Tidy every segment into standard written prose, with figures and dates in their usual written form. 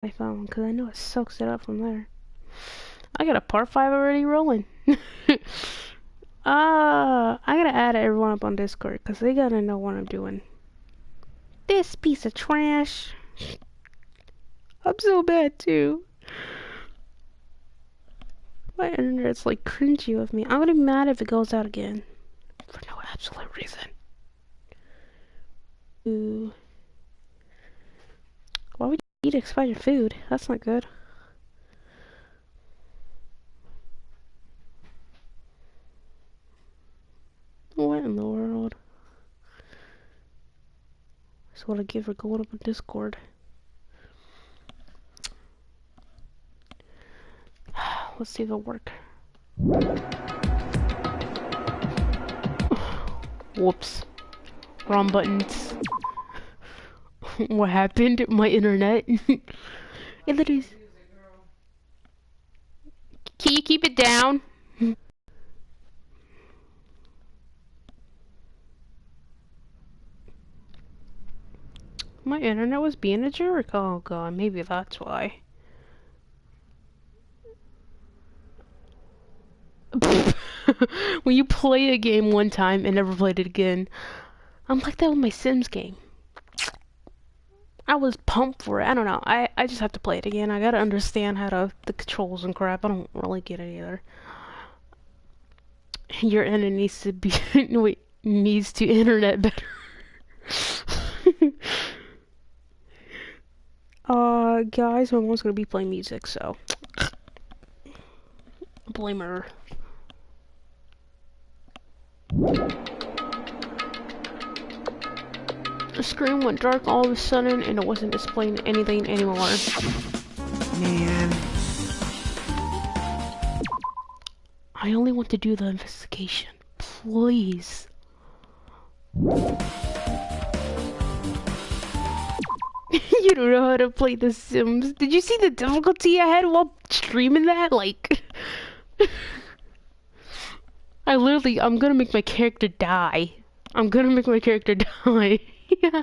my phone because I know it soaks it up from there. I got a part 5 already rolling. I gotta add everyone up on Discord because they gotta know what I'm doing. This piece of trash. I'm so bad too. My internet's like cringy with me. I'm gonna be mad if it goes out again. For no absolute reason. Ooh. Why would you eat expired food? That's not good. What in the world? That's what I give for going up on Discord. Let's see if it'll work. Whoops. Wrong buttons. What happened? My internet? It literally... Can you keep it down? My internet was being a jerk. Oh god, maybe that's why. When you play a game one time and never played it again. I'm like that with my Sims game. I was pumped for it. I don't know. I just have to play it again. I gotta understand how to the controls and crap. I don't really get it either. Your internet needs to be wait, needs to internet better. Guys, my mom's gonna be playing music, so blame her. The screen went dark all of a sudden and it wasn't displaying anything anymore. Man. I only want to do the investigation. Please. You don't know how to play The Sims. Did you see the difficulty I had while streaming that? Like... I'm gonna make my character die. Yeah.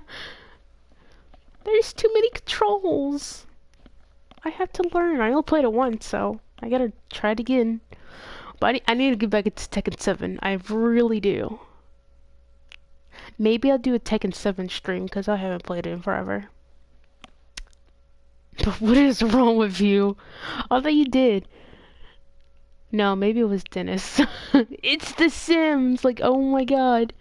There's too many controls. I have to learn. I only played it once, so I gotta try it again. But I need to get back into Tekken 7. I really do. Maybe I'll do a Tekken 7 stream, because I haven't played it in forever. But what is wrong with you? I thought you did. No, maybe it was Dennis. It's The Sims! Like, oh my god.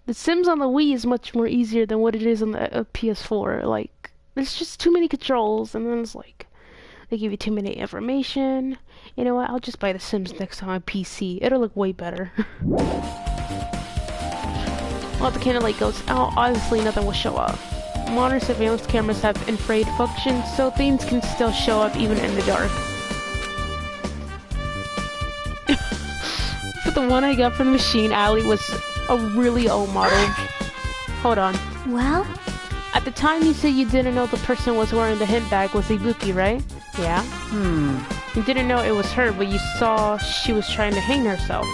The Sims on the Wii is much more easier than what it is on the PS4. Like, there's just too many controls, and then it's like, they give you too many information. You know what, I'll just buy The Sims next time on PC. It'll look way better. While the candle light goes out, obviously nothing will show up. Modern surveillance cameras have infrared functions, so things can still show up even in the dark. But the one I got from the Machine Alley was a really old model. Hold on. Well? At the time you said you didn't know the person was wearing the hint bag was Ibuki, right? Yeah? You didn't know it was her, but you saw she was trying to hang herself.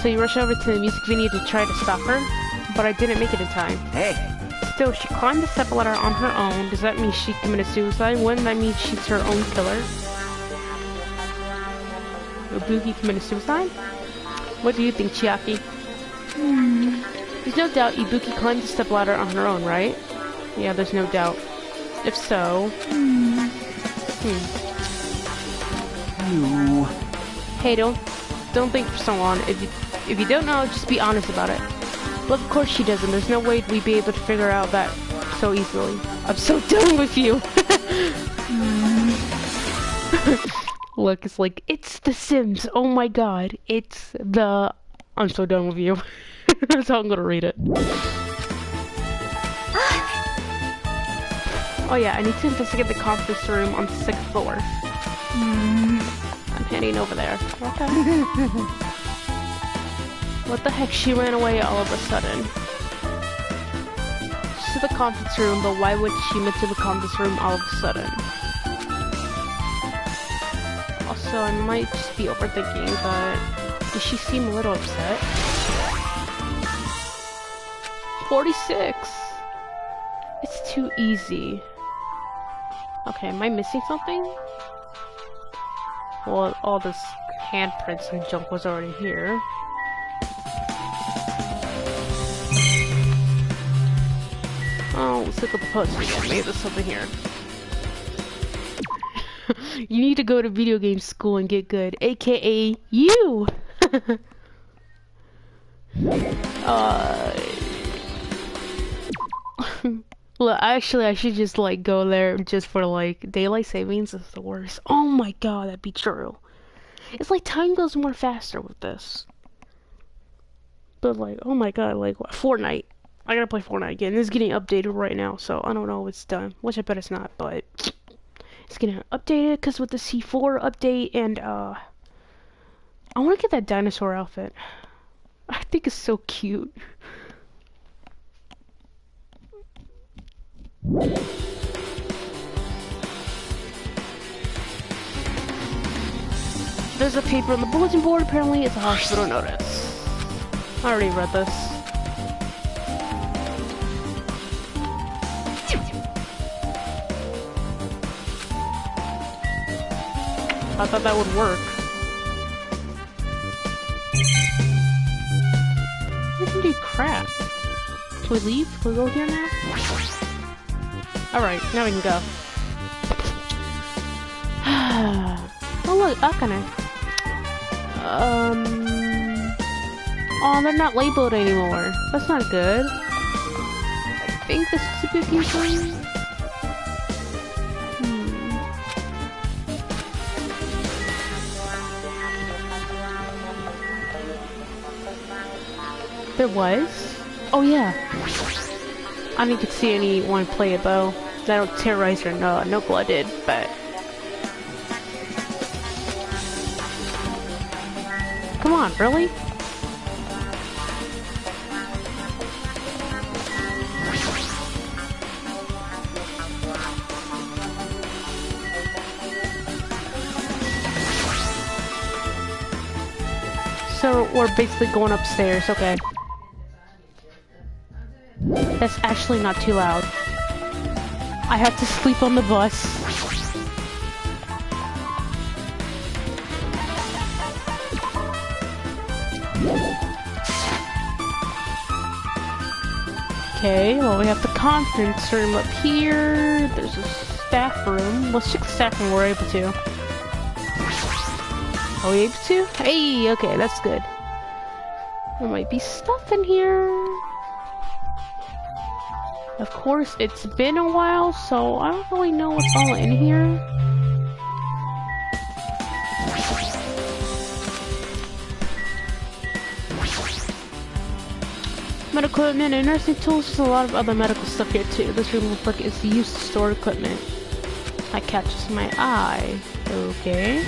So you rushed over to the music venue to try to stop her, but I didn't make it in time. Hey! Still, she climbed the stepladder on her own. Does that mean she committed suicide? Wouldn't that mean she's her own killer? Ibuki committed suicide? What do you think, Chiaki? There's no doubt Ibuki climbed the stepladder on her own, right? Yeah, there's no doubt. If so... You... Hey, don't think for so long. If you don't know, just be honest about it. Well, of course she doesn't. There's no way we'd be able to figure out that so easily. I'm so done with you. Look, it's like, it's The Sims. Oh my god. It's the... I'm so done with you. That's how I'm gonna read it. Oh yeah, I need to investigate the conference room on the 6th floor. I'm heading over there. What the heck? She ran away all of a sudden. She's to the conference room, but why would she move to the conference room all of a sudden? Also, I might just be overthinking, but does she seem a little upset? 46! It's too easy. Okay, am I missing something? Well, all this handprints and junk was already here. Oh, let's look at the poster again. Maybe there's something here. You need to go to video game school and get good, aka you. Well, actually, I should just like go there just for like daylight savings is the worst. Oh my god, that'd be true. It's like time goes more faster with this. But like, oh my god, like what, Fortnite. I gotta play Fortnite again. It's getting updated right now, so I don't know if it's done. Which I bet it's not, but it's getting updated because with the C4 update and I want to get that dinosaur outfit. I think it's so cute. There's a paper on the bulletin board. Apparently, it's a hospital notice. I already read this. I thought that would work. We can do crap. Can we leave? Can we go here now? Alright, now we can go. Oh look, Akane. Oh, they're not labeled anymore. That's not good. I think this is a good game. There was? Oh yeah. I didn't get to see anyone play it though. I don't terrorize her, no blood did, but... Come on, really? So we're basically going upstairs, okay. That's actually not too loud. I have to sleep on the bus. Okay, well we have the conference room up here. There's a staff room. Let's check the staff room we're able to. Are we able to? Hey, okay, that's good. There might be stuff in here. Of course, it's been a while, so I don't really know what's all in here. Medical equipment and nursing tools. There's a lot of other medical stuff here too. This room looks like it's used to store equipment. That catches my eye. Okay.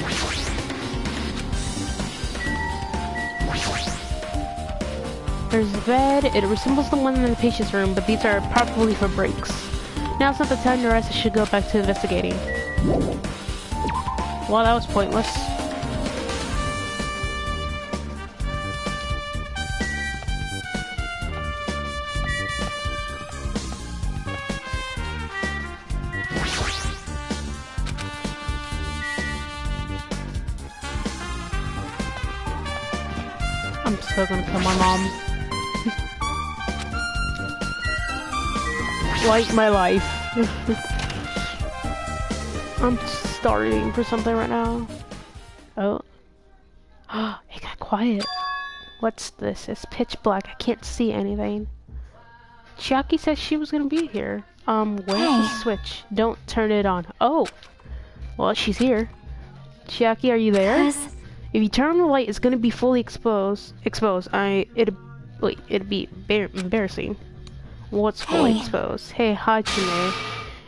There's a bed. It resembles the one in the patient's room, but these are probably for breaks. Now's not the time to rest. I should go back to investigating. Well, that was pointless. I'm still gonna kill my mom. Like my life. I'm starving for something right now. Oh. It got quiet. What's this? It's pitch black. I can't see anything. Chiaki said she was gonna be here. Where's the switch? Don't turn it on. Oh. Well, she's here. Chiaki, are you there? If you turn on the light, it's gonna be fully exposed. It'd be embarrassing. What's fully exposed? Hey, Hatsune.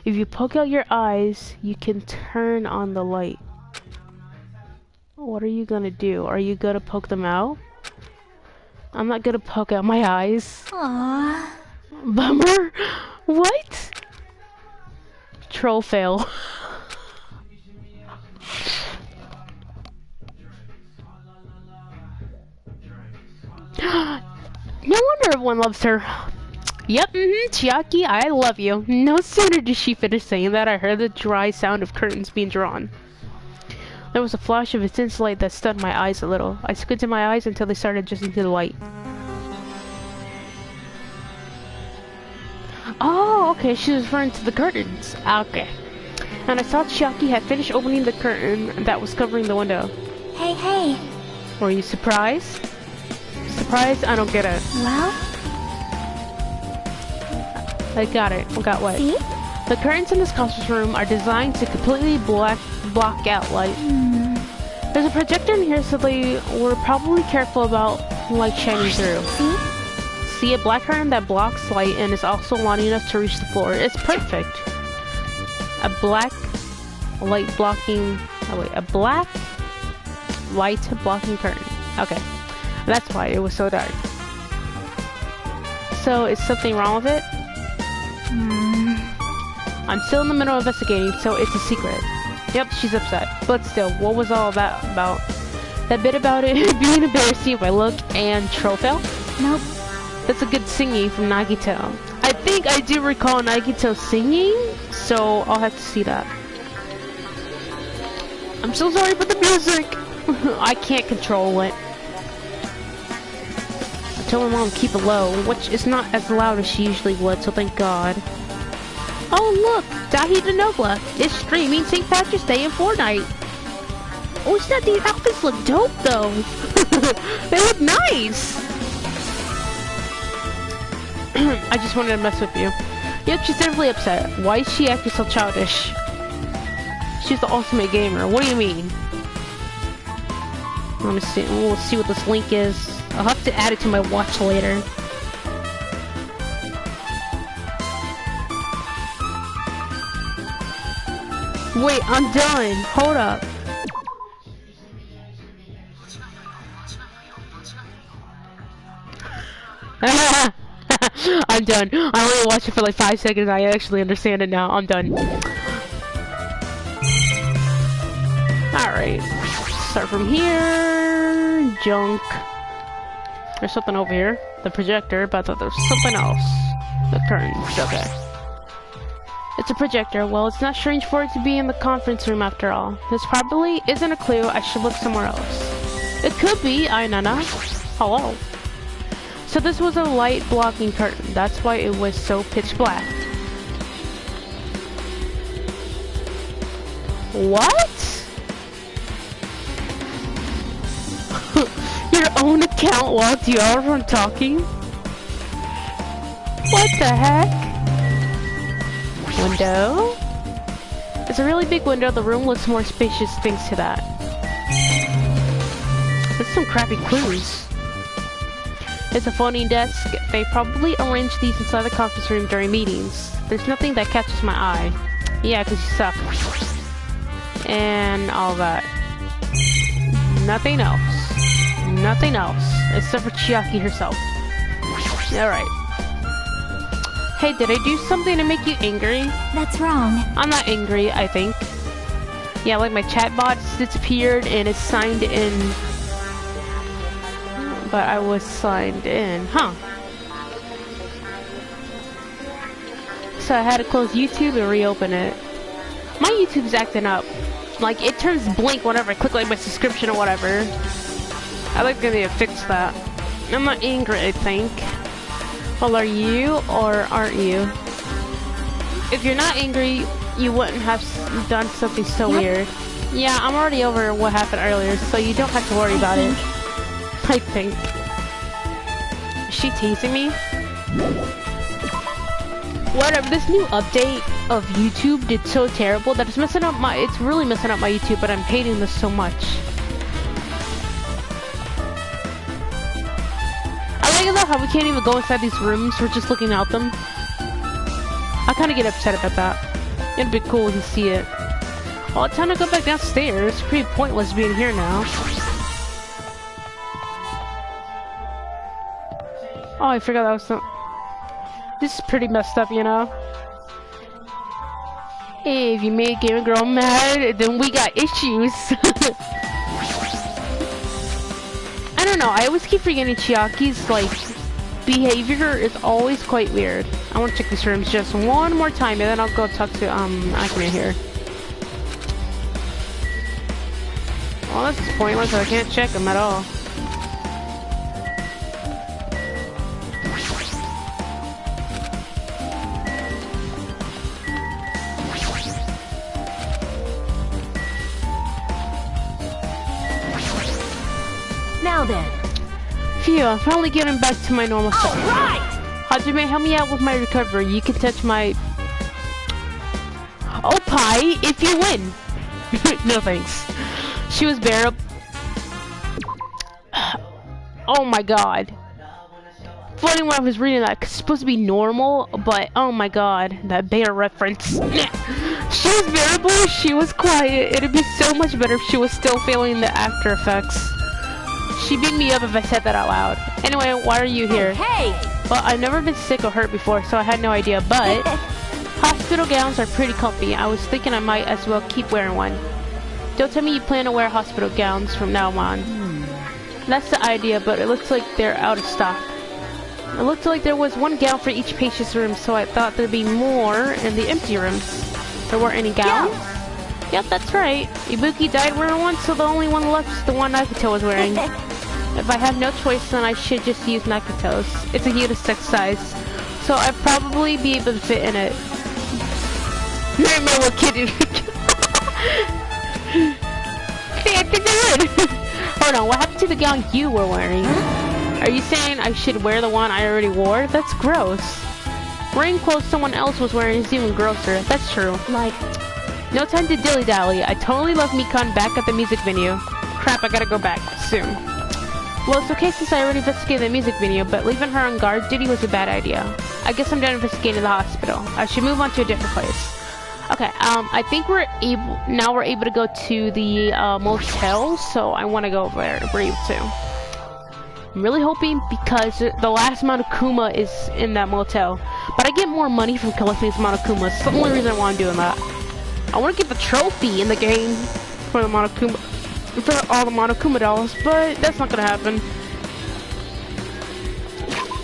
If you poke out your eyes, you can turn on the light. What are you gonna do? Are you gonna poke them out? I'm not gonna poke out my eyes. Aww. Bummer. What? Troll fail. No wonder everyone loves her. Yep, Chiaki, I love you. No sooner did she finish saying that, I heard the dry sound of curtains being drawn. There was a flash of intense light that stunned my eyes a little. I squinted my eyes until they started adjusting to the light. Oh, okay, she was referring to the curtains. Okay. And I saw Chiaki had finished opening the curtain that was covering the window. Hey. Were you surprised? Surprised? I don't get it. Well? I got it. Got what? See? The curtains in this conference room are designed to completely block out light. There's a projector in here, so they were probably careful about light shining through. See a black curtain that blocks light and is also long enough to reach the floor. It's perfect. A black light blocking. Oh wait, a black light blocking curtain. Okay, that's why it was so dark. So is something wrong with it? I'm still in the middle of investigating, so it's a secret. Yep, she's upset. But still, what was all that about? That bit about it being embarrassing if I look and Trofeo? Nope. That's a good singing from Nagito. I think I do recall Nagito singing, so I'll have to see that. I'm so sorry for the music. I can't control it. I told my mom to keep it low, which is not as loud as she usually would, so thank God. Oh look, Dahi Denobla is streaming St. Patrick's Day in Fortnite. Oh snap, these outfits look dope though. They look nice. I just wanted to mess with you. Yep, she's definitely upset. Why is she acting so childish? She's the ultimate gamer. What do you mean? We'll see what this link is. I'll have to add it to my watch later. Wait, I'm done. Hold up. I'm done. I only watched it for like 5 seconds. I actually understand it now. I'm done. Alright. Start from here. Junk. There's something over here. The projector, but I thought there was something else. The curtains. Okay. It's a projector. Well, it's not strange for it to be in the conference room after all. This probably isn't a clue. I should look somewhere else. It could be. Nana. Hello. So this was a light blocking curtain. That's why it was so pitch black. What? Your own account logged you out from talking? What the heck? Window? It's a really big window. The room looks more spacious thanks to that. That's some crappy clues. It's a folding desk. They probably arranged these inside the conference room during meetings. There's nothing that catches my eye. Yeah, because you suck. And all that. Nothing else. Nothing else. Except for Chiaki herself. Alright. Hey, did I do something to make you angry? That's wrong. I'm not angry, I think. Yeah, like my chatbot disappeared and it's signed in. But I was signed in, huh? So I had to close YouTube and reopen it. My YouTube's acting up. Like, it turns blank whenever I click like my subscription or whatever. I like that they fixed that. I'm not angry, I think. Well, are you or aren't you? If you're not angry, you wouldn't have done something so weird. Yeah, I'm already over what happened earlier, so you don't have to worry about it. I think. Is she teasing me? Whatever, this new update of YouTube did so terrible that it's messing up my, it's really messing up my YouTube, but I'm hating this so much. I like it how we can't even go inside these rooms, we're just looking out them. I kinda get upset about that. It'd be cool to see it. Well, it's time to go back downstairs. It's pretty pointless being here now. Oh, I forgot that was some... This is pretty messed up, you know? Hey, if you made a gamer girl mad, then we got issues. I don't know, I always keep forgetting Chiaki's, like, behavior is always quite weird. I want to check these rooms just one more time, and then I'll go talk to Akane here. Well, this is pointless. I can't check them at all. Now then. Phew, I'm finally getting back to my normal self. Right. Hatsune, help me out with my recovery. You can touch my... Oh, pie, if you win. No thanks. She was bearable. Oh my god. Funny when I was reading that, 'cause it's supposed to be normal, but oh my god, that bear reference. She was bearable, she was quiet. It'd be so much better if she was still feeling the after effects. She beat me up if I said that out loud. Anyway, why are you here? Hey! Well, I've never been sick or hurt before, so I had no idea, but hospital gowns are pretty comfy. I was thinking I might as well keep wearing one. Don't tell me you plan to wear hospital gowns from now on. That's the idea, but it looks like they're out of stock. It looked like there was one gown for each patient's room, so I thought there'd be more in the empty rooms. There weren't any gowns? Yep, that's right. Ibuki died wearing one, so the only one left is the one Nagito was wearing. If I have no choice, then I should just use Nagito's. It's a unisex size, so I'd probably be able to fit in it. No, we're kidding. See, I think I would. Hold on, what happened to the gown you were wearing? Are you saying I should wear the one I already wore? That's gross. Wearing clothes someone else was wearing is even grosser. That's true. Like... No time to dilly-dally. I totally left Mikan back at the music venue. Crap, I gotta go back soon. Well, it's okay since I already investigated the music venue, but leaving her on guard duty was a bad idea. I guess I'm done investigating the hospital. I should move on to a different place. Okay, I think we're able to go to the motel, so I want to go over there. We're able to. I'm really hoping because the last Monokuma is in that motel, but I get more money from collecting these Monokumas. It's the only reason why I'm doing that. I want to get the trophy in the game for the Monokuma, for all the Monokuma dolls, but that's not gonna happen.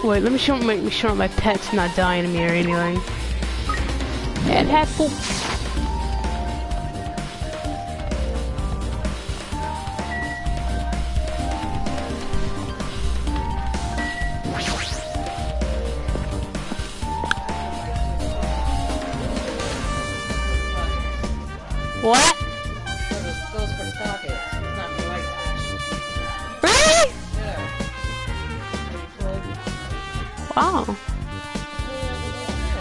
Wait, let me make sure my pet's not dying to me or anything. And hatful. What? Goes for sockets, not for light switch. Really? Yeah. Wow.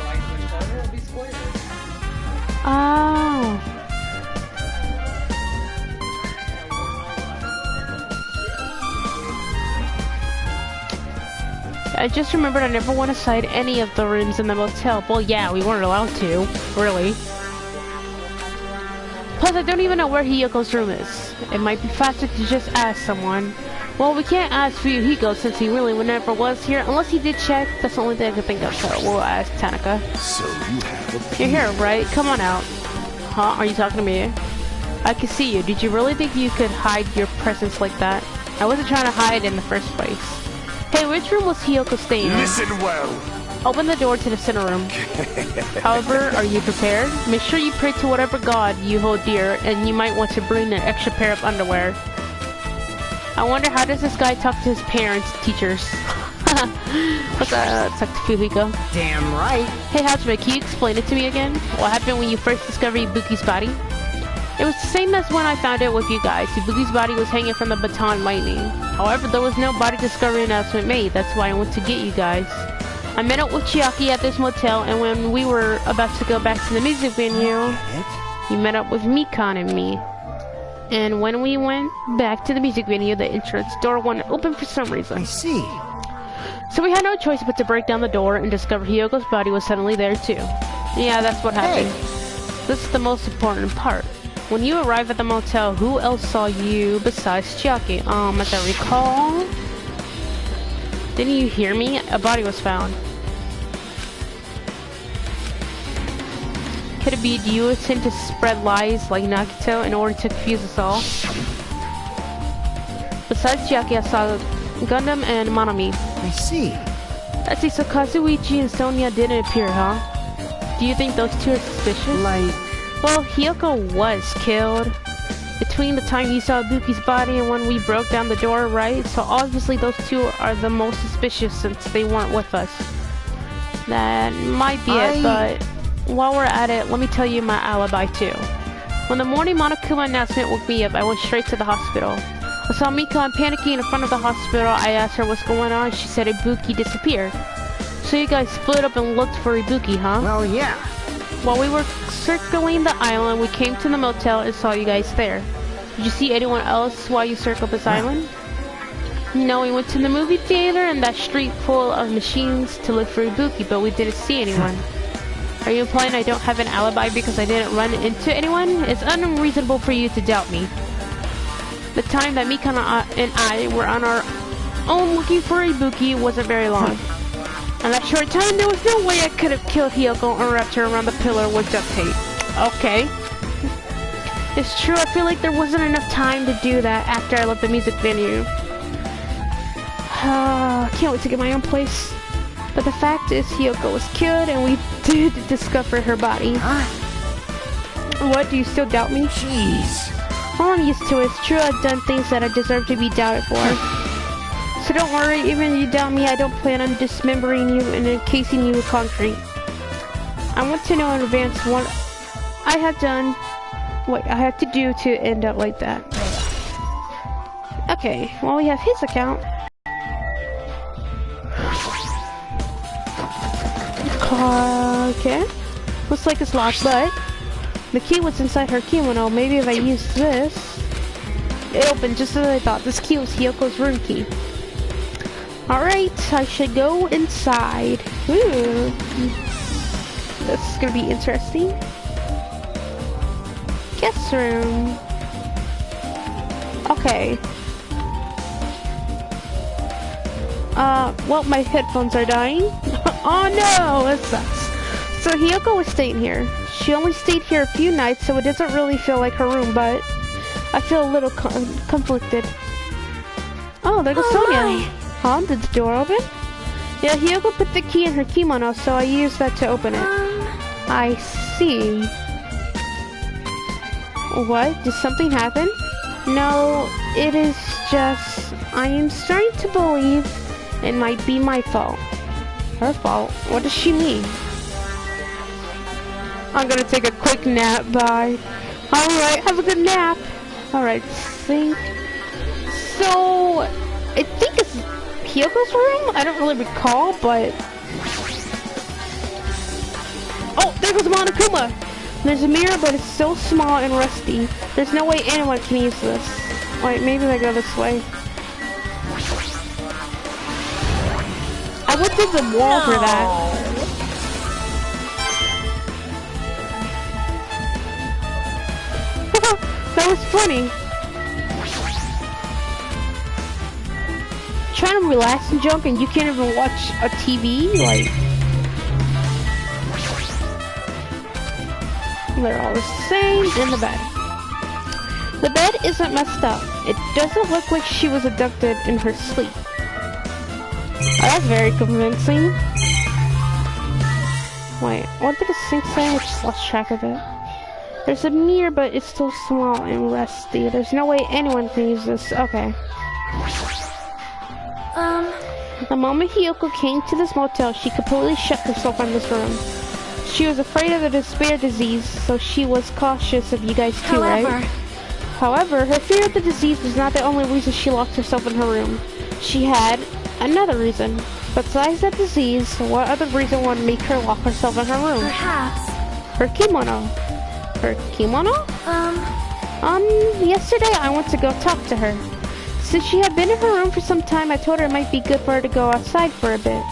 Light switch though, it'll be square. Oh. I just remembered I never went inside any of the rooms in the motel. Well, yeah, we weren't allowed to, really. Plus, I don't even know where Hiyoko's room is. It might be faster to just ask someone. Well, we can't ask Fuyuhiko since he really never was here. Unless he did check. That's the only thing I can think of, so we'll ask Tanaka. So you have a You're here, right? Come on out. Huh? Are you talking to me? I can see you. Did you really think you could hide your presence like that? I wasn't trying to hide in the first place. Hey, which room was Hiyoko staying in? Listen well. Open the door to the center room. However, are you prepared? Make sure you pray to whatever god you hold dear, and you might want to bring an extra pair of underwear. I wonder, how does this guy talk to his parents, teachers? Let's talk to Fuyuhiko. Damn right. Hey Hatsune, can you explain it to me again? What happened when you first discovered Ibuki's body? It was the same as when I found it with you guys. Ibuki's body was hanging from the baton lightning. However, there was no body discovery announcement made. That's why I went to get you guys. I met up with Chiaki at this motel, and when we were about to go back to the music venue, you met up with Mikan and me. And when we went back to the music venue, the entrance door wouldn't open for some reason. I see. So we had no choice but to break down the door and discover Hiyoko's body was suddenly there too. Yeah, that's what happened. This is the most important part. When you arrived at the motel, who else saw you besides Chiaki? As I recall... Didn't you hear me? A body was found. Could it be you attempt to spread lies like Nagito in order to confuse us all? Besides Chiaki, I saw Gundam and Manami. I see. I see, so Kazuichi and Sonia didn't appear, huh? Do you think those two are suspicious? Like, Well, Hiyoko was killed between the time you saw Buki's body and when we broke down the door, right? So obviously those two are the most suspicious since they weren't with us. That might be it, but while we're at it, let me tell you my alibi too. When the morning Monokuma announcement woke me up, I went straight to the hospital. I saw Mika panicking in front of the hospital. I asked her what's going on. She said Ibuki disappeared. So you guys split up and looked for Ibuki, huh? well, yeah. While we were circling the island, we came to the motel and saw you guys there. Did you see anyone else while you circled this island? No, we went to the movie theater and that street full of machines to look for Ibuki, but we didn't see anyone. Are you implying I don't have an alibi because I didn't run into anyone? It's unreasonable for you to doubt me. The time that Mika and I were on our own looking for Ibuki wasn't very long. In that short time, there was no way I could have killed Hiyoko and wrapped her around the pillar with duct tape. Okay. It's true, I feel like there wasn't enough time to do that after I left the music venue. I can't wait to get my own place. But the fact is, Hiyoko was killed and we did discover her body. What, do you still doubt me? Jeez. Well, I'm used to it. It's true I've done things that I deserve to be doubted for. So don't worry, even if you doubt me, I don't plan on dismembering you and encasing you with concrete. I want to know in advance what I have to do to end up like that. Okay, well we have his account. Okay, looks like it's locked, but the key was inside her kimono. Maybe if I use this, it opened just as I thought. This key was Hiyoko's room key. Alright, I should go inside. Ooh. This is gonna be interesting. Guest room. Okay. Well, my headphones are dying. Oh no, that sucks. So Hiyoko was staying here. She only stayed here a few nights, so it doesn't really feel like her room, but I feel a little conflicted. Oh, there goes Sonia. Huh? Did the door open? Yeah, Hiyoko put the key in her kimono, so I used that to open it. I see. What? Did something happen? No, it is just... I am starting to believe it might be my fault. Her fault? What does she mean? I'm gonna take a quick nap, bye. Alright, have a good nap. Alright, think... So... I think it's Hiyoko's room? I don't really recall, but... Oh, there goes Monokuma! There's a mirror, but it's so small and rusty. There's no way anyone can use this. Wait, maybe I go this way. I went through the wall for that. That was funny. Trying to relax and jump and you can't even watch a TV? Like... They're all the same in the bed. The bed isn't messed up. It doesn't look like she was abducted in her sleep. Oh, that's very convincing. Wait, what did the sink say? I just lost track of it. There's a mirror, but it's still small and rusty. There's no way anyone can use this. Okay. The moment Hiyoko came to this motel, she completely shut herself in this room. She was afraid of the despair disease, so she was cautious of you guys too, right? However, her fear of the disease was not the only reason she locked herself in her room. She had another reason. Besides that disease, what other reason would make her lock herself in her room? Perhaps. Her kimono. Her kimono? Yesterday I went to go talk to her. Since she had been in her room for some time, I told her it might be good for her to go outside for a bit.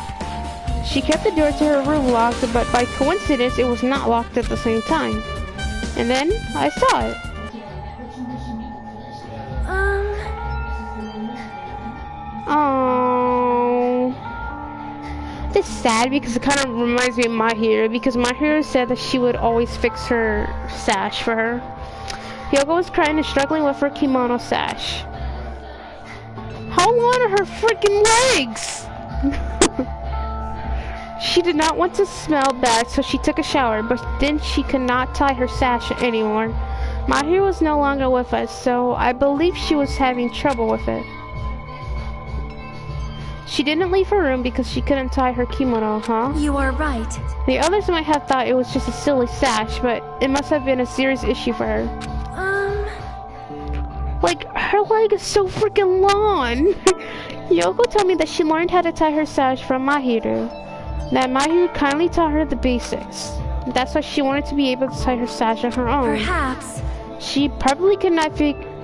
She kept the door to her room locked, but by coincidence, it was not locked at the same time. And then, I saw it. Oh, this is sad because it kind of reminds me of My Hero, because My Hero said that she would always fix her sash for her. Hiyoko was crying and struggling with her kimono sash. How long are her freaking legs? She did not want to smell bad, so she took a shower, but then she could not tie her sash anymore. Mahiru was no longer with us, so I believe she was having trouble with it. She didn't leave her room because she couldn't tie her kimono, huh? You are right. The others might have thought it was just a silly sash, but it must have been a serious issue for her. Like, her leg is so freaking long! Yoko told me that she learned how to tie her sash from Mahiru. That Mahiru kindly taught her the basics. That's why she wanted to be able to tie her sash on her own. Perhaps. She probably could not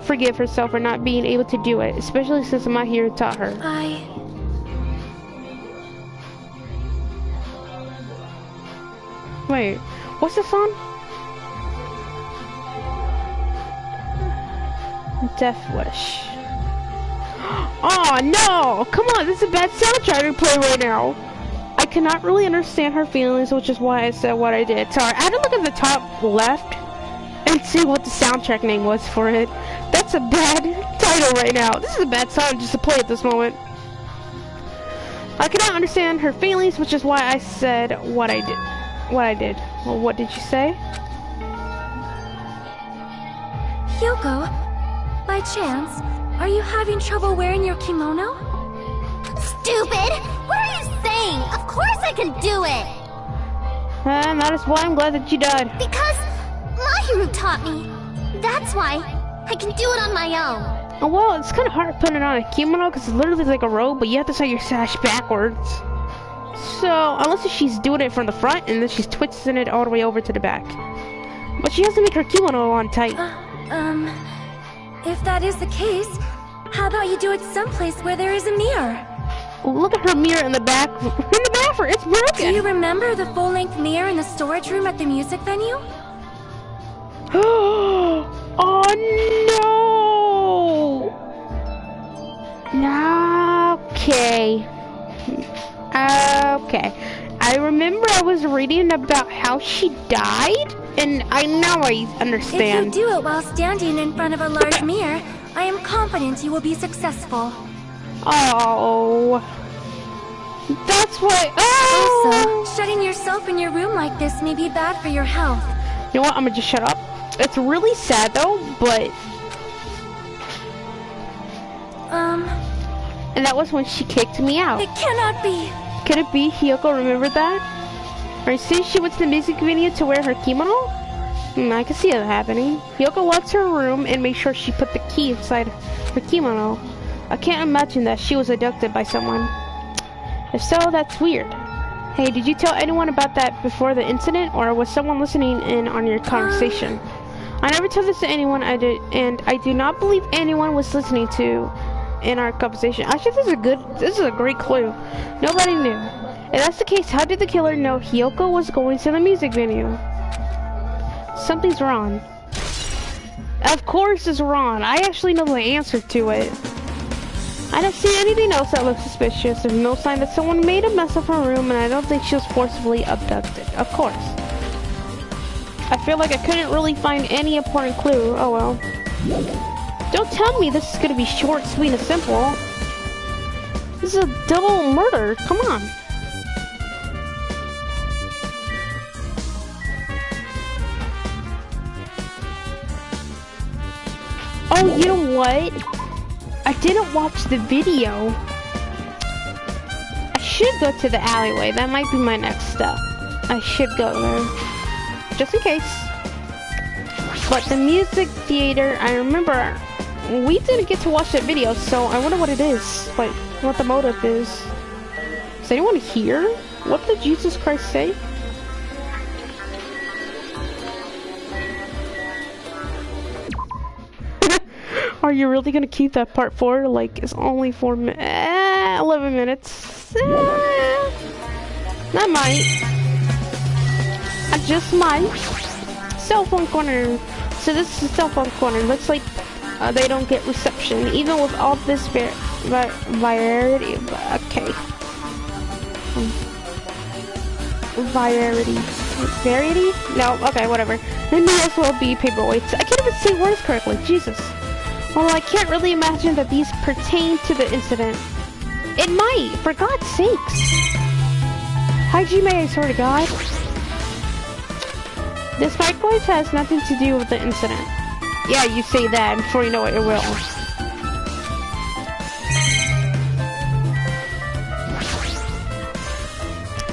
forgive herself for not being able to do it, especially since Mahiru taught her. Wait, what's the song? Death Wish. Oh no! Come on, this is a bad soundtrack to play right now. I cannot really understand her feelings, which is why I said what I did. Sorry, I had to look at the top left and see what the soundtrack name was for it. That's a bad title right now. This is a bad song just to play at this moment. I cannot understand her feelings, which is why I said what I did. Well, what did you say? Hyoko, by chance, are you having trouble wearing your kimono? Stupid! What are you saying? Of course I can do it! And that is why I'm glad that you died. Because Mahiru taught me. That's why I can do it on my own. Oh, well, it's kind of hard putting on a kimono because it's literally like a robe, but you have to tie your sash backwards. So, unless she's doing it from the front and then she's twisting it all the way over to the back. But she has to make her kimono on tight. If that is the case, how about you do it someplace where there is a mirror? Look at her mirror in the back. In the bathroom, it's broken. Do you remember the full-length mirror in the storage room at the music venue? Oh no! Okay. Okay. I remember I was reading about how she died, and I know I understand. If you do it while standing in front of a large mirror, I am confident you will be successful. Oh. That's why. Oh! Also, shutting yourself in your room like this may be bad for your health. You know what? I'm gonna just shut up. It's really sad though, but. And that was when she kicked me out. It cannot be. Could it be Hyoko remembered that? Or since she went to the music video to wear her kimono? I can see that happening. Hyoko walked to her room and made sure she put the key inside her kimono. I can't imagine that she was abducted by someone. If so, that's weird. Hey, did you tell anyone about that before the incident, or was someone listening in on your conversation? I never told this to anyone, and I do not believe anyone was listening to in our conversation. Actually, this is a great clue. Nobody knew. If that's the case, how did the killer know Hyoko was going to the music venue? Something's wrong. Of course it's wrong. I actually know the answer to it. I don't see anything else that looks suspicious. There's no sign that someone made a mess of her room, and I don't think she was forcibly abducted. Of course. I feel like I couldn't really find any important clue. Oh well. Don't tell me this is gonna be short, sweet, and simple. This is a double murder. Come on. Oh, you know what? I didn't watch the video. I should go to the alleyway. That might be my next step. I should go there. Just in case. But the music theater, I remember we didn't get to watch that video, so I wonder what it is. Like, what the motive is. Does anyone hear? What did Jesus Christ say? Are you really gonna keep that part 4? Like, it's only 11 minutes. That might. I just might. Cell phone corner. So this is the cell phone corner. Looks like they don't get reception, even with all this variety. Okay. Variety? No, okay, whatever. Then there also will be paperweights. I can't even say words correctly. Jesus. Well, I can't really imagine that these pertain to the incident. It might, for God's sakes. Hi, G-May, I swear to God. This vocaloid has nothing to do with the incident. Yeah, you say that, and before you know it, it will.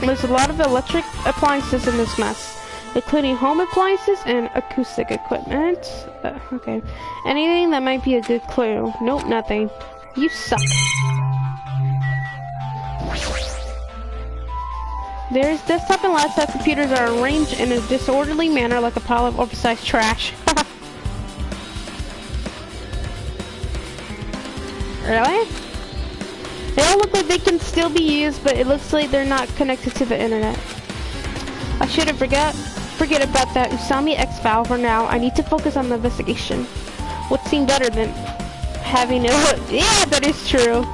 There's a lot of electric appliances in this mess, including home appliances and acoustic equipment. Okay. Anything that might be a good clue. Nope, nothing. You suck. There's desktop and laptop computers are arranged in a disorderly manner like a pile of oversized trash. Really? They all look like they can still be used, but it looks like they're not connected to the internet. I shouldn't forget about that Usami X file for now. I need to focus on the investigation. What seemed better than having it? Yeah, that is true.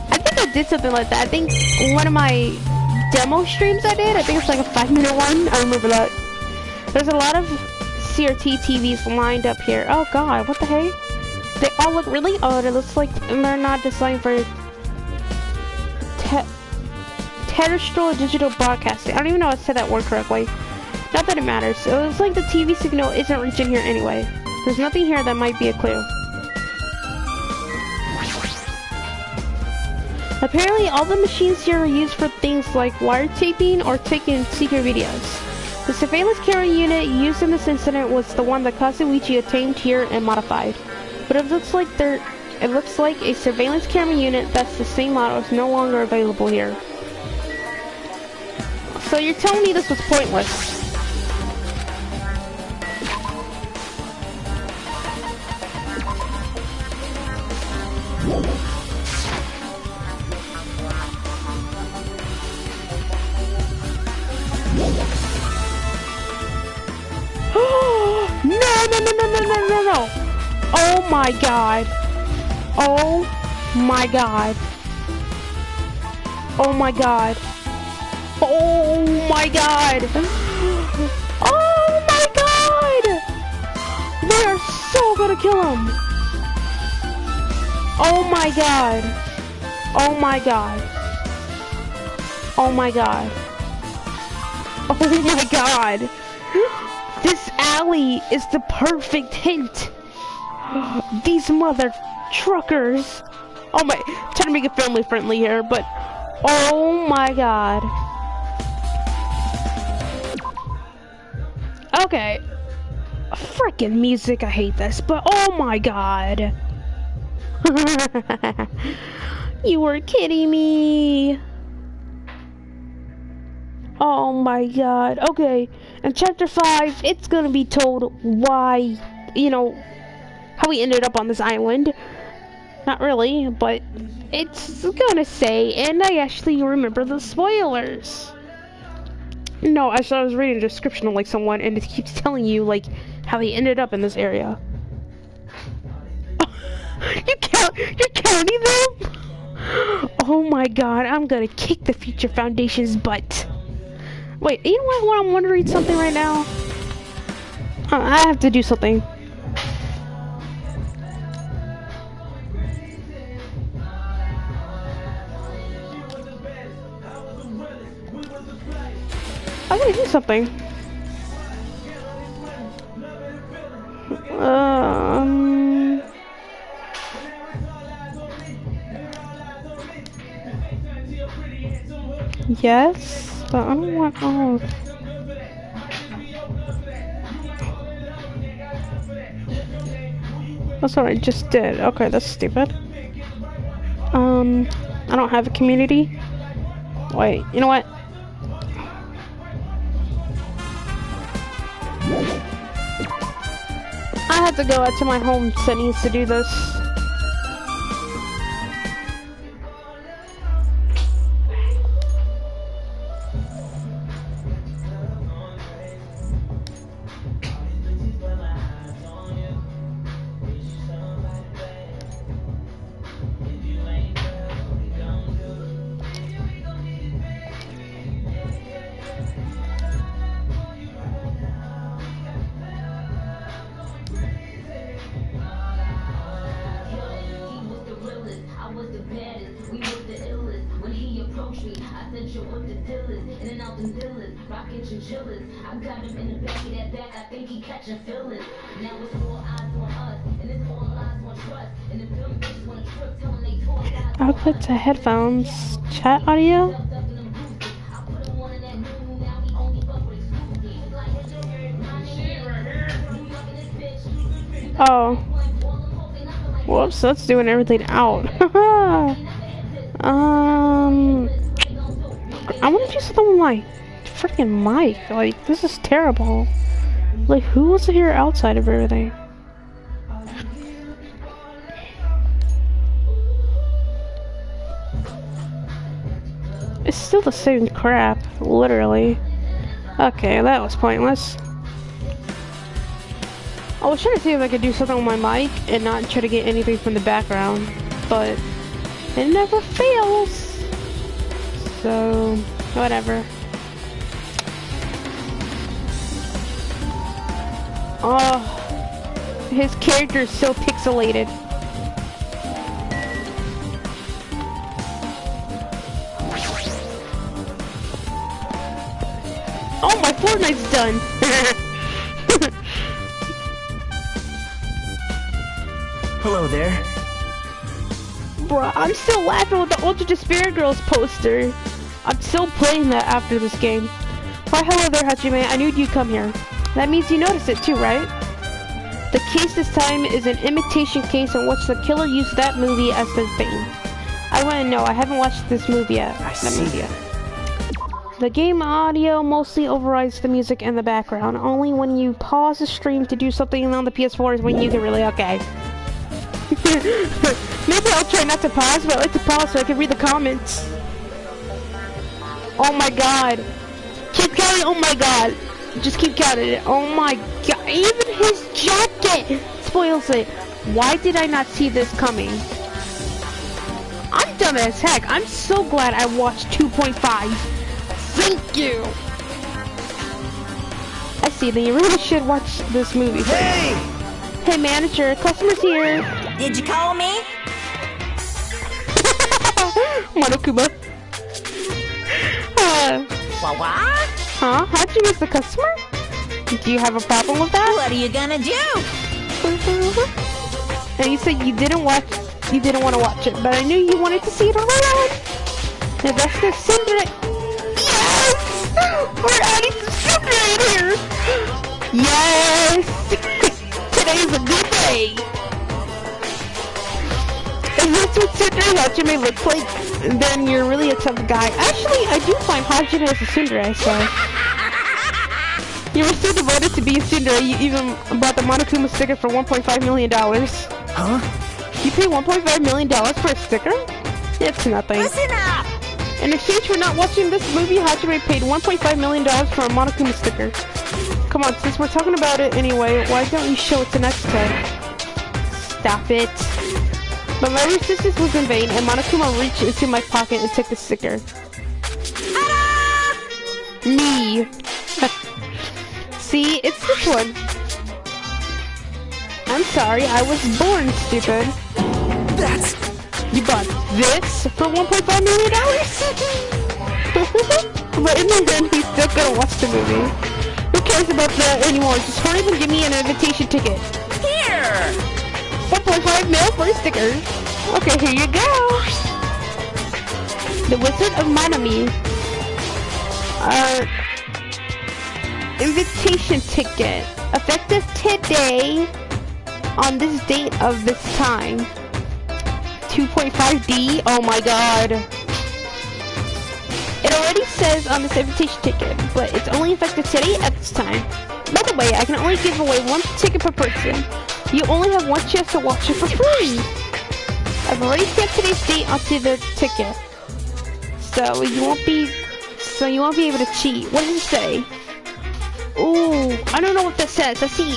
I think I did something like that. I think one of my demo streams I did, I think it's like a 5-minute one. I remember that. There's a lot of CRT TVs lined up here. Oh god, what the hey? They all look really odd. It looks like they're not designed for terrestrial digital broadcasting. I don't even know how to say that word correctly. Not that it matters. It looks like the TV signal isn't reaching here anyway. There's nothing here that might be a clue. Apparently, all the machines here are used for things like wiretapping or taking secret videos. The surveillance camera unit used in this incident was the one that Kazuichi obtained here and modified. But it looks like a surveillance camera unit that's the same model is no longer available here. So you're telling me this was pointless? No. Oh my god. Oh my god. Oh my god. Oh my god. Oh my god. They are so gonna kill him. Oh my god. Oh my god. Oh my god. Oh my god. This alley is the perfect hint. These mother truckers. Oh my, I'm trying to make it family friendly here, but oh my god. Okay. Freaking music, I hate this, but oh my god. You were kidding me. Oh my god. Okay, in chapter 5, it's gonna be told why, you know, how we ended up on this island. Not really, but it's gonna say, and I actually remember the spoilers. No, I was reading a description of like someone, and it keeps telling you like how they ended up in this area. You're counting them? Oh my god, I'm gonna kick the Future Foundation's butt. Wait, you know what? I'm wondering something right now. I have to do something. I gotta do something. Yes, but I don't want all. That's what I just did. Okay, that's stupid. I don't have a community. Wait, you know what? I have to go out to my home settings to do this. We was the illest. When he approached me, I said, yo, what the deal is? Output to headphones. Chat audio? Oh. Whoops, that's doing everything out. I want to do something with my freaking mic. Like, this is terrible. Like, who wants to hear outside of everything? It's still the same crap, literally. Okay, that was pointless. I was trying to see if I could do something with my mic and not try to get anything from the background, but it never fails. So, whatever. Oh, his character is so pixelated. Oh, my Fortnite's done. Hello there. Bruh, I'm still laughing with the Ultra Despair Girls poster. I'm still playing that after this game. Why, hello there, Hatsune. I knew you'd come here. That means you noticed it too, right? The case this time is an imitation case in which the killer used that movie as their bane. I want to know. I haven't watched this movie yet. I see. The game audio mostly overrides the music in the background. Only when you pause the stream to do something on the PS4 is when you can really okay. Maybe I'll try not to pause, but I like to pause so I can read the comments. Oh my god. Keep counting, oh my god. Just keep counting it. Oh my god. Even his jacket spoils it. Why did I not see this coming? I'm dumb as heck. I'm so glad I watched 2.5. Thank you. I see, then you really should watch this movie. Hey! Hey manager, customer's here. Did you call me? Monokuma. What? Huh? How'd you miss the customer? Do you have a problem with that? What are you gonna do? And you said you didn't want to watch it, but I knew you wanted to see it around. Now that's the cinder. Yes! We're adding some cinder in here. Yes! Today is a good day. If that's what Tsundere Hajime looks like, then you're really a tough guy. Actually, I do find Hajime as a tsundere, so... You were so devoted to being tsundere, you even bought the Monokuma sticker for $1.5 million. Huh? You pay $1.5 million for a sticker? It's nothing. Listen up! In exchange for not watching this movie, Hajime paid $1.5 million for a Monokuma sticker. Come on, since we're talking about it anyway, why don't you show it to next time? Stop it. But my resistance was in vain, and Monokuma reached into my pocket and took the sticker. Me. See, it's this one. I'm sorry, I was born stupid. That's... You bought this for $1.5 million? But in the end, he's still gonna watch the movie. Who cares about that anymore? Just hurry and give me an invitation ticket. Here! 1.5 mil for a sticker. Okay, here you go. The Wizard of Manami. Invitation ticket. Effective today on this date of this time. 2.5D. Oh my god. It already says on this invitation ticket, but it's only effective today at this time. By the way, I can only give away one ticket per person. You only have one chance to watch it for free. I've already set today's date onto the ticket, so you won't be able to cheat. What does it say? Ooh, I don't know what that says. I see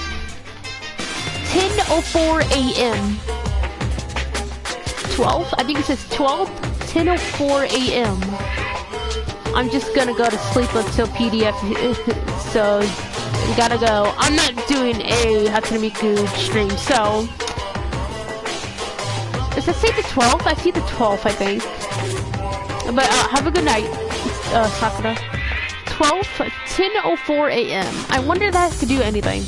10:04 a.m. 12? I think it says 10:04 a.m. I'm just gonna go to sleep until PDF, so gotta go. I'm not doing a Hatsune Miku stream, so... Does it say the 12th? I see the 12th, I think. But have a good night, Sakura. 12th, 10:04 a.m. I wonder if that has to do anything.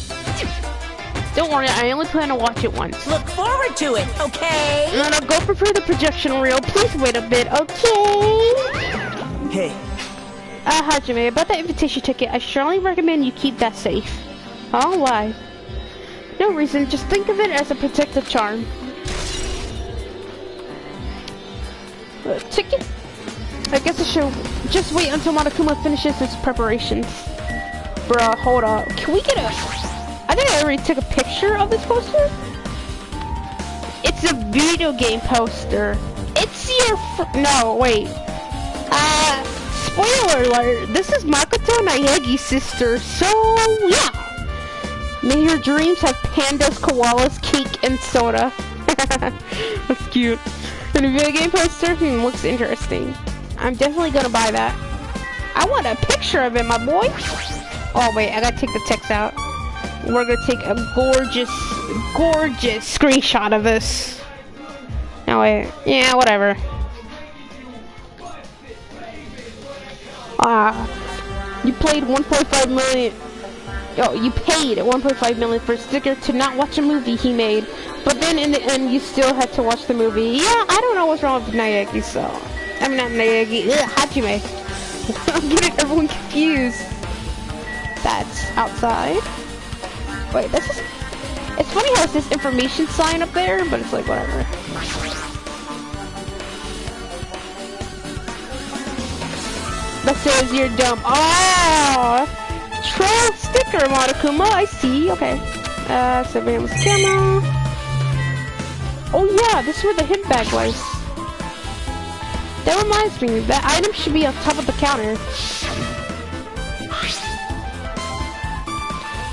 Don't worry, I only plan to watch it once. Look forward to it, okay? No, no, go prepare the projection reel. Please wait a bit, okay? Hey, Hajime, about that invitation ticket, I strongly recommend you keep that safe. Oh, why? No reason, just think of it as a protective charm. Ticket? I guess I should just wait until Monokuma finishes his preparations. Bruh, hold up. Can we get a... I think I already took a picture of this poster. It's a video game poster. It's your no, wait. Spoiler alert. This is Makoto Naegi's sister. So, yeah. May your dreams have pandas, koalas, cake, and soda. That's cute. And a video game poster? Looks interesting. I'm definitely gonna buy that. I want a picture of it, my boy. Oh, wait. I gotta take the text out. We're gonna take a gorgeous, gorgeous screenshot of this. No, wait. Yeah, whatever. You played 1.5 million. Oh, you paid 1.5 million for a sticker to not watch a movie he made, but then in the end you still had to watch the movie. Yeah, I don't know what's wrong with Naegi, so I mean not Naegi, Hajime. I'm getting everyone confused. That's outside. Wait, this is. It's funny how it's this information sign up there, but it's like whatever. That says you're dumb. Oh, trail sticker, Monokuma. I see. Okay. Surveillance camera. Oh yeah, this is where the hip bag was. That reminds me, that item should be on top of the counter.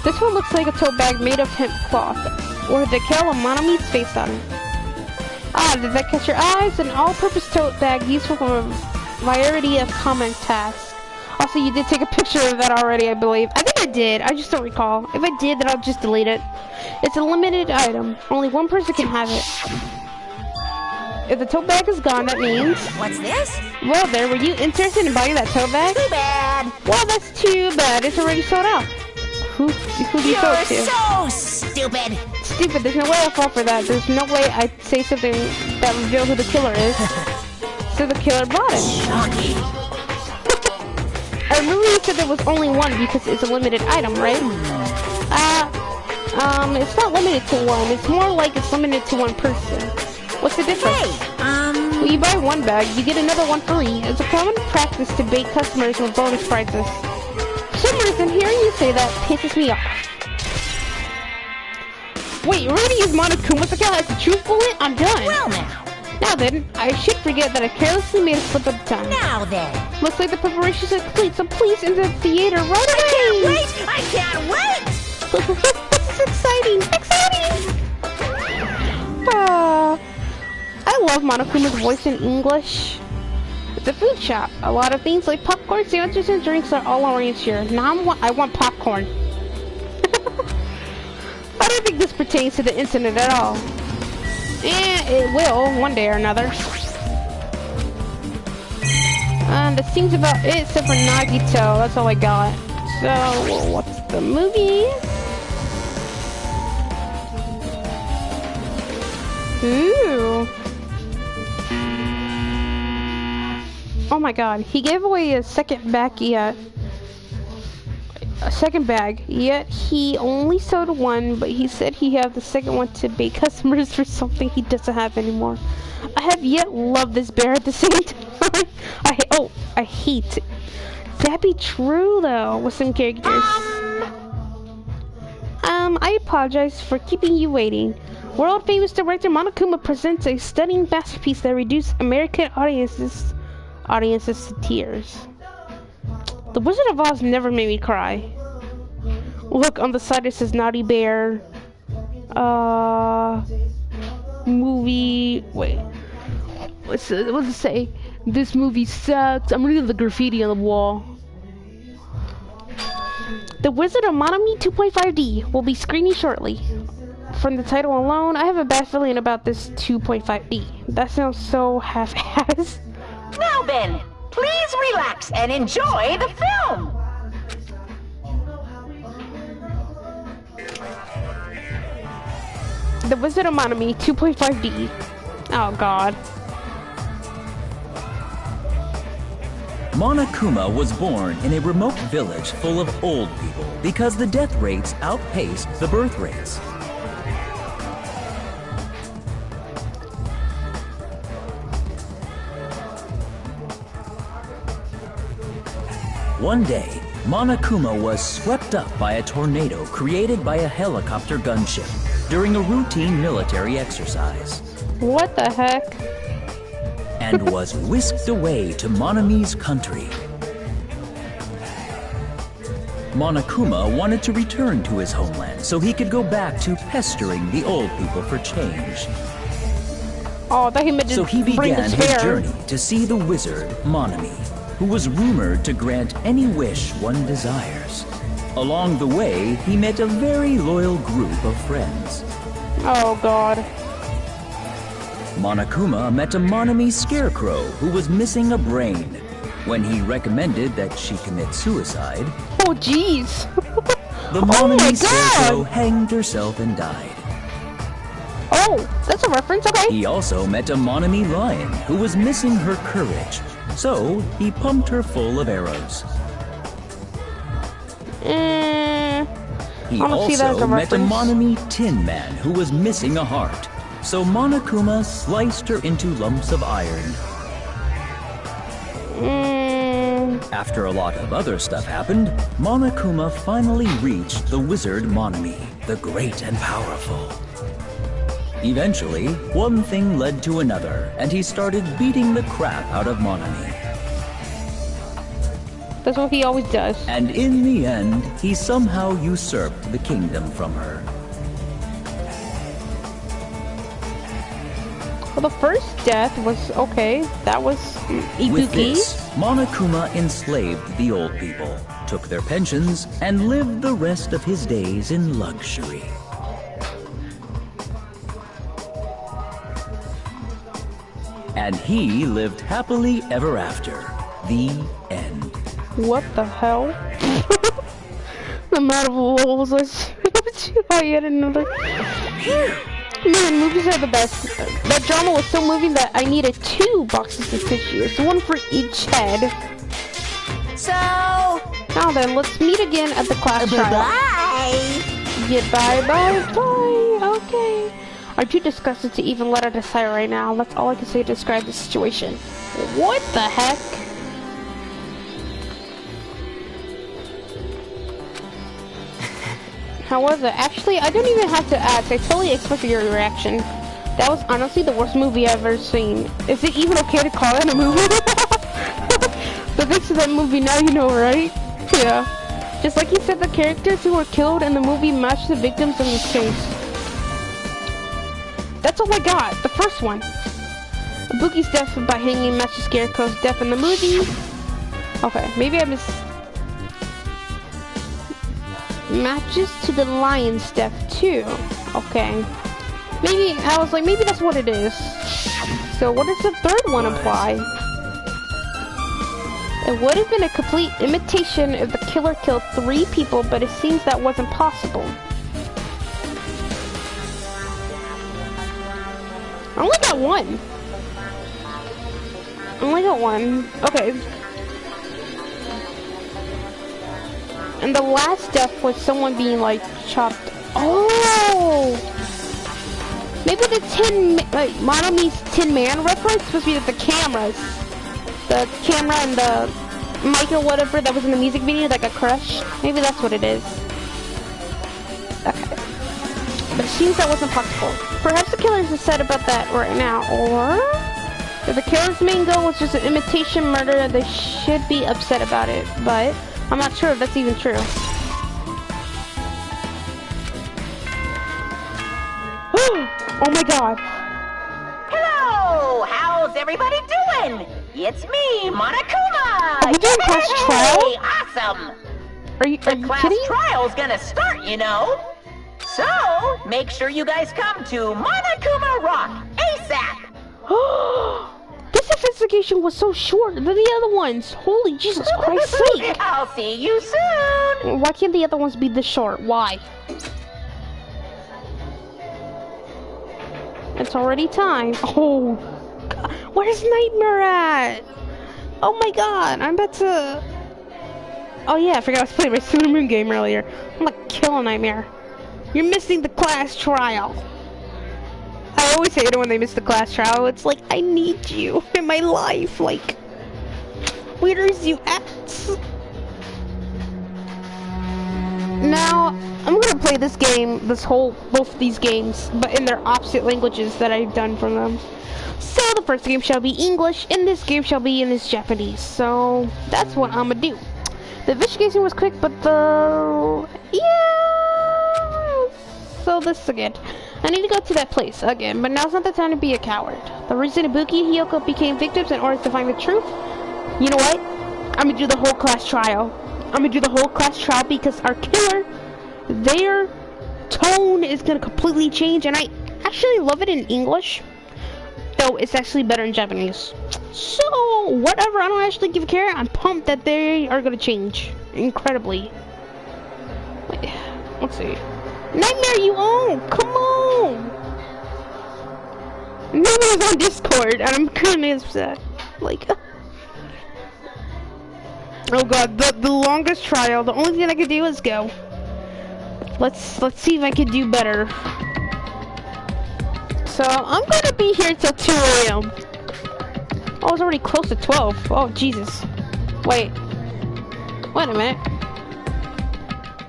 This one looks like a tote bag made of hemp cloth, or the decal of Monomi's face on it. Ah, did that catch your eyes? An all-purpose tote bag useful for a variety of common tasks. Also, you did take a picture of that already, I believe. I think I did. I just don't recall. If I did, then I'll just delete it. It's a limited item. Only one person can have it. If the tote bag is gone, that means... What's this? Well, there. Were you interested in buying that tote bag? Too bad. Well, that's too bad. It's already sold out. Who do you sell it to? You're so stupid. Stupid. There's no way I'll fall for that. There's no way I'd say something that reveals who the killer is. So the killer bought it. I remember you said there was only one because it's a limited item, right? It's not limited to one. It's more like it's limited to one person. What's the difference? Hey, When you buy one bag, you get another one free. It's a common practice to bait customers with bonus prizes. For some reason, hearing you say that pisses me off. Wait, you're gonna use Monokuma's account as a truth bullet? I'm done. well now. Now then, I should forget that I carelessly made a slip of the tongue. Now then. Looks like the preparations are complete, so please enter the theater right away! Wait, I can't wait! This is exciting! Exciting! I love Monokuma's voice in English. It's a food shop. A lot of things like popcorn, sandwiches, and drinks are all arranged here. Now I want popcorn. I don't think this pertains to the internet at all. It will, one day or another. And that seems about it, except for Nagito. That's all I got. So, what's the movie? Ooh. Oh my god, he gave away a second bag yet. Yet he only sold one, but he said he had the second one to bait customers for something he doesn't have anymore. I have yet loved this bear at the same time. I hate it. That'd be true though, with some characters. I apologize for keeping you waiting. World famous director Monokuma presents a stunning masterpiece that reduced American audiences to tears. The Wizard of Oz never made me cry. Look, on the side it says Naughty Bear. Movie. Wait. What does it say? This movie sucks. I'm reading the graffiti on the wall. The Wizard of Monomi 2.5D will be screening shortly. From the title alone, I have a bad feeling about this 2.5D. That sounds so half-assed. Now then, please relax and enjoy the film. The Wizard of Monami 2.5D. Oh god. Monokuma was born in a remote village full of old people because the death rates outpaced the birth rates. One day, Monokuma was swept up by a tornado created by a helicopter gunship during a routine military exercise. What the heck? And was whisked away to Monami's country. Monokuma wanted to return to his homeland so he could go back to pestering the old people for change. Oh, I thought he meant to So he bring began his despair. journey to see the wizard, Monami, who was rumored to grant any wish one desires. Along the way, he met a very loyal group of friends. Oh god. Monokuma met a Monami scarecrow who was missing a brain. When he recommended that she commit suicide, Oh jeez. the Oh my Monami scarecrow god. hanged herself and died. Oh, that's a reference, okay. He also met a Monami lion who was missing her courage, so he pumped her full of arrows. He I don't see that as also a met a reference. Monami tin man who was missing a heart, so Monokuma sliced her into lumps of iron. After a lot of other stuff happened, Monokuma finally reached the wizard Monami, the great and powerful. Eventually, one thing led to another, and he started beating the crap out of Monami. That's what he always does. And in the end, he somehow usurped the kingdom from her. Well, the first death was okay. That was With Ibuki. this, Monokuma enslaved the old people, took their pensions, and lived the rest of his days in luxury. And he lived happily ever after. The end. What the hell? The amount of levels was I had another. Man, movies are the best. That drama was so moving that I needed 2 boxes of tissues, one for each head. So, Now then, let's meet again at the class trial. bye-bye. Yeah, bye, bye, bye. Okay. I'm too disgusted to even let her decide right now. That's all I can say to describe the situation. What the heck? How was it? Actually, I don't even have to ask. I totally expected your reaction. That was honestly the worst movie I've ever seen. Is it even okay to call it a movie? But thanks to that movie, now you know, right? Yeah. Just like you said, the characters who were killed in the movie match the victims in this case. That's all I got. The first one. Ibuki's death by hanging matches Scarecrow's death in the movie. Okay, maybe I missed... Matches to the lion's death too. Okay. Maybe, I was like, maybe that's what it is. So what does the third one imply? It would have been a complete imitation if the killer killed 3 people, but it seems that wasn't possible. I only got 1. I only got 1. Okay. And the last death was someone being like chopped. Oh! Maybe the Monami's Tin Man reference supposed to be the cameras. The camera and the mic or whatever that was in the music video, like a crush. Maybe that's what it is. Okay. But it seems that wasn't possible. Perhaps the killer's upset about that right now, or if the killer's main goal was just an imitation murder, they should be upset about it, but I'm not sure if that's even true. Oh my god. Hello! How's everybody doing? It's me, Monokuma! Are we doing class trial? Yay! Awesome! Are you Class kidding? trial's gonna start, you know. So, make sure you guys come to Monokuma Rock ASAP! This investigation was so short than the other ones. Holy Jesus Christ's sake. I'll see you soon! Why can't the other ones be this short? Why? It's already time. Oh, God. Where's Nightmare at? Oh my God, I'm about to... Oh yeah, I forgot I was playing my Sailor Moon game earlier. I'm gonna kill a Nightmare. You're missing the class trial. I always hate it when they miss the class trial. It's like, I need you in my life. Like, where is you at? Now, I'm gonna play this game, both these games, but in their opposite languages that I've done from them. So the first game shall be English, and this game shall be in this Japanese. So that's what I'm gonna do. The investigation was quick, but yeah. So this again. I need to go to that place again, but now's not the time to be a coward. The reason Ibuki and Hiyoko became victims in order to find the truth. You know what? I'm gonna do the whole class trial. I'm gonna do the whole class trial because our killer, their tone is gonna completely change, and I actually love it in English, though it's actually better in Japanese. So whatever, I don't actually give a care. I'm pumped that they are gonna change incredibly. Wait, let's see. Nightmare, you on? Come on! Nightmare's on Discord, and I'm kinda upset. Like. Oh God, the longest trial. The only thing I can do is go. Let's see if I can do better. So I'm gonna be here till 2 AM. Oh, it's already close to 12. Oh Jesus. Wait a minute.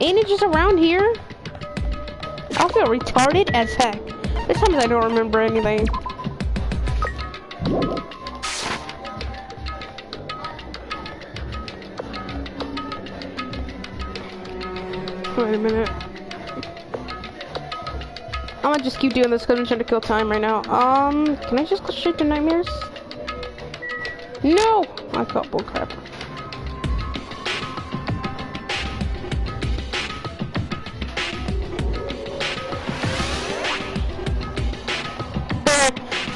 Ain't it just around here? I feel retarded as heck. There's times I don't remember anything. Wait a minute. I'm gonna just keep doing this because I'm trying to kill time right now. Can I just go straight to Nightmares? No! I thought bullcrap.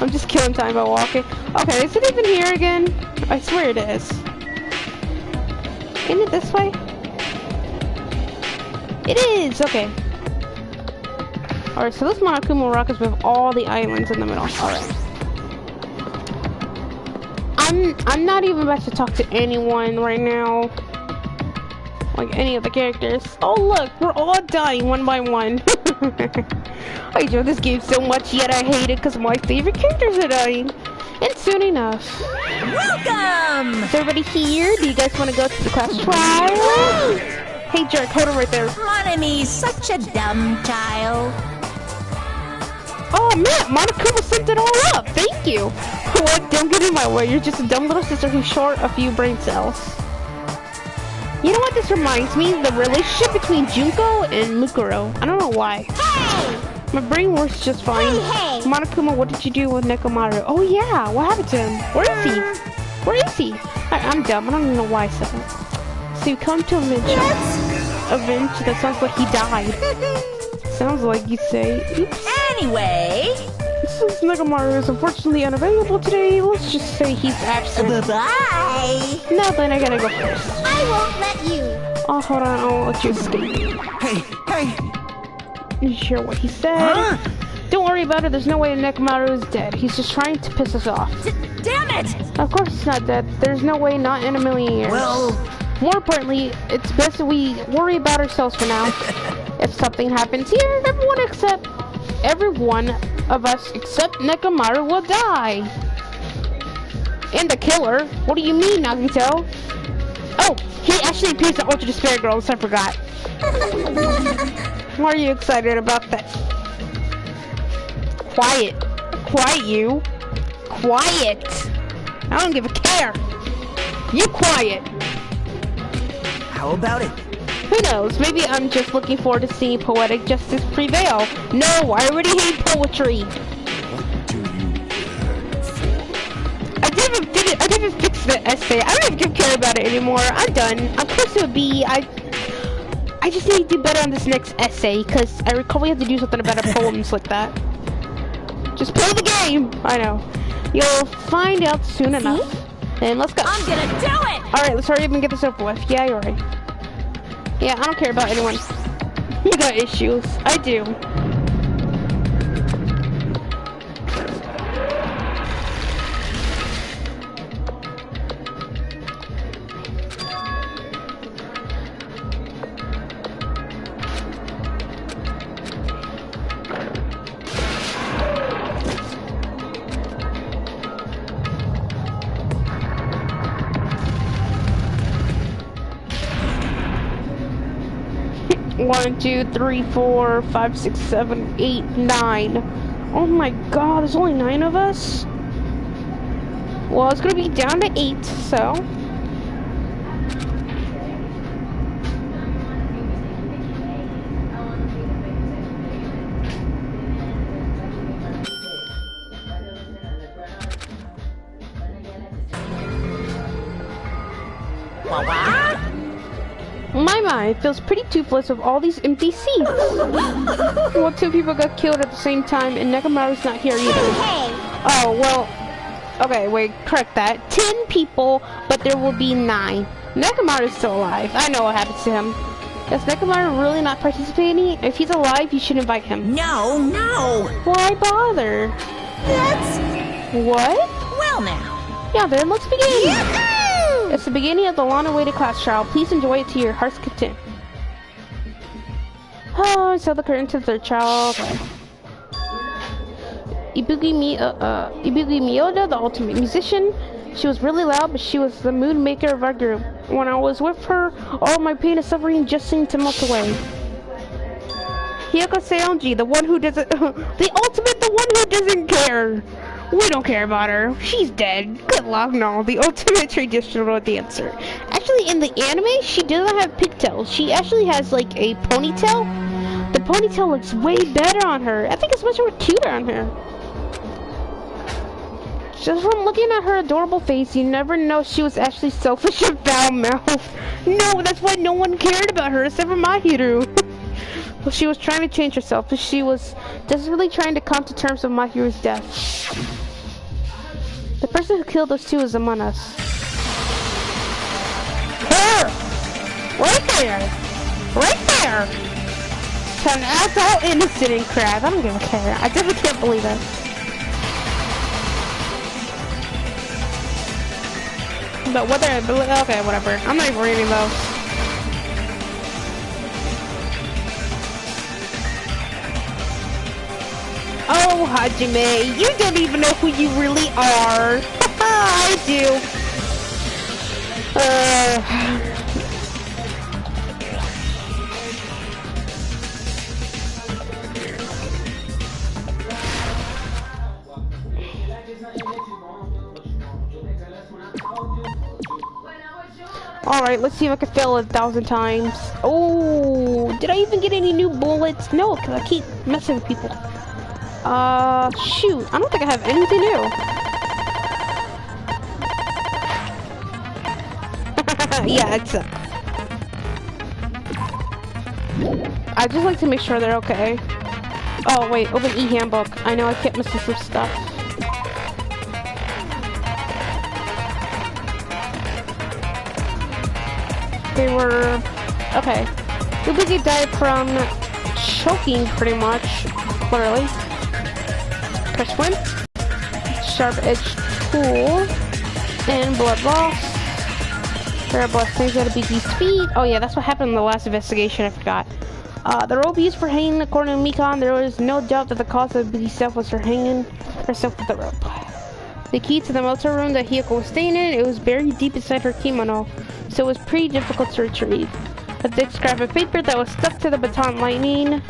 I'm just killing time by walking. Okay, is it even here again? I swear it is. Isn't it this way? It is! Okay. Alright, so this Monokuma Rock is with all the islands in the middle. Alright. I'm not even about to talk to anyone right now. Like any of the characters. Oh look, we're all dying one by one. I enjoy this game so much, yet I hate it because my favorite characters are dying. And soon enough. Welcome! Is everybody here? Do you guys want to go to the class trial? Hey jerk, hold on right there. Monomi's such a dumb child. Oh man, Monokuma sent it all up. Thank you. What? Don't get in my way. You're just a dumb little sister who's short a few brain cells. You know what this reminds me? The relationship between Junko and Mukuro. I don't know why. Hey! My brain works just fine. Hey! Monokuma, what did you do with Nekomaru? Oh yeah, what happened to him? Where is he? Where is he? I'm dumb. I don't even know why I said that. So you come to avenge him. Avenge? That sounds like he died. Sounds like you say. Oops. Anyway. Since Nekomaru is unfortunately unavailable today, let's just say he's absent. Bye-bye. Now then, I gotta go first. I won't let you. Oh, hold on, I'll let you escape. Hey! You sure what he said? Huh? Don't worry about it, there's no way Nekomaru is dead. He's just trying to piss us off. Damn it! Of course he's not dead. There's no way, not in a million years. Well... More importantly, it's best that we worry about ourselves for now. If something happens here, everyone of us except Nekomaru will die. And the killer? What do you mean, Nagito? Oh, he actually appears in Ultra Despair Girls, I forgot. Why are you excited about that? Quiet. Quiet, you. Quiet. I don't give a care. You quiet. How about it? Who knows? Maybe I'm just looking forward to seeing poetic justice prevail. No, I already hate poetry. What do you yearn for? I didn't fix the essay. I don't even care about it anymore. I'm done. I'm close to a B. I just need to do better on this next essay because I recall we have to do something about our poems like that. Just play the game. I know. You'll find out soon enough. And let's go. I'm gonna do it! Alright, let's hurry up and get this over with. Yeah, you're right. Yeah, I don't care about anyone. You got issues. I do. 1, 2, 3, 4, 5, 6, 7, 8, 9. Oh my god, there's only 9 of us? Well, it's gonna be down to 8, so... My, it feels pretty toothless with all these empty seats. Well, 2 people got killed at the same time, and Nekomaru's not here either. Oh, well, okay, wait, correct that. 10 people, but there will be 9. Nekomaru's still alive. I know what happens to him. Is Nekomaru really not participating? If he's alive, you should invite him. No, no! Why bother? That's... What? well now. Yeah, then let's begin. It's the beginning of the long-awaited class trial. Please enjoy it to your heart's content. Oh, so the curtain to the third trial. Okay. Ibuki Miyoda, the ultimate musician. She was really loud, but she was the mood maker of our group. When I was with her, all my pain and suffering just seemed to melt away. Hiyoko Seonji, the one who doesn't... the ultimate, the one who doesn't care. We don't care about her. She's dead. Good luck. No, the ultimate traditional dancer. Actually, in the anime, she doesn't have pigtails. She actually has, like, a ponytail. The ponytail looks way better on her. I think it's much more cuter on her. Just from looking at her adorable face, you never know she was actually selfish and foul-mouthed. No, that's why no one cared about her, except for Mahiru. Well, she was trying to change herself, but she was desperately trying to come to terms with Mahiru's death. The person who killed those 2 is among us. Her! Right there! Right there! So now it's all innocent and crap. I don't give a care. I definitely can't believe it. But whether... okay, whatever. I'm not even reading those. Oh, Hajime, you don't even know who you really are. I do. Alright, let's see if I can fail it 1,000 times. Oh, did I even get any new bullets? No, because I keep messing with people. Shoot, I don't think I have anything new. Yeah, it's I just like to make sure they're okay. Oh, wait, open e-handbook. I know I kept missing some stuff. They were... okay. Ibuki died from choking, pretty much. Literally. Press flint, sharp-edged tool, and blood loss. There are blessings at Ibuki's feet. Oh yeah, that's what happened in the last investigation, I forgot. The rope used for hanging, according to Mikan, there was no doubt that the cause of Ibuki's death was her hanging herself with the rope. The key to the motel room that Hiyoko was staying in, it was buried deep inside her kimono, so it was pretty difficult to retrieve. A thick scrap of paper that was stuck to the baton lightning.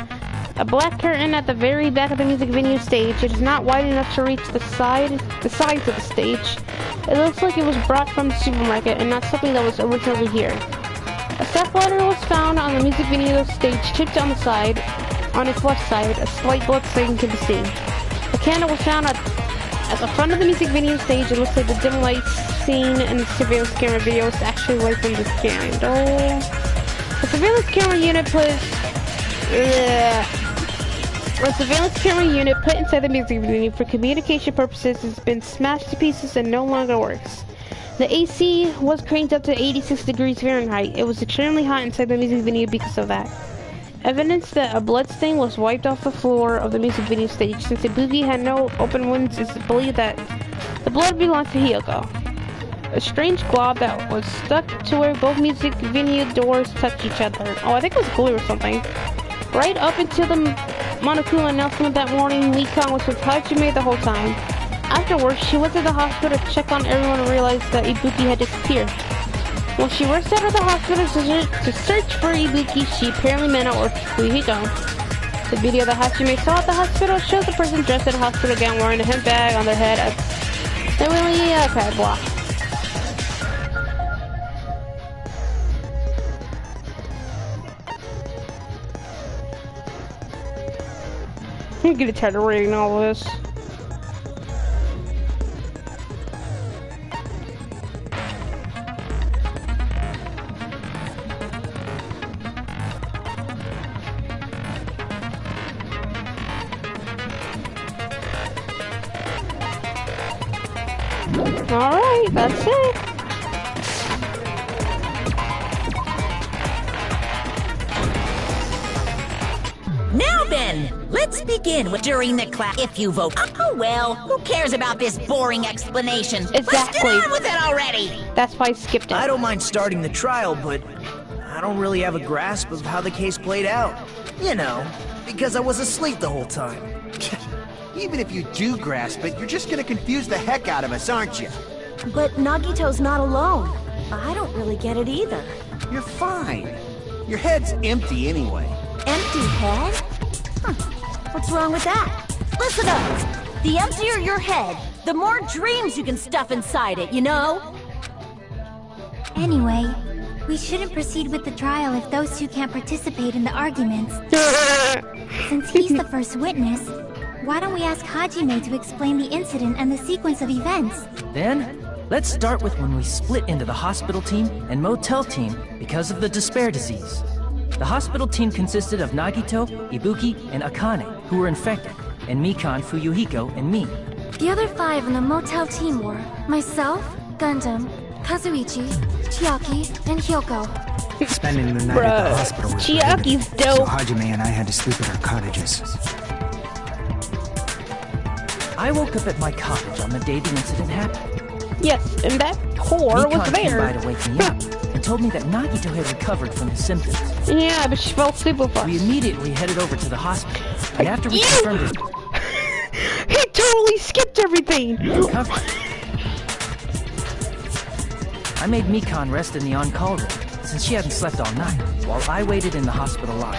A black curtain at the very back of the music venue stage. It is not wide enough to reach the sides of the stage. It looks like it was brought from the supermarket and not something that was originally here. A step ladder was found on the music venue stage, chipped on the side, on its left side. A slight blood stain can be seen. A candle was found at the front of the music venue stage. It looks like the dim lights seen in the surveillance camera video is actually light from this candle. The surveillance camera unit put inside the music venue for communication purposes has been smashed to pieces and no longer works. The AC was cranked up to 86 degrees Fahrenheit. It was extremely hot inside the music venue because of that. Evidence that a blood stain was wiped off the floor of the music venue stage. Since Ibuki had no open wounds, it's believed that the blood belonged to Hiyoko. A strange glob that was stuck to where both music venue doors touch each other. Oh, I think it was glue or something. Right up until the Monokuma announcement that morning, Mikan was with Hajime the whole time. Afterwards, she went to the hospital to check on everyone and realized that Ibuki had disappeared. While she rushed out of the hospital to search for Ibuki, she apparently met out with Fuyuhiko. The video that Hatsune saw at the hospital shows a person dressed in a hospital gown wearing a hemp bag on their head. Okay, blah. I'm getting tired of reading all this. Alright, that's it. Now then, let's begin with during the class. If you vote, oh well, who cares about this boring explanation? Let's get Exactly. on with it already. That's why I skipped it. I don't mind starting the trial, but I don't really have a grasp of how the case played out. You know, because I was asleep the whole time. Even if you do grasp it, you're just gonna confuse the heck out of us, aren't you? But Nagito's not alone. I don't really get it either. You're fine. Your head's empty anyway. Empty head? Huh. What's wrong with that? Listen up! The emptier your head, the more dreams you can stuff inside it, you know? Anyway, we shouldn't proceed with the trial if those two can't participate in the arguments. Since he's the first witness, why don't we ask Hajime to explain the incident and the sequence of events? Then, let's start with when we split into the hospital team and motel team because of the despair disease. The hospital team consisted of Nagito, Ibuki, and Akane, who were infected, and Mikan, Fuyuhiko, and me. The other 5 in the motel team were myself, Gundam, Kazuichi, Chiaki, and Hyoko. Spending the night at the hospital was Chiaki's so dope. Hajime and I had to sleep at our cottages. I woke up at my cottage on the day the incident happened. Yes, and that whore was Mikan came by there. to wake me up and told me that Nagito had recovered from his symptoms. Yeah, but she fell asleep with us. We immediately headed over to the hospital, and after we confirmed his He totally skipped everything. recovery, I made Mikan rest in the on-call room, since she hadn't slept all night, while I waited in the hospital lobby.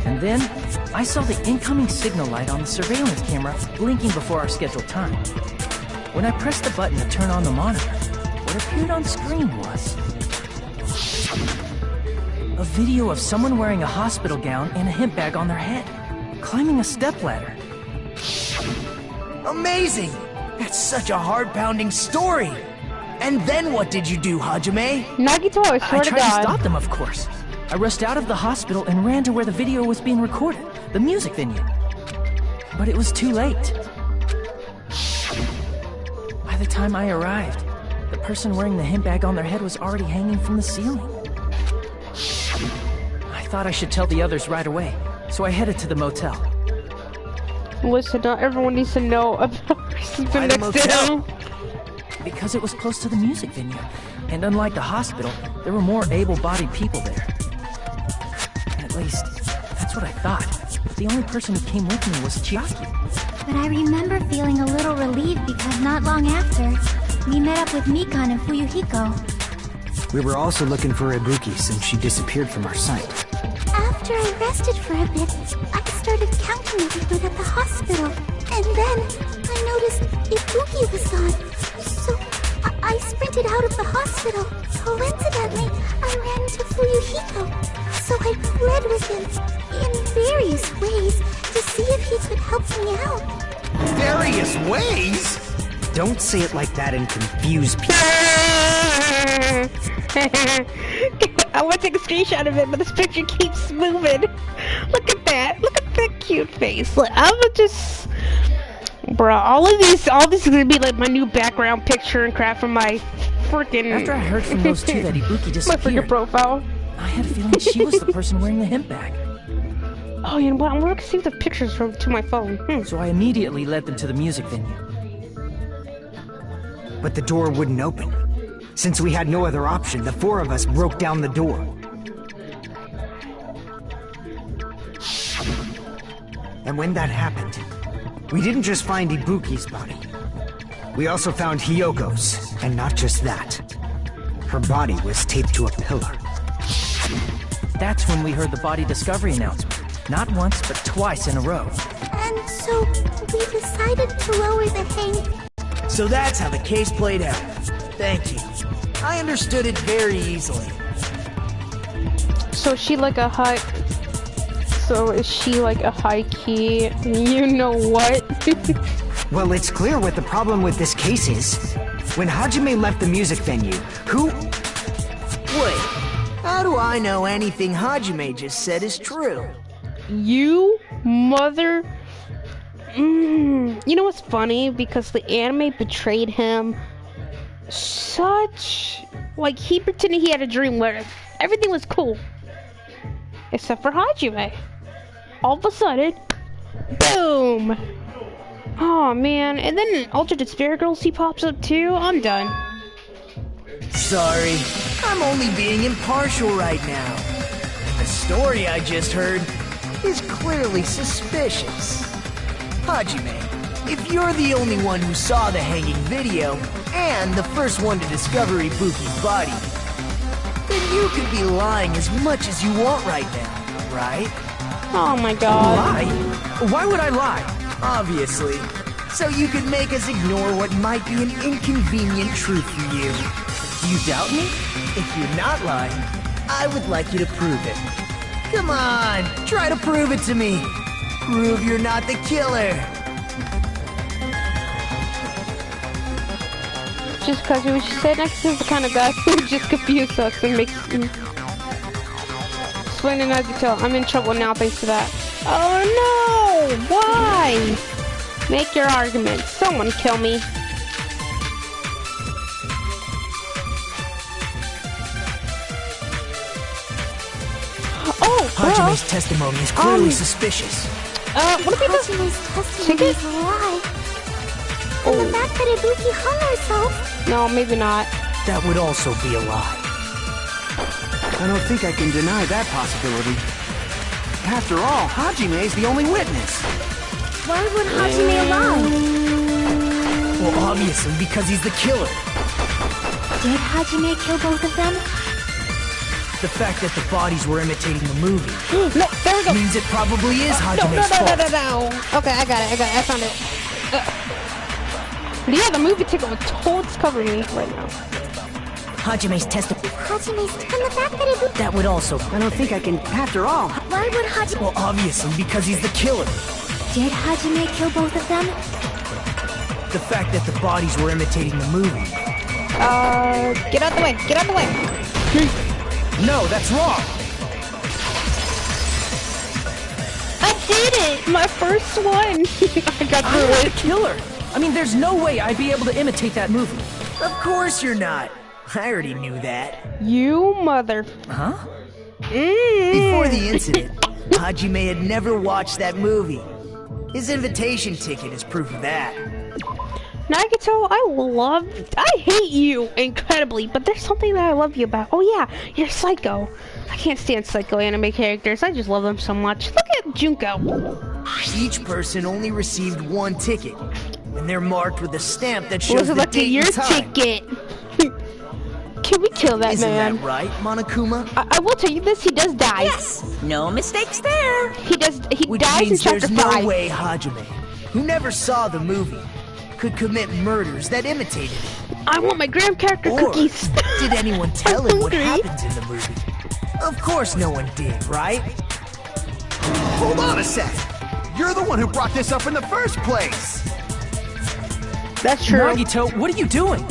And then, I saw the incoming signal light on the surveillance camera blinking before our scheduled time. When I pressed the button to turn on the monitor, what appeared on screen was a video of someone wearing a hospital gown and a hemp bag on their head, climbing a stepladder. Amazing! That's such a heart-pounding story! And then what did you do, Hajime? Nagito, I I swear to tried to God. stop them, of course. I rushed out of the hospital and ran to where the video was being recorded, the music venue. But it was too late. By the time I arrived, the person wearing the hemp bag on their head was already hanging from the ceiling. I thought I should tell the others right away, so I headed to the motel. Listen, not everyone needs to know about sleeping Why the next to motel? him. Because it was close to the music venue, and unlike the hospital, there were more able-bodied people there. At least, that's what I thought. But the only person who came with me was Chiaki. But I remember feeling a little relieved because not long after, we met up with Mikan and Fuyuhiko. We were also looking for Ibuki since she disappeared from our sight. After I rested for a bit, I started counting everyone at the hospital. And then I noticed Ibuki was gone. So I sprinted out of the hospital. Coincidentally, I ran into Fuyuhiko. So I fled with him in various ways to see if he could help me out. Various ways? Don't say it like that and confuse people. I want to take a screenshot of it, but this picture keeps moving. Look at that. Look at that cute face. Like, I would just... Bruh, all this is gonna be like my new background picture and crap from my freaking... After I heard from those two that Ibuki my freaking disappeared, profile. I had a feeling she was the person wearing the hemp bag. Oh, you know what? I'm gonna save the pictures to my phone. So I immediately led them to the music venue. But the door wouldn't open. Since we had no other option, the 4 of us broke down the door. And when that happened, we didn't just find Ibuki's body. We also found Hyoko's, and not just that. Her body was taped to a pillar. That's when we heard the body discovery announcement. Not once, but twice in a row. And so we decided to lower the hang. So that's how the case played out. Thank you. I understood it very easily. So is she like a high key, you know what? Well, it's clear what the problem with this case is. When Hajime left the music venue, who... Wait, how do I know anything Hajime just said is true? You mother... You know what's funny? Because the anime betrayed him such... Like, he pretended he had a dream where everything was cool. Except for Hajime. All of a sudden, boom! Oh man, and then in Alternate Spirit Girls he pops up too? I'm done. Sorry, I'm only being impartial right now. The story I just heard is clearly suspicious. Hajime, if you're the only one who saw the hanging video, and the first one to discover Ibuki's body, then you could be lying as much as you want right now, right? Oh my god. Lie? Why would I lie? Obviously. So you could make us ignore what might be an inconvenient truth for you. Do you doubt me? If you're not lying, I would like you to prove it. Come on, try to prove it to me. Prove you're not the killer. Just because we should sit next to the kind of guy who just confuse us and makes... Explain and Nagito, I'm in trouble now thanks to that. Oh no! Why? Make your argument. Someone kill me. Oh, Hajime's testimony is clearly suspicious. What if he does? Hajime's testimony is a lie. And the fact that Ibuki hung herself. No, maybe not. That would also be a lie. I don't think I can deny that possibility. After all, Hajime is the only witness. Why would Hajime lie? Well, obviously because he's the killer. Did Hajime kill both of them? The fact that the bodies were imitating the movie No, there we go. means it probably is Hajime's fault. No. Okay, I got it. I found it. Yeah, the movie ticket was totally covering me right now. Hajime's testimony. Hajime's... And the fact that Ibuki... That would also... I don't think I can... After all... Why would Hajime... Well, obviously because he's the killer. Did Hajime kill both of them? The fact that the bodies were imitating the movie. Get out the way. Get out the way. No, that's wrong. I did it. My first one. I got through I'm it. the killer. I mean, there's no way I'd be able to imitate that movie. Of course you're not. I already knew that. You mother... Huh? Before the incident, Hajime had never watched that movie. His invitation ticket is proof of that. Nagito, I hate you incredibly, but there's something that I love you about. Oh yeah, you're Psycho. I can't stand Psycho anime characters. I just love them so much. Look at Junko. Each person only received one ticket, and they're marked with a stamp that shows the Look at date your and time. ticket. Can we kill that Isn't man? that right, Monokuma? I will tell you this, he does die. Yes, no mistakes there. He Which dies in means chapter there's 5. no way Hajime, who never saw the movie, could commit murders that imitated it. I want my graham cracker Or cookies. did anyone tell I'm him what hungry. happens in the movie? Of course no one did, right? Hold on a sec. You're the one who brought this up in the first place. That's true. Nagito, what are you doing?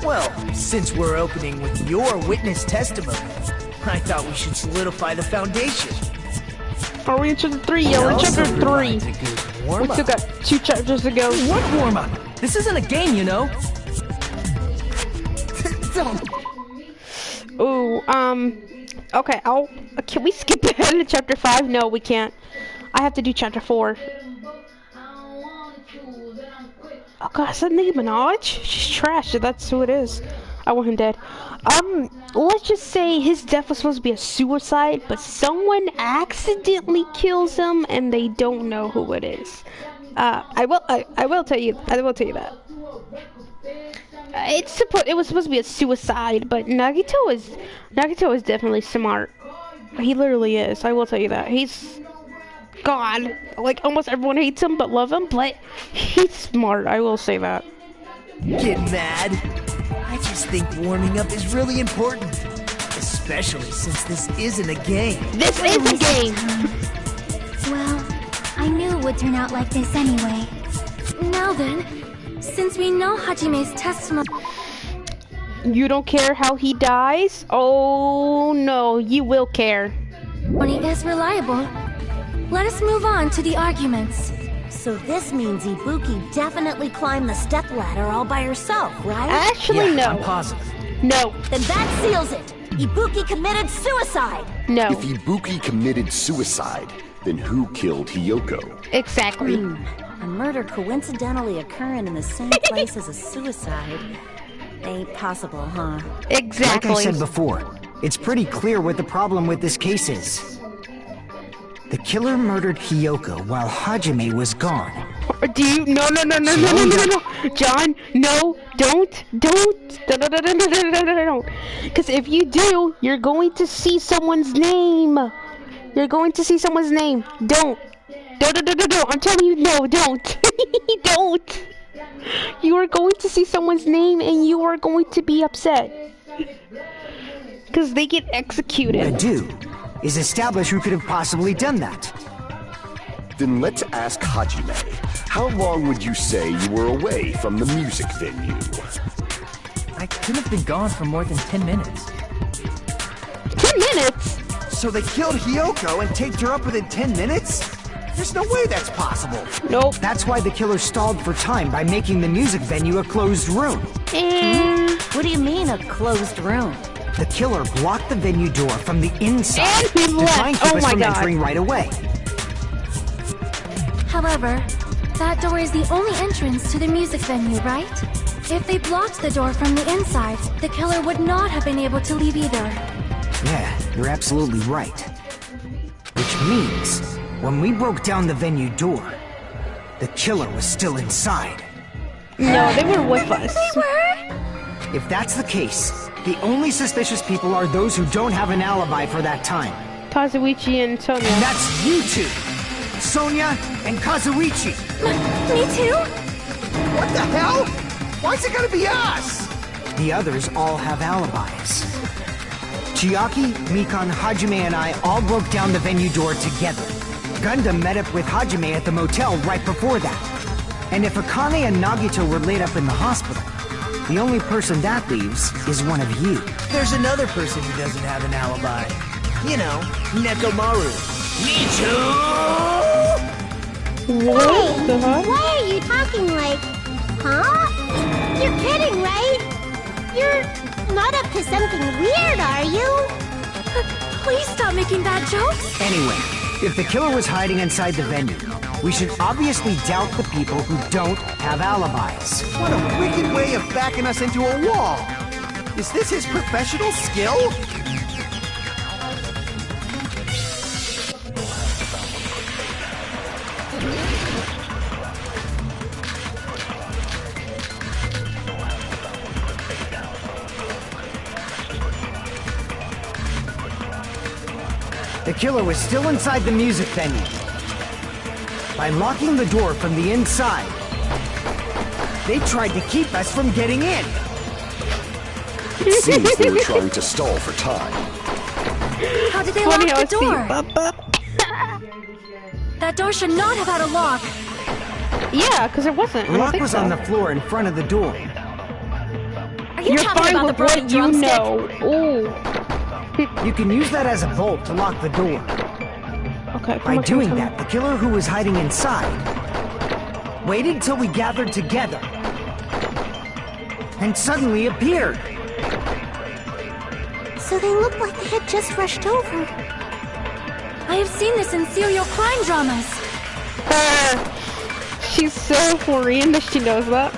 Well, since we're opening with your witness testimony, I thought we should solidify the foundation. Are we in chapter 3? Yeah, we're in chapter 3. We still got 2 chapters to go. What warm-up? This isn't a game, you know. Ooh, okay, can we skip ahead to chapter 5? No, we can't. I have to do chapter 4. Oh god, is that Nicki Minaj? She's trash, that's who it is. I want him dead. Let's just say his death was supposed to be a suicide, but someone accidentally kills him and they don't know who it is. I will tell you that. It was supposed to be a suicide, but Nagito is definitely smart. He literally is. I will tell you that. He's God. Like almost everyone hates him, but love him. But he's smart. I will say that. Get mad? I just think warming up is really important, especially since this isn't a game. This is a game. Well, I knew it would turn out like this anyway. Now then, since we know Hajime's testimony... You don't care how he dies? Oh no, you will care. ...is reliable. Let us move on to the arguments. So this means Ibuki definitely climbed the stepladder all by herself, right? Actually, no. I'm positive. No. Then that seals it. Ibuki committed suicide. No. If Ibuki committed suicide, then who killed Hiyoko? Exactly. A murder coincidentally occurring in the same place as a suicide ain't possible, huh? Exactly. Like I said before, it's pretty clear what the problem with this case is. The killer murdered Hiyoko while Hajime was gone. Do you? No. John, no, don't. Because if you do, you're going to see someone's name. Don't. I'm telling you, no, don't. Don't. You are going to see someone's name and you are going to be upset. Because they get executed. What to do is establish who could have possibly done that. Then let's ask Hajime. How long would you say you were away from the music venue? I couldn't have been gone for more than 10 minutes. 10 minutes? So they killed Hiyoko and taped her up within 10 minutes? There's no way that's possible. Nope. That's why the killer stalled for time by making the music venue a closed room. What do you mean, a closed room? The killer blocked the venue door from the inside And he to left. try and keep Oh us my from God. entering right away. However, that door is the only entrance to the music venue, right? If they blocked the door from the inside, the killer would not have been able to leave either. Yeah, you're absolutely right. Which means, when we broke down the venue door, the killer was still inside. No, they were with us. They were? If that's the case, the only suspicious people are those who don't have an alibi for that time. Kazuichi and Sonia. And that's you two! Sonia and Kazuichi! Me too? What the hell? Why's it gonna be us? The others all have alibis. Chiaki, Mikan, Hajime, and I all broke down the venue door together. Gundam met up with Hajime at the motel right before that. And if Akane and Nagito were laid up in the hospital, the only person that leaves is one of you. There's another person who doesn't have an alibi. You know, Nekomaru. Me too! What the heck? Why are you talking like... Huh? You're kidding, right? You're not up to something weird, are you? Please stop making bad jokes. Anyway, if the killer was hiding inside the venue, we should obviously doubt the people who don't have alibis. What a wicked way of backing us into a wall! Is this his professional skill? The killer was still inside the music venue. By locking the door from the inside, they tried to keep us from getting in. It seems they were trying to stall for time. How did they lock the door? That door should not have had a lock. Yeah, because it wasn't. The lock was on the floor in front of the door. Are you You're talking fine about the with broken what you drumstick? know. Ooh. You can use that as a bolt to lock the door. Okay, By doing that, the killer who was hiding inside waited till we gathered together and suddenly appeared. So they look like they had just rushed over. I have seen this in serial crime dramas. She's so Korean that she knows that.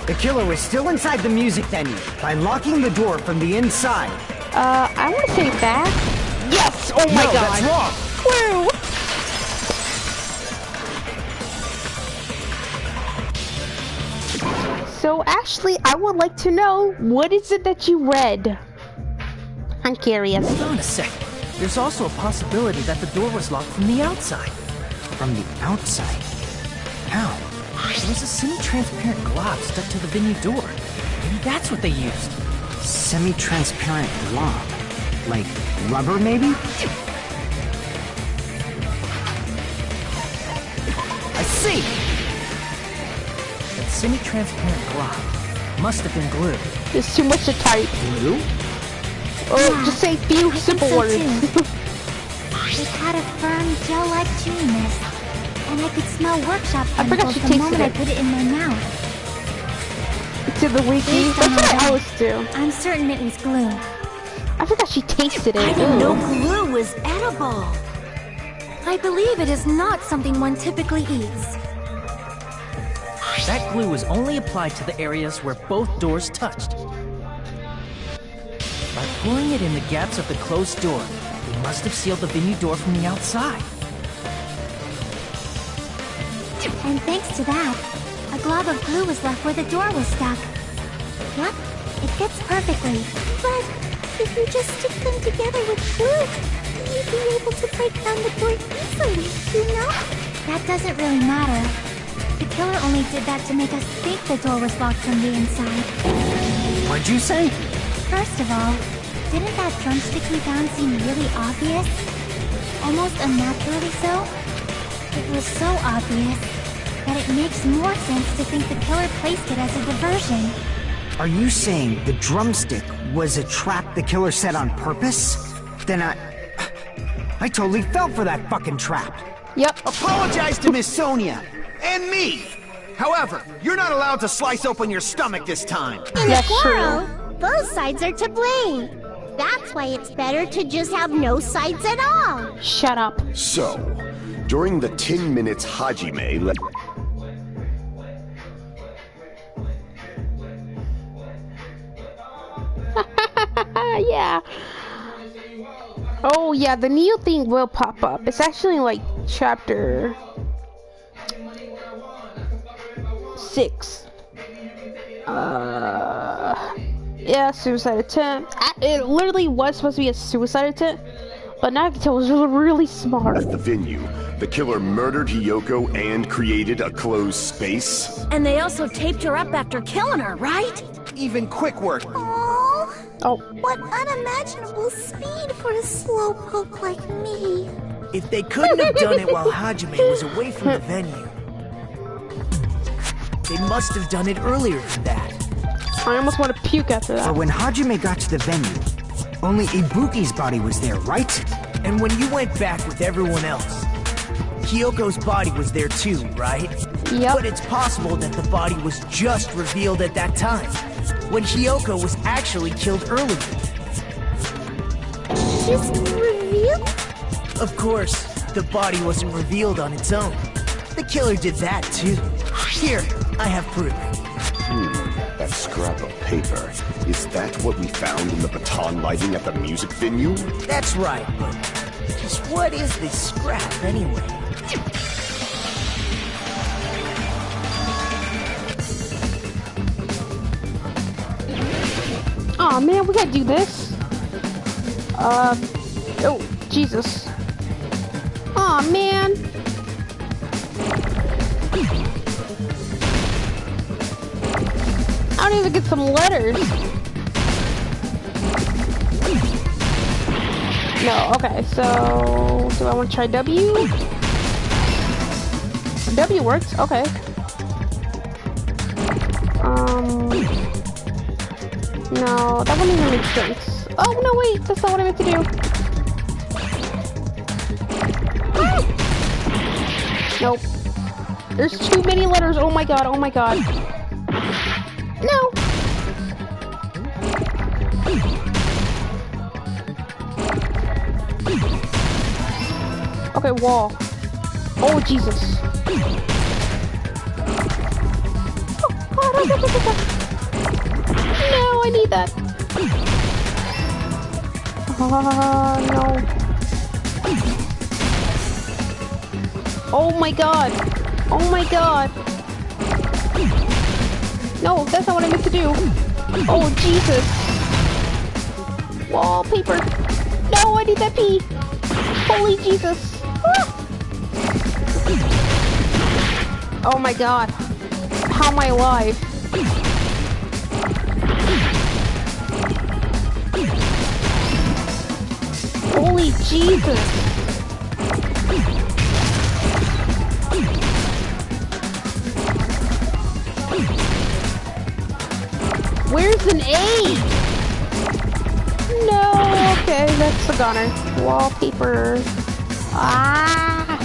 The killer was still inside the music venue by locking the door from the inside. I want to say back. Yes! Oh my No, god! that's wrong! Woo! So Ashley, I would like to know, what is it that you read? I'm curious. Hold on a second. There's also a possibility that the door was locked from the outside. From the outside? How? There was a semi-transparent glob stuck to the venue door. Maybe that's what they used. Semi-transparent glob? Like rubber, maybe? I see! That semi-transparent glob must have been glue. There's too much to type. Glue? Oh, just say few simple words. It had a firm, gel-like chewiness, and I could smell workshop I forgot chemicals she the tasted moment I it. put it in my mouth. To the wiki. Based That's on what I that, always do. I'm certain it was glue. I forgot she tasted it. I didn't know Ooh. glue was edible. I believe it is not something one typically eats. That glue was only applied to the areas where both doors touched. By pouring it in the gaps of the closed door, they must have sealed the venue door from the outside. And thanks to that, a glob of glue was left where the door was stuck. Yep, it fits perfectly. But if you just stick them together with glue, you'd be able to break down the door easily, you know? That doesn't really matter. The killer only did that to make us think the door was locked from the inside. What'd you say? First of all, didn't that drumstick we found seem really obvious? Almost unnaturally so? It was so obvious that it makes more sense to think the killer placed it as a diversion. Are you saying the drumstick was a trap the killer set on purpose? Then I totally fell for that fucking trap. Yep. Apologize to Miss Sonia and me. However, you're not allowed to slice open your stomach this time. In a true. both sides are to blame. That's why it's better to just have no sides at all. Shut up. So, during the 10 minutes Hajime let... Yeah. Oh yeah, the Neo thing will pop up. It's actually like chapter 6. Yeah, suicide attempt. It literally was supposed to be a suicide attempt, but Nagito was really smart. At the venue, the killer murdered Hiyoko and created a closed space. And they also taped her up after killing her, right? Even quick work. Oh. What unimaginable speed for a slowpoke like me. If they couldn't have done it while Hajime was away from the venue, they must have done it earlier than that. I almost want to puke after that. But when Hajime got to the venue, only Ibuki's body was there, right? And when you went back with everyone else, Hiyoko's body was there too, right? Yep. But it's possible that the body was just revealed at that time, when Hiyoko was actually killed earlier. Just revealed? Of course, the body wasn't revealed on its own. The killer did that too. Here, I have proof. That scrap of paper. Is that what we found in the baton lighting at the music venue? That's right, but just what is this scrap anyway? Aw, man, we gotta do this. Oh, Jesus. Aw, man. I don't even get some letters. No, okay, so do I want to try W? W works, okay. No, that wouldn't even make sense. Oh, no, wait, that's not what I meant to do. Nope. There's too many letters, oh my god, oh my god. No. Okay, wall. Oh, Jesus. No, I need that. No. Oh my god. Oh my god. No, that's not what I meant to do. Oh, Jesus. Wallpaper. No, I need that pee. Holy Jesus. Ah. Oh my God. How am I alive? Holy Jesus. Where's an A? No, okay, that's the gunner. Wallpaper. Ah!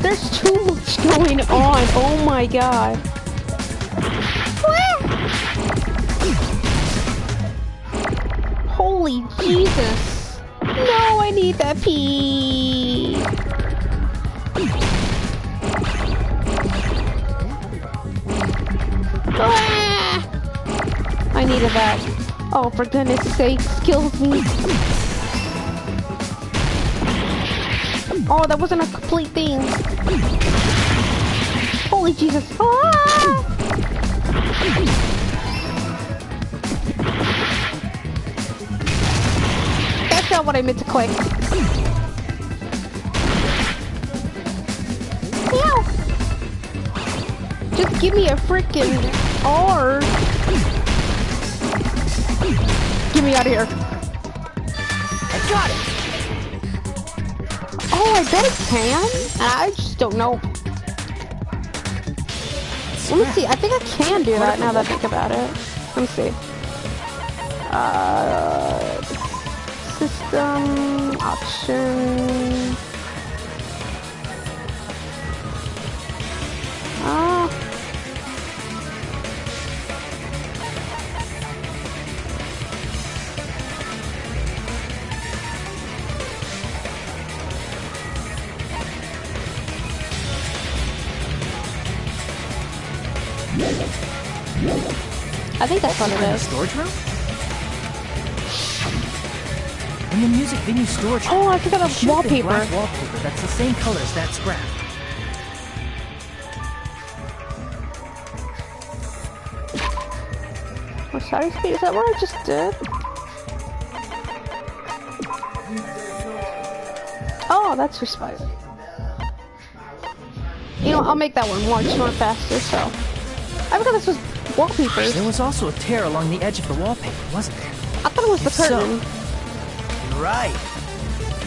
There's too much going on. Oh my God. Holy Jesus. No, I need that pee. Ah! I needed that. Oh, for goodness sake, kills me. Oh, that wasn't a complete thing. Holy Jesus. Ah! That's not what I meant to click. Meow. Just give me a freaking R. Get me out of here. I got it. Oh, I bet it can. I just don't know. Let me see. I think I can do that now that I think about it. Let me see. System option. I think that's what it is. Storage room? In the music venue storage room. Oh, I forgot a wallpaper. Black wallpaper that's the same color as that scrap. Sorry, speed. Is that what I just did? Oh, that's respired. You know, I'll make that one more faster. So I forgot this was wallpaper. There was also a tear along the edge of the wallpaper, wasn't there? I thought it was the curtain. You're right.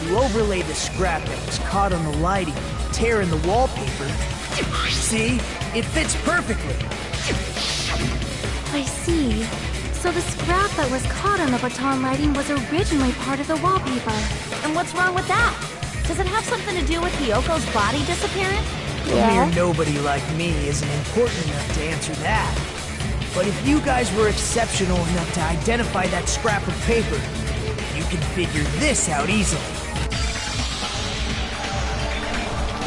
You overlaid the scrap that was caught on the lighting, tear in the wallpaper. See? It fits perfectly. I see. So the scrap that was caught on the baton lighting was originally part of the wallpaper. And what's wrong with that? Does it have something to do with Hyoko's body disappearing? A mere nobody like me isn't important enough to answer that. But if you guys were exceptional enough to identify that scrap of paper, you can figure this out easily.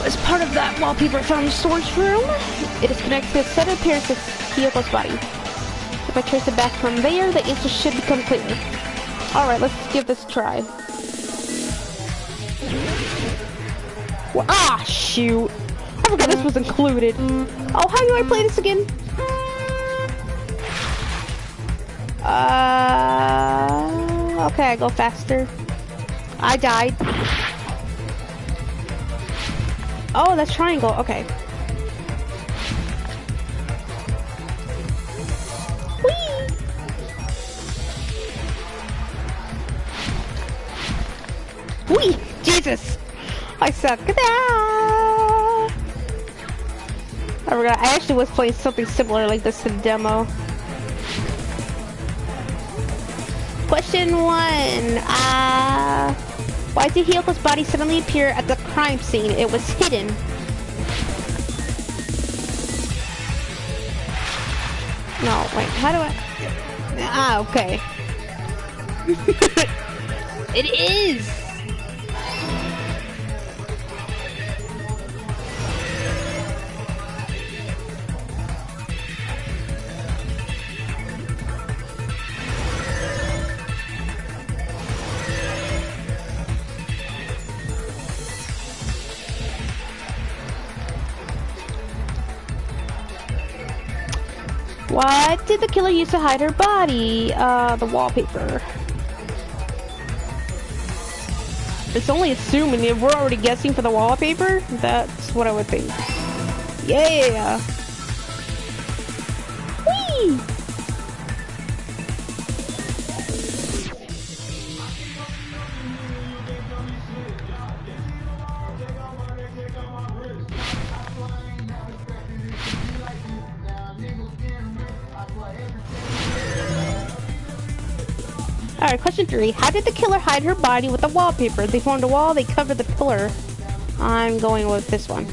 As part of that wallpaper found in the storage room, it is connected to a set of appearance of Hyoko's body. If I trace it back from there, the answer should become clear. Alright, let's give this a try. Well, ah, shoot. I forgot this was included. Oh, how do I play this again? Okay, I go faster. I died. Oh, that's triangle. Okay. Whee! Whee! Jesus! I suck. I forgot. I actually was playing something similar like this in the demo. Question 1. Why did Hyoko's body suddenly appear at the crime scene? It was hidden. No, wait, how do I... okay. It is! What did the killer use to hide her body? The wallpaper. It's only assuming. If we're already guessing for the wallpaper, that's what I would think. Yeah! Whee! Alright, question 3. How did the killer hide her body with the wallpaper? They formed a wall, they covered the pillar. I'm going with this one.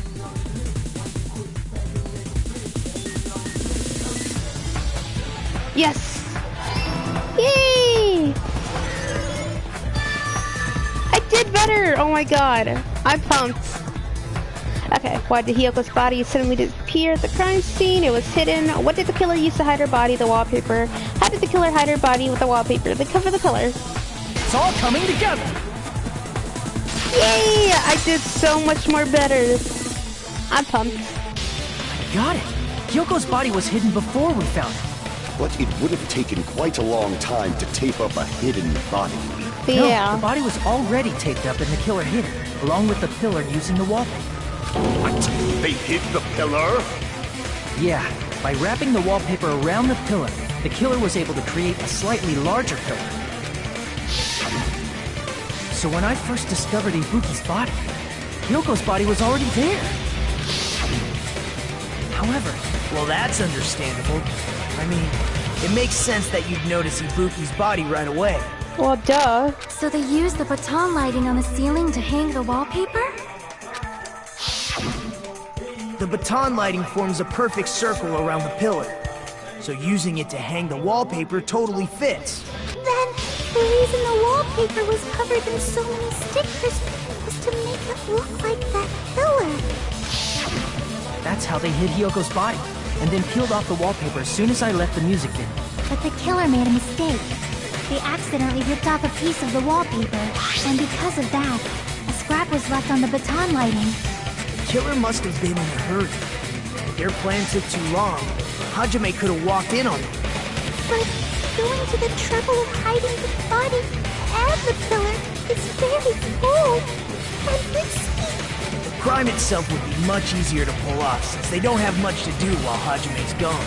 Yes! Yay! I did better! Oh my god. I'm pumped. Okay, why did Hiyoko's body suddenly disappear at the crime scene? It was hidden. What did the killer use to hide her body? The wallpaper. How did the killer hide her body with the wallpaper? They cover the pillar. It's all coming together! Yay! I did so much more better. I'm pumped. Got it! Hyoko's body was hidden before we found it. But it would have taken quite a long time to tape up a hidden body. Yeah. No, the body was already taped up and the killer hid it, along with the pillar using the wallpaper. What? They hid the pillar? Yeah, by wrapping the wallpaper around the pillar, the killer was able to create a slightly larger pillar. So when I first discovered Ibuki's body, Hyoko's body was already there. However... Well, that's understandable. I mean, it makes sense that you'd notice Ibuki's body right away. Well, duh. So they used the baton lighting on the ceiling to hang the wallpaper? The baton lighting forms a perfect circle around the pillar. So using it to hang the wallpaper totally fits. Then, the reason the wallpaper was covered in so many stickers was to make it look like that pillar. That's how they hid Hyoko's body, and then peeled off the wallpaper as soon as I left the music video. But the killer made a mistake. They accidentally ripped off a piece of the wallpaper, and because of that, a scrap was left on the baton lighting. The killer must have been in a hurry. If their plan took too long, Hajime could have walked in on it. But going to the trouble of hiding the body and the pillar is very bold and risky. The crime itself would be much easier to pull off since they don't have much to do while Hajime's gone.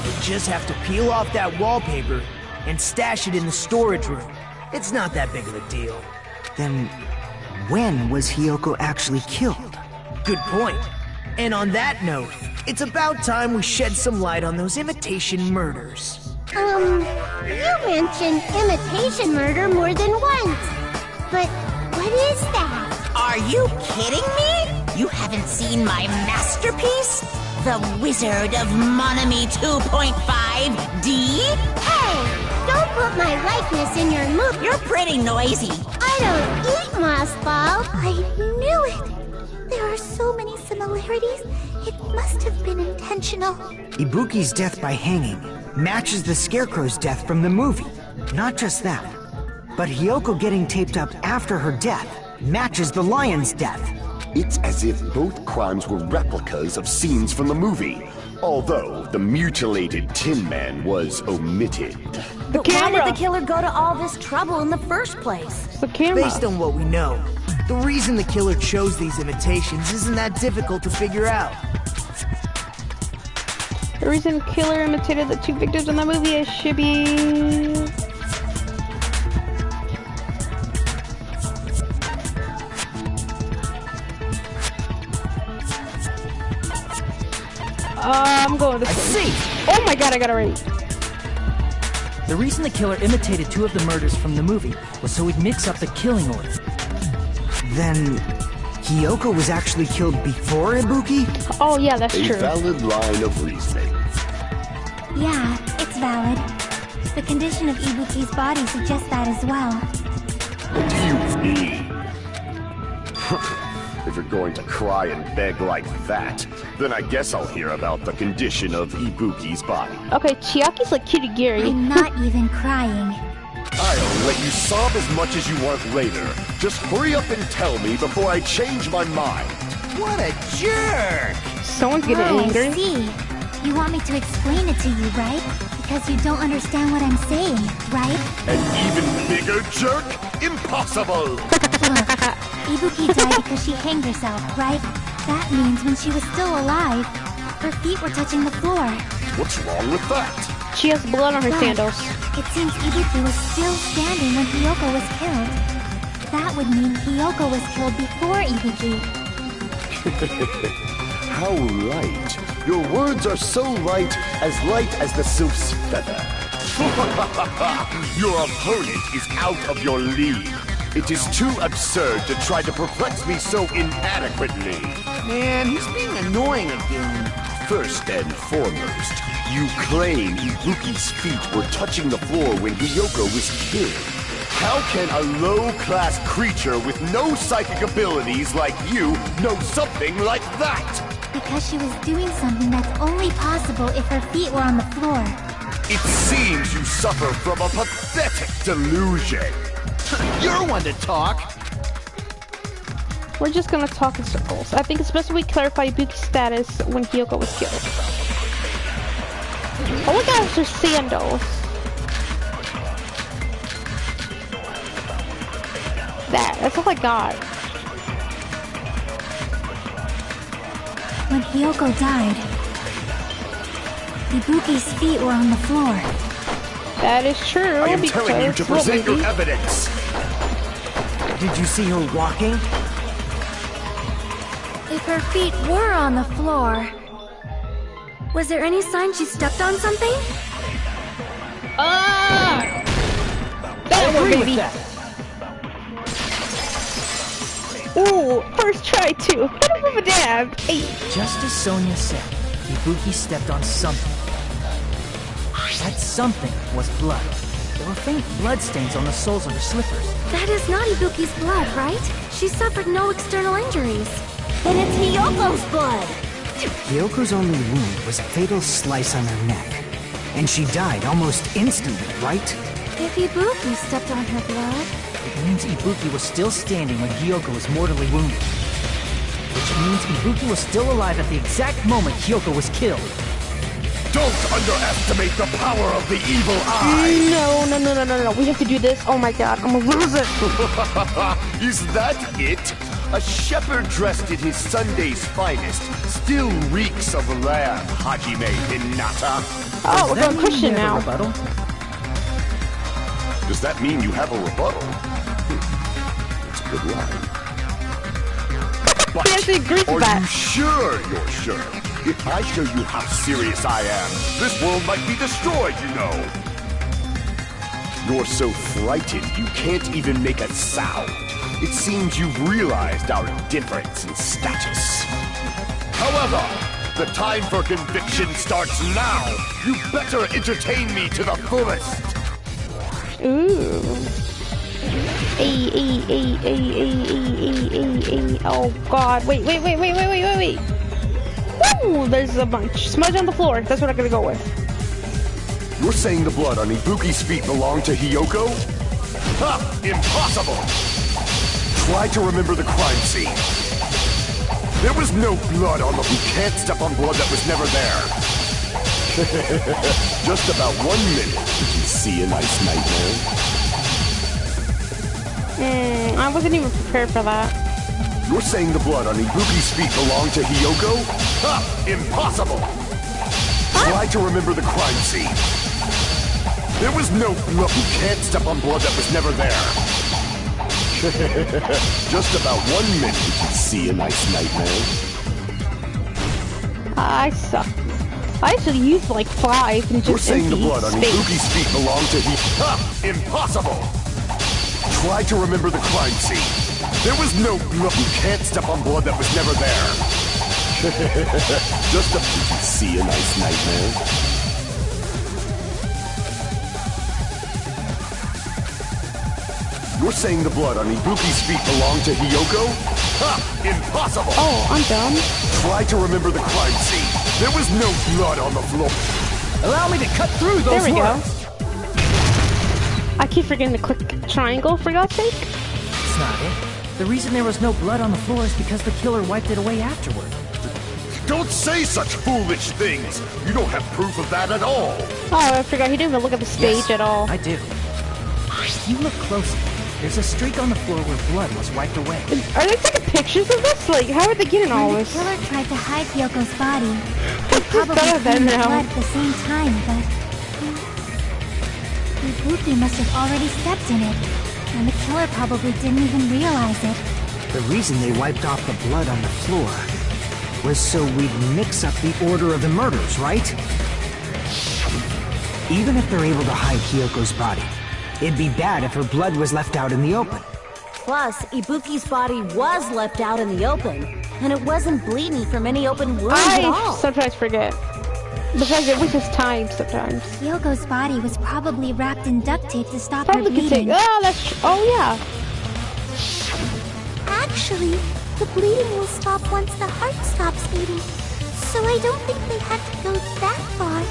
They just have to peel off that wallpaper and stash it in the storage room. It's not that big of a deal. Then, when was Hiyoko actually killed? Good point. And on that note, it's about time we shed some light on those imitation murders. You mentioned imitation murder more than once. But what is that? Are you kidding me? You haven't seen my masterpiece? The Wizard of Monami 2.5D? Hey, don't put my likeness in your movie. You're pretty noisy. I don't eat moss balls. I knew it. There are so many similarities. It must have been intentional. Ibuki's death by hanging matches the Scarecrow's death from the movie. Not just that, but Hiyoko getting taped up after her death matches the lion's death. It's as if both crimes were replicas of scenes from the movie, although the mutilated Tin Man was omitted. But why did the killer go to all this trouble in the first place? The camera. Based on what we know, the reason the killer chose these imitations isn't that difficult to figure out. The reason killer imitated the two victims in the movie is should be... I'm going to see. Oh my god, I got it right. The reason the killer imitated two of the murders from the movie was so he'd mix up the killing order. Then, Hiyoko was actually killed before Ibuki? Oh yeah, that's A true. valid line of reasoning. Yeah, it's valid. The condition of Ibuki's body suggests that as well. What do you mean? If you're going to cry and beg like that, then I guess I'll hear about the condition of Ibuki's body. Okay, Chiaki's like Kitty Gary. I'm not even crying. I'll let you sob as much as you want later. Just hurry up and tell me before I change my mind. What a jerk! Someone's getting Oh, I angry. see. You want me to explain it to you, right? Because you don't understand what I'm saying, right? An even bigger jerk? Impossible! Look, Ibuki died because she hanged herself, right? That means when she was still alive, her feet were touching the floor. What's wrong with that? She has blood on her sandals. It seems Ibuki was still standing when Hiyoko was killed. That would mean Hiyoko was killed before Ibuki. How light. Your words are so light as the sylph's feather. Your opponent is out of your league. It is too absurd to try to perplex me so inadequately. Man, he's being annoying again. First and foremost, you claim Ibuki's feet were touching the floor when Hiyoko was killed. How can a low-class creature with no psychic abilities like you know something like that? Because she was doing something that's only possible if her feet were on the floor. It seems you suffer from a pathetic delusion. You're one to talk. We're just gonna talk in circles. I think it's best if we clarify Ibuki's status when Hiyoko was killed. All we got is her sandals. That's all I got. When Hiyoko died, Ibuki's feet were on the floor. That is true. I am telling you to present your evidence. Did you see her walking? If her feet were on the floor, was there any sign she stepped on something? That one, baby. Ooh, first try too. I don't give a damn. Hey. Just as Sonia said, Ibuki stepped on something. That something was blood. There were faint blood stains on the soles of her slippers. That is not Ibuki's blood, right? She suffered no external injuries. Then it's Hiyoko's blood! Hyoko's only wound was a fatal slice on her neck. And she died almost instantly, right? If Ibuki stepped on her blood... It means Ibuki was still standing when Hiyoko was mortally wounded. Which means Ibuki was still alive at the exact moment Hiyoko was killed. Don't underestimate the power of the evil eye! No. We have to do this. Oh my god, I'm gonna lose it. Is that it? A shepherd dressed in his Sunday's finest still reeks of lamb, Hajime Hinata. Oh, we're going Christian now. Does that mean you have a rebuttal? It's a good line. But are you sure you're sure? If I show you how serious I am, this world might be destroyed, you know. You're so frightened you can't even make a sound. It seems you've realized our difference in status. However, the time for conviction starts now. You better entertain me to the fullest. Ooh. Oh god. Wait. Woo! There's a bunch. Smudge on the floor. That's what I'm gonna go with. You're saying the blood on Ibuki's feet belonged to Hiyoko? Ha! Impossible! Try to remember the crime scene. There was no blood on the... You can't step on blood that was never there. Just about 1 minute. Did you see a nice nightmare? I wasn't even prepared for that. You're saying the blood on Ibuki's feet belonged to Hiyoko? Ha! Impossible! Try to remember the crime scene. There was no blood. You can't step on blood that was never there. Just about 1 minute. Did you see a nice nightmare? I suck. I actually used like 5 and just You're saying the blood on Ibuki's feet belonged to Ha! Impossible! Try to remember the crime scene. There was no blood. You can't step on blood that was never there. Just a... Did you see a nice nightmare? You're saying the blood on Ibuki's feet belonged to Hiyoko? Ha! Impossible! Oh, I'm done. Try to remember the crime scene. There was no blood on the floor. Allow me to cut through those There we words. go. I keep forgetting to click triangle for God's sake. That's not it. The reason there was no blood on the floor is because the killer wiped it away afterward. Don't say such foolish things! You don't have proof of that at all! Oh, I forgot. He didn't even look at the stage at all. I do. If you look closely, there's a streak on the floor where blood was wiped away. Are they taking pictures of this? Like, how are they getting all this? The killer tried to hide Hyoko's body. They probably cleaned the blood at the same time, but... Ibuki must have already stepped in it, and the killer probably didn't even realize it. The reason they wiped off the blood on the floor was so we'd mix up the order of the murders, right? Even if they're able to hide Hyoko's body, it'd be bad if her blood was left out in the open. Plus, Ibuki's body was left out in the open, and it wasn't bleeding from any open wounds at all. I sometimes forget. Besides, it was just time sometimes. Hyoko's body was probably wrapped in duct tape to stop her bleeding. Oh, yeah. Actually, the bleeding will stop once the heart stops beating. So I don't think they had to go that far.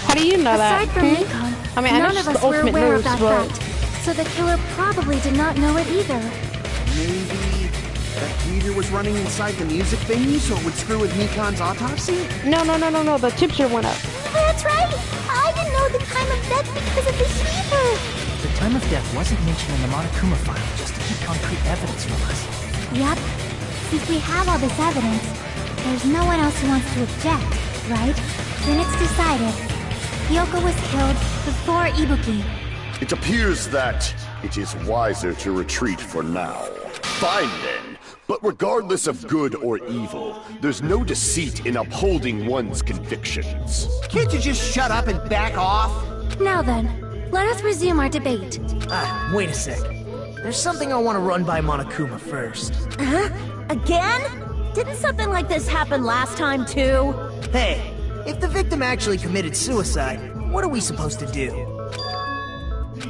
How do you know that? Aside from Nikon, I mean, none of us were aware of that fact. So the killer probably did not know it either. Maybe that heater was running inside the music venue so it would screw with Mikon's autopsy? No. The temperature went up. That's right. I didn't know the time of death because of the heater. The time of death wasn't mentioned in the Monokuma file just to keep concrete evidence from us. Yep. Since we have all this evidence, there's no one else who wants to object, right? Then it's decided. Hyoko was killed before Ibuki. It appears that it is wiser to retreat for now. Fine then, but regardless of good or evil, there's no deceit in upholding one's convictions. Can't you just shut up and back off? Now then, let us resume our debate. Wait a sec. There's something I want to run by Monokuma first. Huh? Again? Didn't something like this happen last time too? Hey, if the victim actually committed suicide, what are we supposed to do?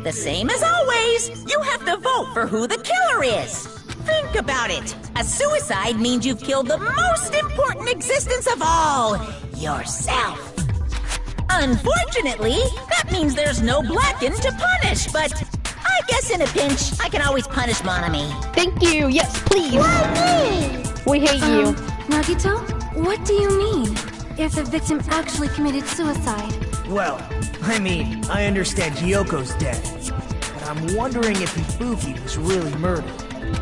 The same as always. You have to vote for who the killer is. Think about it. A suicide means you've killed the most important existence of all, yourself. Unfortunately, that means there's no Blacken to punish, but I guess in a pinch, I can always punish Monami. Thank you. Yes, please. Why me? We hate you. Nagito, what do you mean? If the victim actually committed suicide? Well, I mean, I understand Hyoko's dead, but I'm wondering if Ibuki was really murdered.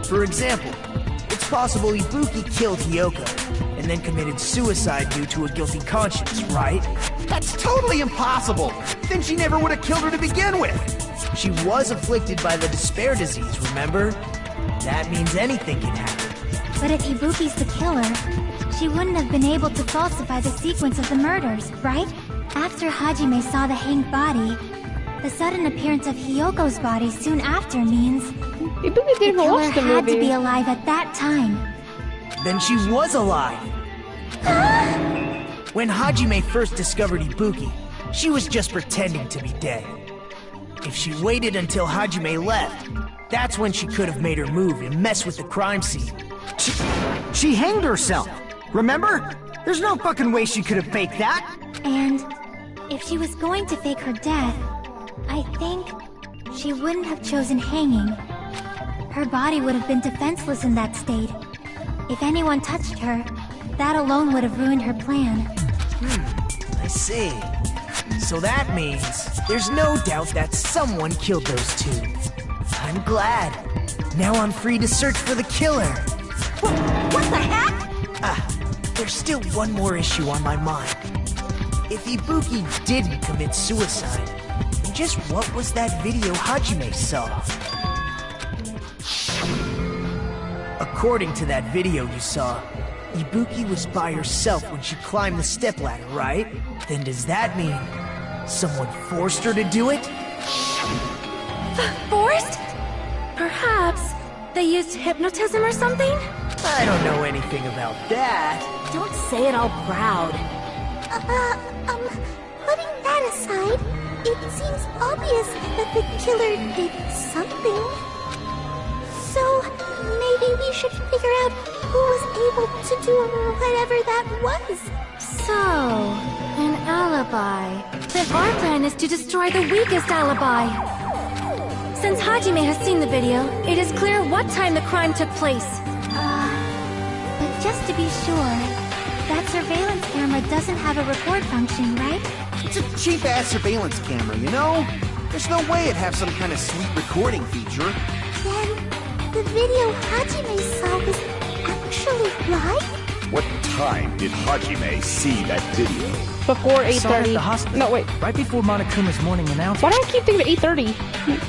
For example, it's possible Ibuki killed Hyoko, and then committed suicide due to a guilty conscience, right? That's totally impossible! Then she never would have killed her to begin with! She was afflicted by the despair disease, remember? That means anything can happen. But if Ibuki's the killer, she wouldn't have been able to falsify the sequence of the murders, right? After Hajime saw the hanged body, the sudden appearance of Hyoko's body soon after means Ibuki didn't the killer watch the had movie. to be alive at that time. Then she was alive! When Hajime first discovered Ibuki, she was just pretending to be dead. If she waited until Hajime left, that's when she could have made her move and mess with the crime scene. She hanged herself, remember? There's no fucking way she could have faked that! And if she was going to fake her death, I think she wouldn't have chosen hanging. Her body would have been defenseless in that state. If anyone touched her, that alone would have ruined her plan. I see. So that means there's no doubt that someone killed those two. I'm glad. Now I'm free to search for the killer. What the heck? There's still one more issue on my mind. If Ibuki didn't commit suicide, then just what was that video Hajime saw? According to that video you saw, Ibuki was by herself when she climbed the stepladder, right? Then does that mean someone forced her to do it? Forced? Perhaps they used hypnotism or something? I don't know anything about that. Don't say it all proud. Putting that aside, it seems obvious that the killer did something. So, maybe we should figure out who was able to do whatever that was. So, an alibi. Then our plan is to destroy the weakest alibi. Since Hajime has seen the video, it is clear what time the crime took place. But just to be sure, that's surveillance camera doesn't have a record function, right? It's a cheap-ass surveillance camera, you know? There's no way it'd have some kind of sweet recording feature. Then, the video Hajime saw was actually live? What time did Hajime see that video? Before I saw it at 8:30. the hospital. No, wait. Right before Monokuma's morning announcement. Why do I keep thinking of 8:30?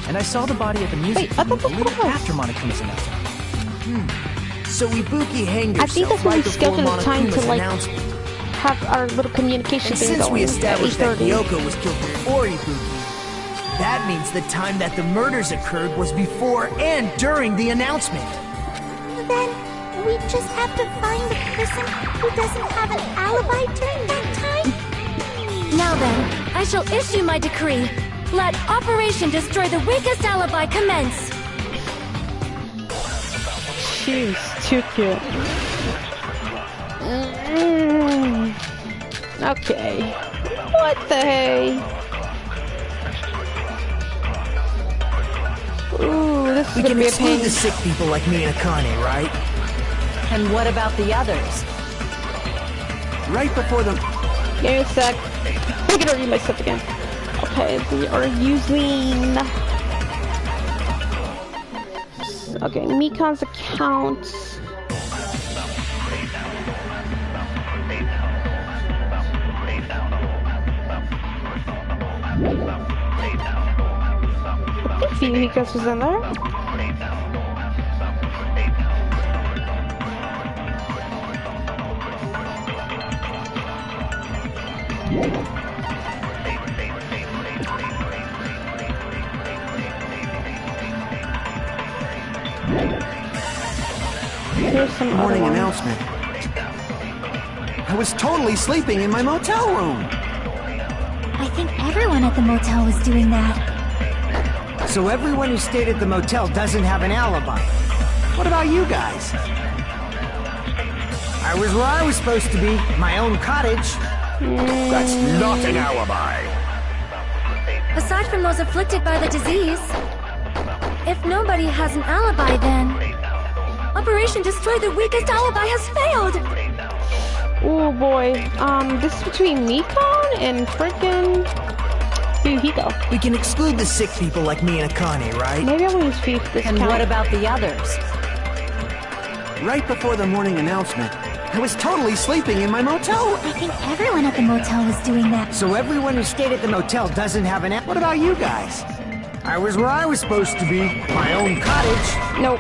And I saw the body at the music Wait, I thought venue a that little was- after Monokuma's announcement. So Ibuki hanged I think herself that's when right we before scheduled the time to, Monokuma's like, announcement. Have our little communication And thing since going we at established that 8:30. Kyoko was killed before Ibuki, that means the time that the murders occurred was before and during the announcement. Then, we just have to find the person who doesn't have an alibi during that time? Now then, I shall issue my decree. Let Operation Destroy the Weakest Alibi commence. She's too cute. Okay. What the hey? Ooh, this is We gonna can be a exclude pain. the sick people like me and Akane, right? And what about the others? Right before the... Give me a sec. I'm gonna read my stuff again. Okay, we are using... Okay, Mikan's account. I think Mikan's was in there. Here's some other morning ones. announcement. I was totally sleeping in my motel room. I think everyone at the motel was doing that. So everyone who stayed at the motel doesn't have an alibi. What about you guys? I was where I was supposed to be, my own cottage. That's not an alibi. Aside from those afflicted by the disease, if nobody has an alibi, then Operation Destroy the Weakest Alibi has failed. Oh boy. This is between Mikon and frickin' Yuhiko. We can exclude the sick people like me and Akane, right? Maybe I will use Fee for this And count. what about the others? Right before the morning announcement, I was totally sleeping in my motel room. I think everyone at the motel was doing that. So everyone who stayed at the motel doesn't have an alibi. What about you guys? I was where I was supposed to be, my own cottage. Nope.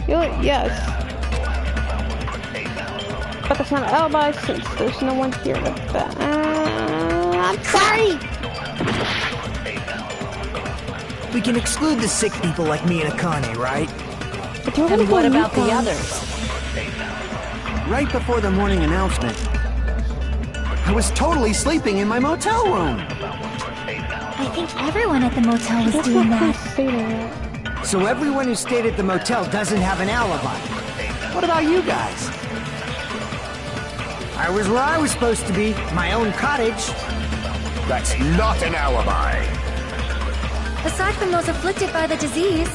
Yes. But that's not an alibi since there's no one here with that. I'm sorry! We can exclude the sick people like me and Akane, right? And what about the others? Right before the morning announcement, I was totally sleeping in my motel room. I think everyone at the motel was doing that. So everyone who stayed at the motel doesn't have an alibi. What about you guys? I was where I was supposed to be, my own cottage. That's not an alibi. Aside from those afflicted by the disease,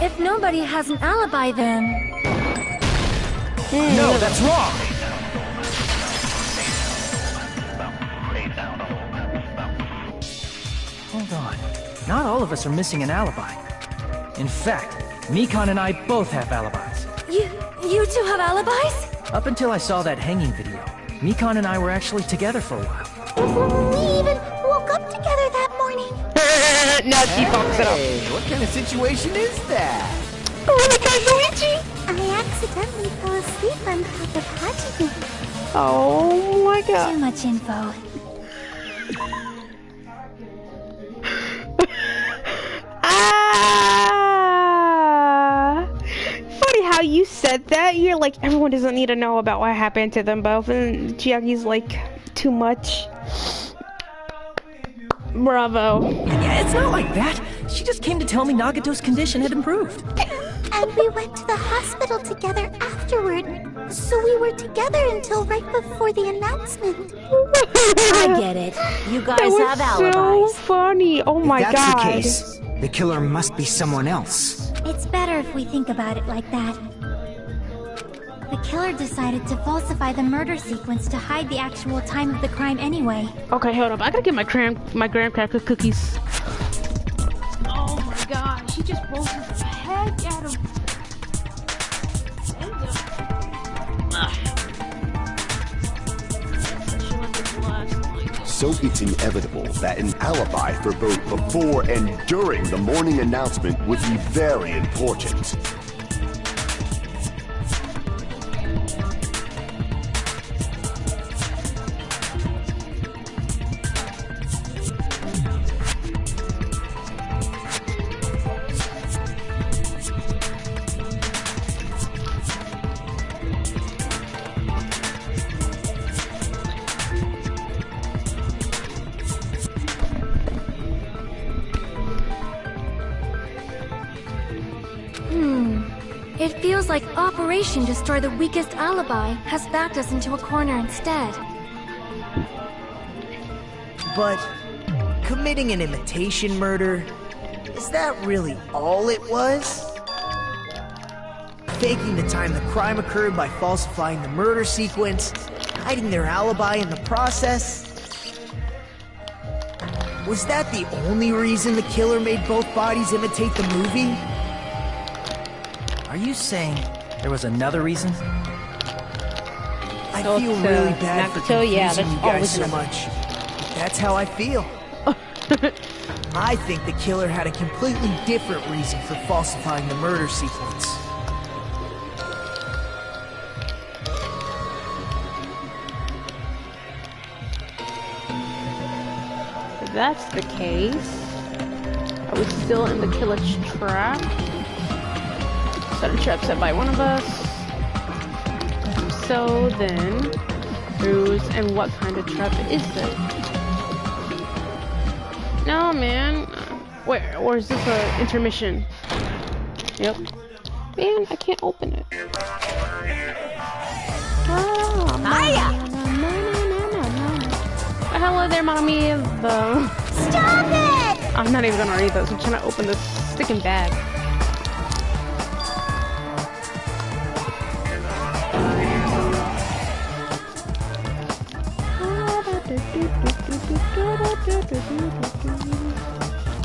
if nobody has an alibi, then No, that's wrong! Hold on. Not all of us are missing an alibi. In fact, Mikon and I both have alibis. you two have alibis? Up until I saw that hanging video, Mikon and I were actually together for a while. We even woke up together that morning. Now she fucks it up. Hey, what kind of situation is that? Oh my god, Luigi! I accidentally fell asleep on top of Hajime. Oh my Too god. much info. Funny how you said that. You're like, everyone doesn't need to know about what happened to them both. And Chiaki's like, too much. Bravo. Yeah, it's not like that. She just came to tell me Nagato's condition had improved. And we went to the hospital together afterward. So we were together until right before the announcement. I get it. You guys That was have alibis. so funny. Oh my If that's god. the case, the killer must be someone else. It's better if we think about it like that. killer decided to falsify the murder sequence to hide the actual time of the crime anyway. Okay, hold up. I gotta get my graham cracker cookies. Oh my god, she just roasted the heck out of So it's inevitable that an alibi for both before and during the morning announcement would be very important. It feels like Operation Destroy the Weakest Alibi has backed us into a corner instead. But committing an imitation murder, is that really all it was? Faking the time the crime occurred by falsifying the murder sequence, hiding their alibi in the process? Was that the only reason the killer made both bodies imitate the movie? Are you saying there was another reason? I feel really bad for confusing yeah, that's you guys so much. That's how I feel. I think the killer had a completely different reason for falsifying the murder sequence. If that's the case, are we still in the killer's trap? Set a trap set by one of us. So then, whose and what kind of trap is it? No, man. Where? Or is this a intermission? Yep. Man, I can't open it. Hello there, mommy. Stop it! I'm not even gonna read this. I'm trying to open this sticking bag.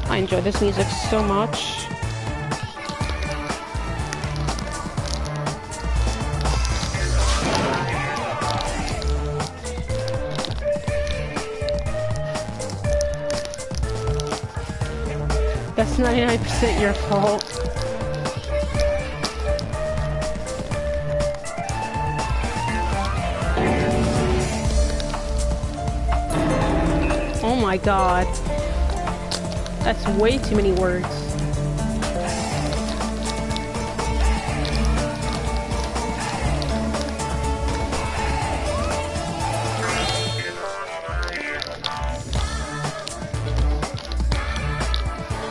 I enjoy this music so much. That's 99% your fault. Oh my god. That's way too many words.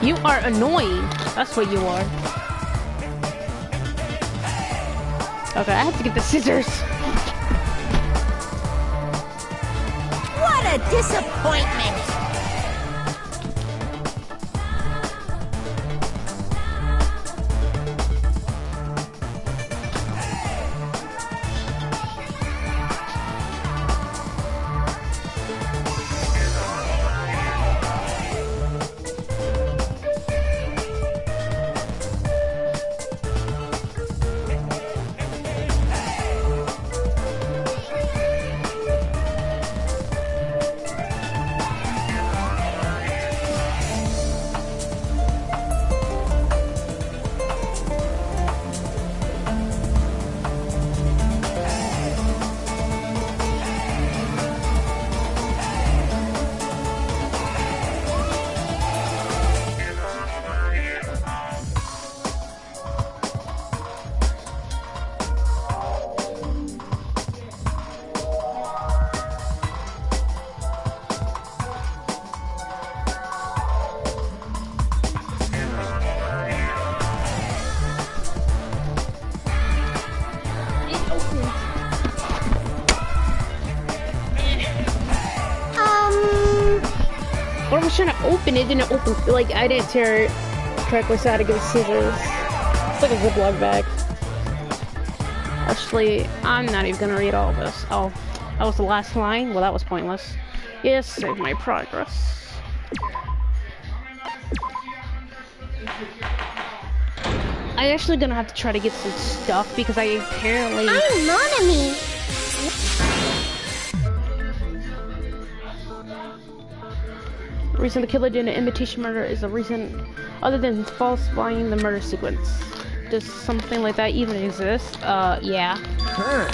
You are annoying. That's what you are. Okay, I have to get the scissors. What a disappointment! When I was trying to open it, didn't open. Like, I didn't tear it correctly, so I had to get scissors. It's like a Ziploc bag. Actually, I'm not even gonna read all this. Oh, that was the last line? Well, that was pointless. Yes, save my progress. I'm actually gonna have to try to get some stuff because I apparently... I'm Monami! The reason the killer did an imitation murder is a reason other than falsifying the murder sequence. Does something like that even exist? Yeah. Huh.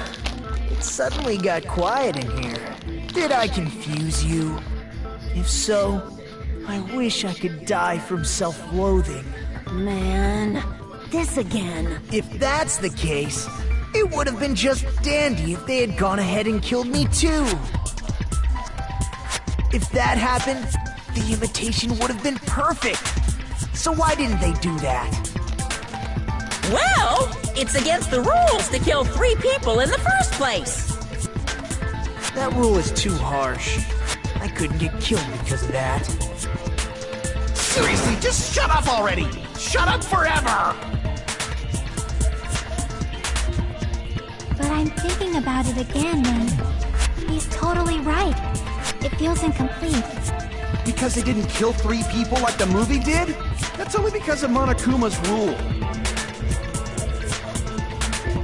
It suddenly got quiet in here. Did I confuse you? If so, I wish I could die from self-loathing. Man, this again. If that's the case, it would have been just dandy if they had gone ahead and killed me too. If that happened, the imitation would have been perfect. So why didn't they do that? Well, it's against the rules to kill 3 people in the first place. That rule is too harsh. I couldn't get killed because of that. Seriously, just shut up already! Shut up forever! But I'm thinking about it again, and he's totally right. It feels incomplete. Because they didn't kill 3 people like the movie did? That's only because of Monokuma's rule.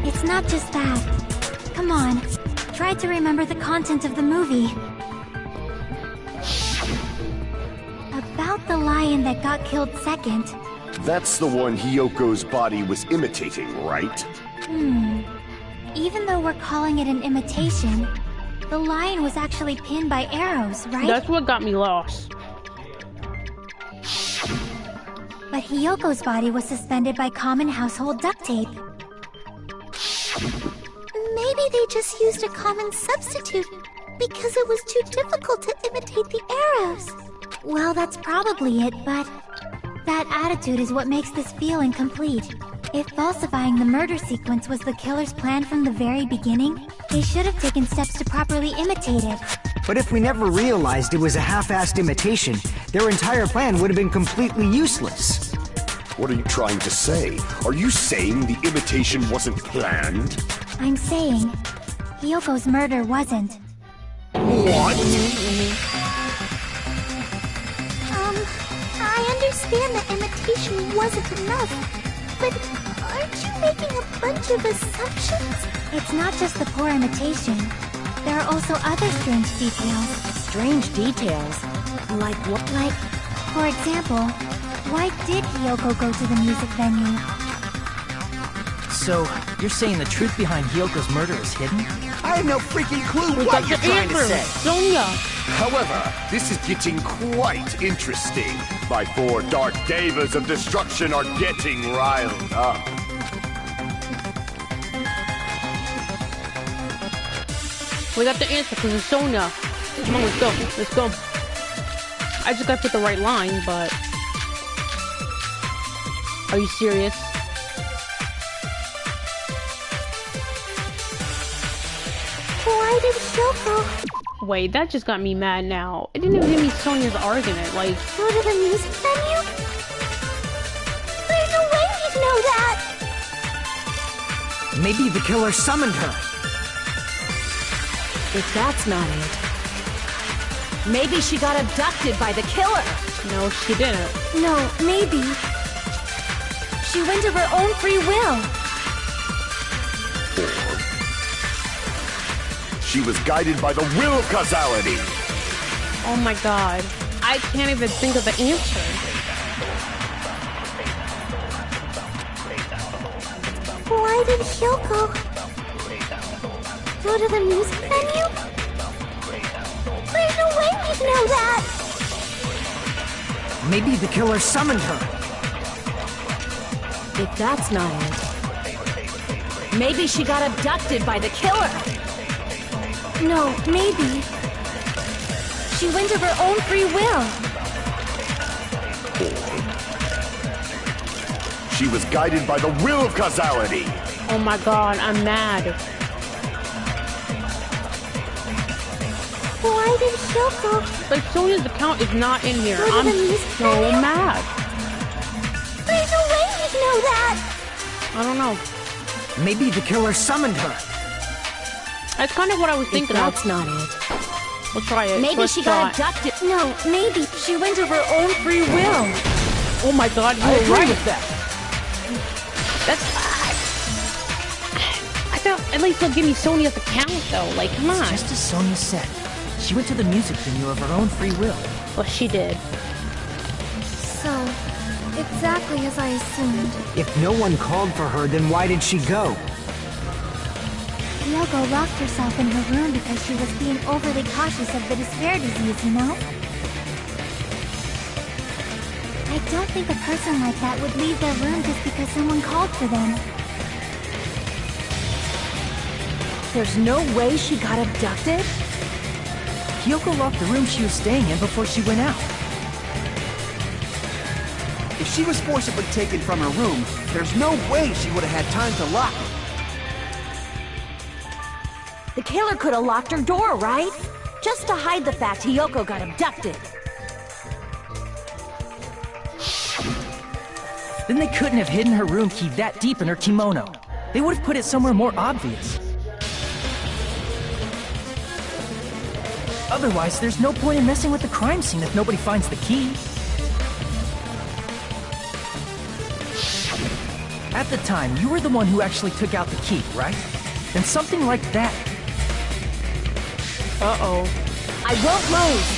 It's not just that. Come on, try to remember the content of the movie. About the lion that got killed second. That's the one Hyoko's body was imitating, right? Even though we're calling it an imitation, the lion was actually pinned by arrows, right? That's what got me lost. But Hyoko's body was suspended by common household duct tape. Maybe they just used a common substitute because it was too difficult to imitate the arrows. Well, that's probably it, but that attitude is what makes this feel incomplete. If falsifying the murder sequence was the killer's plan from the very beginning, they should have taken steps to properly imitate it. But if we never realized it was a half-assed imitation, their entire plan would have been completely useless. What are you trying to say? Are you saying the imitation wasn't planned? I'm saying, Hyoko's murder wasn't. What? I understand that imitation wasn't enough, but aren't you making a bunch of assumptions? It's not just the poor imitation. There are also other strange details. Strange details? Like what? Like, for example, why did Hyoko go to the music venue? So, you're saying the truth behind Hyoko's murder is hidden? I have no freaking clue what you're trying to say. Sonya. However, this is getting quite interesting. My 4 dark devas of destruction are getting riled up. We got the answer because it's Sonya. Come on, let's go. Let's go. I just gotta put the right line, but... Are you serious? Why did Hyoko Wait, that just got me mad now. It didn't even give me Sonya's argument, like... go to the music venue? There's no way he'd know that! Maybe the killer summoned her. If that's not it, maybe she got abducted by the killer. No, she didn't. No, maybe. She went of her own free will. She was guided by the will of causality. Oh my god. I can't even think of the answer. Why did Hyoko go to the music venue? There's no way he'd know that! Maybe the killer summoned her. If that's not it, maybe she got abducted by the killer. No, maybe. She went of her own free will. She was guided by the will of causality. Oh my god, I'm mad. Why did Hyoko Like, Sonya's account is not in here. go to I'm the music so venue? mad. There's no way he'd know that! I don't know. Maybe the killer summoned her. That's kind of what I was thinking of. That's not it. We'll try it. Maybe Let's she try. got abducted. No, maybe she went of her own free will. Oh my god, you I were agree right. with that. That's... I thought at least they'll give me Sonia's account though. Like, come on. Just as Sonia said, she went to the music venue of her own free will. Well, she did. So, exactly as I assumed. If no one called for her, then why did she go? Yoko locked herself in her room because she was being overly cautious of the despair disease, you know? I don't think a person like that would leave their room just because someone called for them. There's no way she got abducted? Kyoko locked the room she was staying in before she went out. If she was forcibly taken from her room, there's no way she would have had time to lock it. The killer could have locked her door, right? Just to hide the fact Hiyoko got abducted. Then they couldn't have hidden her room key that deep in her kimono. They would have put it somewhere more obvious. Otherwise, there's no point in messing with the crime scene if nobody finds the key. At the time, you were the one who actually took out the key, right? Then something like that. Uh-oh. I won't lose!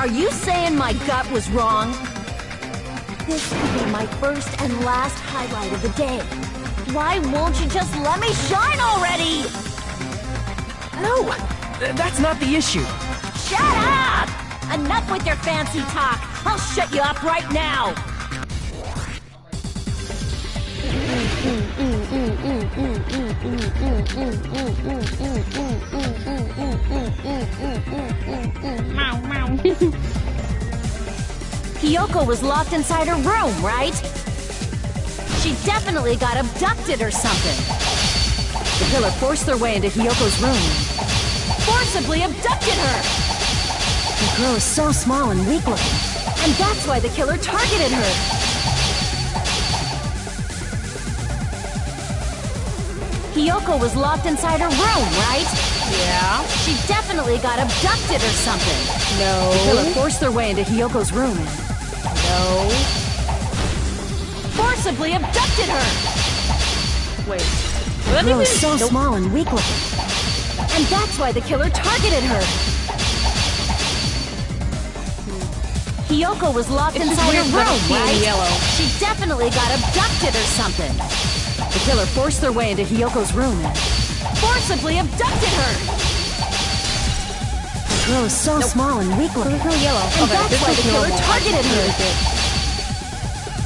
Are you saying my gut was wrong? This could be my first and last highlight of the day. Why won't you just let me shine already? No! That's not the issue. Shut up! Enough with your fancy talk! I'll shut you up right now! Hiyoko was locked inside her room, right? She definitely got abducted or something. The killer forced their way into Hiyoko's room and forcibly abducted her. The girl is so small and weak-looking, and that's why the killer targeted her. Hiyoko was locked inside her room, right? Yeah. She definitely got abducted or something. No. The killer forced their way into Hiyoko's room and forcibly abducted her! Wait. The girl is so small and weak-looking, and that's why the killer targeted her. Hiyoko was locked inside her room, right? Yellow. She definitely got abducted or something. The killer forced their way into Hiyoko's room and forcibly abducted her. The girl is so small and weak-looking, It's really yellow. and that's why the killer targeted her.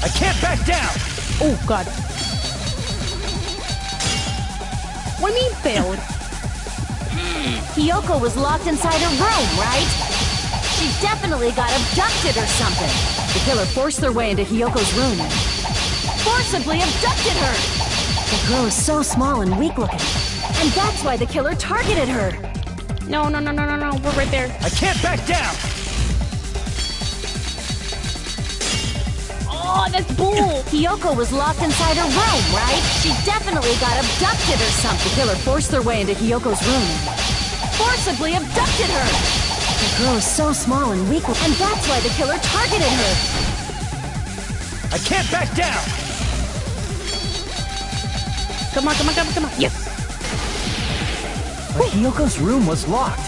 I can't back down! Oh god. What do you mean failed? Hiyoko was locked inside her room, right? She definitely got abducted or something. The killer forced their way into Hiyoko's room and forcibly abducted her. The girl is so small and weak-looking, and that's why the killer targeted her. No, no, no, no, no, no. We're right there. I can't back down! Oh, that's bull. Hiyoko was locked inside her room, right? She definitely got abducted or something. The killer forced their way into Hiyoko's room and forcibly abducted her. The girl is so small and weak, and that's why the killer targeted her. I can't back down! Come on, come on, come on, come on. Yes. But Hiyoko's room was locked.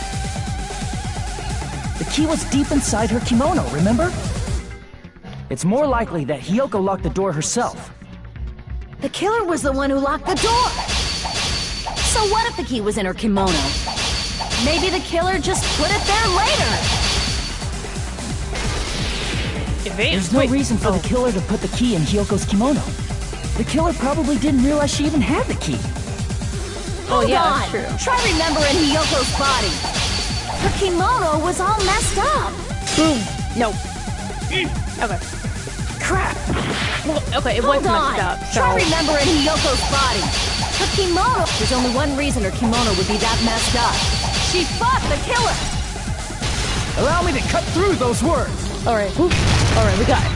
The key was deep inside her kimono, remember? It's more likely that Hiyoko locked the door herself. The killer was the one who locked the door. So what if the key was in her kimono? Maybe the killer just put it there later. There's no reason for the killer to put the key in Hiyoko's kimono. The killer probably didn't realize she even had the key. Hold yeah, on. that's true. Try remembering Hiyoko's body. Her kimono was all messed up. Boom. No. Okay. Crap. Well, okay, it Hold was on. messed up. So. Try remembering Hiyoko's body. Her kimono. There's only one reason her kimono would be that messed up. She fought the killer. Allow me to cut through those words. All right. All right, we got it.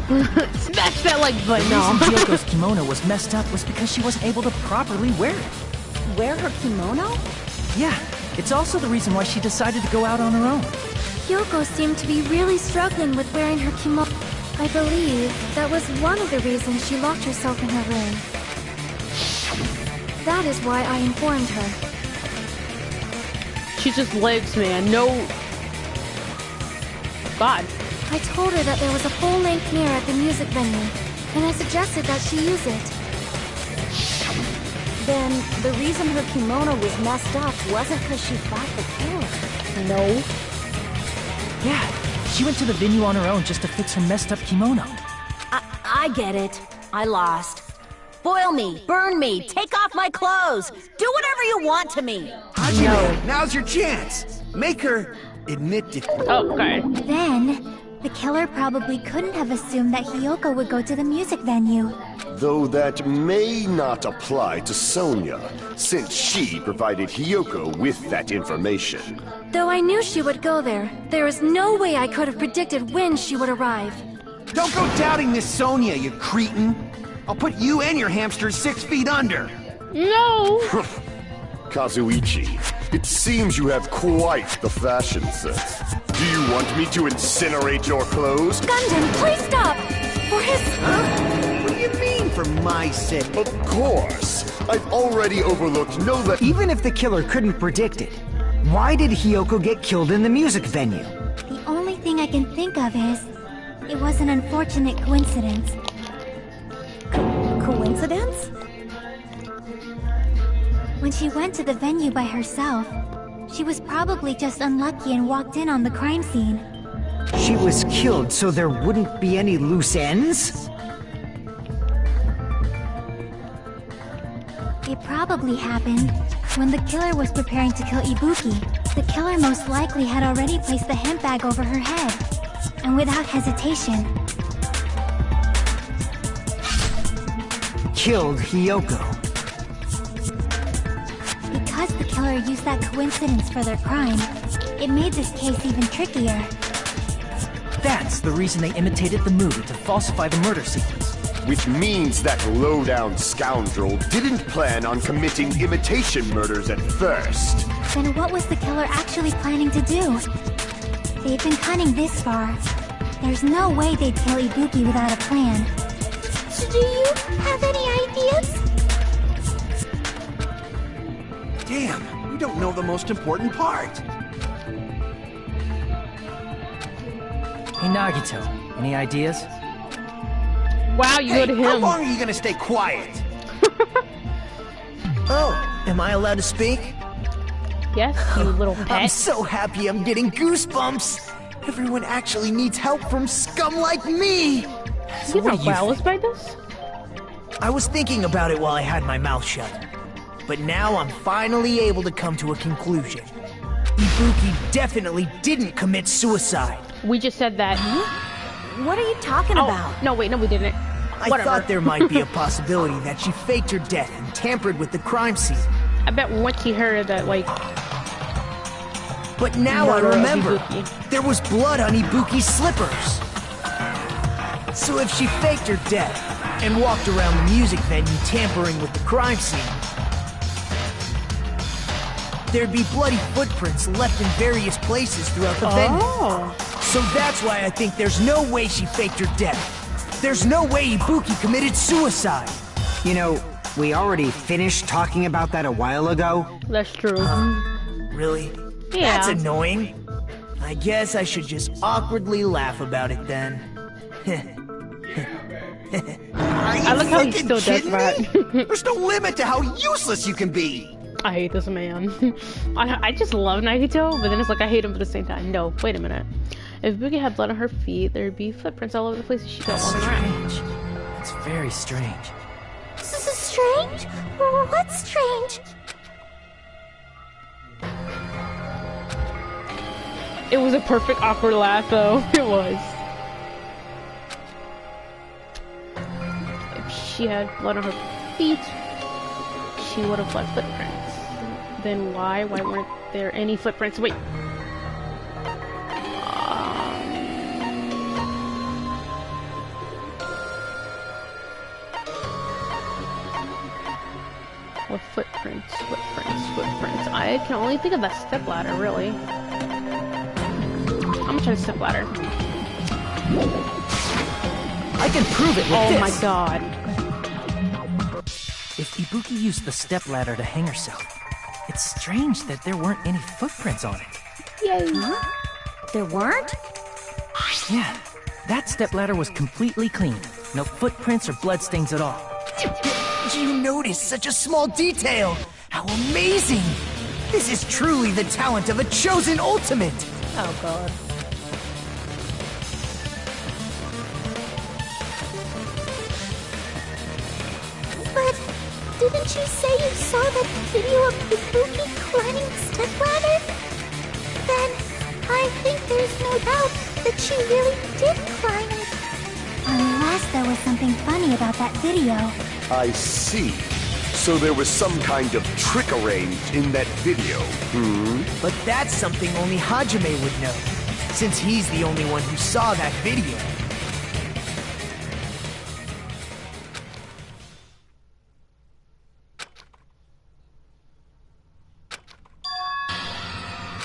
Smash that like button. The reason Hyoko's kimono was messed up was because she wasn't able to properly wear it. Wear her kimono? Yeah, it's also the reason why she decided to go out on her own. Hyoko seemed to be really struggling with wearing her kimono. I believe that was one of the reasons she locked herself in her room. That is why I informed her. She's just legs, man. No. God. I told her that there was a full-length mirror at the music venue, and I suggested that she use it. Then the reason her kimono was messed up wasn't because she fought the killer. No. Yeah, she went to the venue on her own just to fix her messed up kimono. I get it. I lost. Boil me, burn me, take off my clothes. Do whatever you want to me. Hajime, now's your chance. Make her admit defeat. Okay. Then, the killer probably couldn't have assumed that Hyoko would go to the music venue. Though that may not apply to Sonia, since she provided Hyoko with that information. Though I knew she would go there, there is no way I could have predicted when she would arrive. Don't go doubting Miss Sonia, you cretin. I'll put you and your hamster 6 feet under. No. Kazuichi, it seems you have quite the fashion sense. Do you want me to incinerate your clothes? Gundam, please stop! For his... Huh? What do you mean, for my sake? Of course. I've already overlooked no less. Even if the killer couldn't predict it, why did Hyoko get killed in the music venue? The only thing I can think of is... it was an unfortunate coincidence. Coincidence? When she went to the venue by herself, she was probably just unlucky and walked in on the crime scene. She was killed so there wouldn't be any loose ends? It probably happened when the killer was preparing to kill Ibuki. The killer most likely had already placed the hemp bag over her head, and without hesitation, killed Hyoko. Because the killer used that coincidence for their crime, it made this case even trickier. That's the reason they imitated the movie to falsify the murder sequence. Which means that low-down scoundrel didn't plan on committing imitation murders at first. Then what was the killer actually planning to do? They've been cunning this far. There's no way they'd kill Ibuki without a plan. Do you have any ideas? Damn, we don't know the most important part. Hey Nagito, any ideas? Wow, you go to him. How long are you gonna stay quiet? Oh, am I allowed to speak? Yes, you little pet. I'm so happy I'm getting goosebumps. Everyone actually needs help from scum like me. You know Wallace by this? I was thinking about it while I had my mouth shut. But now I'm finally able to come to a conclusion. Ibuki definitely didn't commit suicide. We just said that. What are you talking about? No, wait, no, we didn't. I Whatever. thought there might be a possibility that she faked her death and tampered with the crime scene. I bet once he heard that, like... But now I murder of remember, Ibuki. there was blood on Ibuki's slippers. So if she faked her death and walked around the music venue tampering with the crime scene, there'd be bloody footprints left in various places throughout the venue. So that's why I think there's no way she faked her death. There's no way Ibuki committed suicide. You know, we already finished talking about that a while ago. That's true. Really? Yeah. That's annoying. I guess I should just awkwardly laugh about it then. I like how he still does that. There's no limit to how useless you can be. I hate this man. I just love Nagito, but then it's like I hate him at the same time. No, wait a minute. If Ibuki had blood on her feet, there'd be footprints all over the places she got walking around. It's very strange. This is strange? What's strange? It was a perfect awkward laugh, though. It was. If she had blood on her feet, she would have left footprints. Then why? Why weren't there any footprints? Wait. With footprints. I can only think of that stepladder, really. I'm gonna try the stepladder. I can prove it with Oh this. my god. If Ibuki used the stepladder to hang herself, it's strange that there weren't any footprints on it. Yay. Huh? There weren't? Yeah, that stepladder was completely clean. No footprints or bloodstains at all. You noticed such a small detail! How amazing! This is truly the talent of a chosen ultimate! Oh god. But didn't you say you saw that video of Ibuki climbing the stepladder? Then I think there's no doubt that she really did climb it. Unless there was something funny about that video. I see. So there was some kind of trick arranged in that video, But that's something only Hajime would know, since he's the only one who saw that video.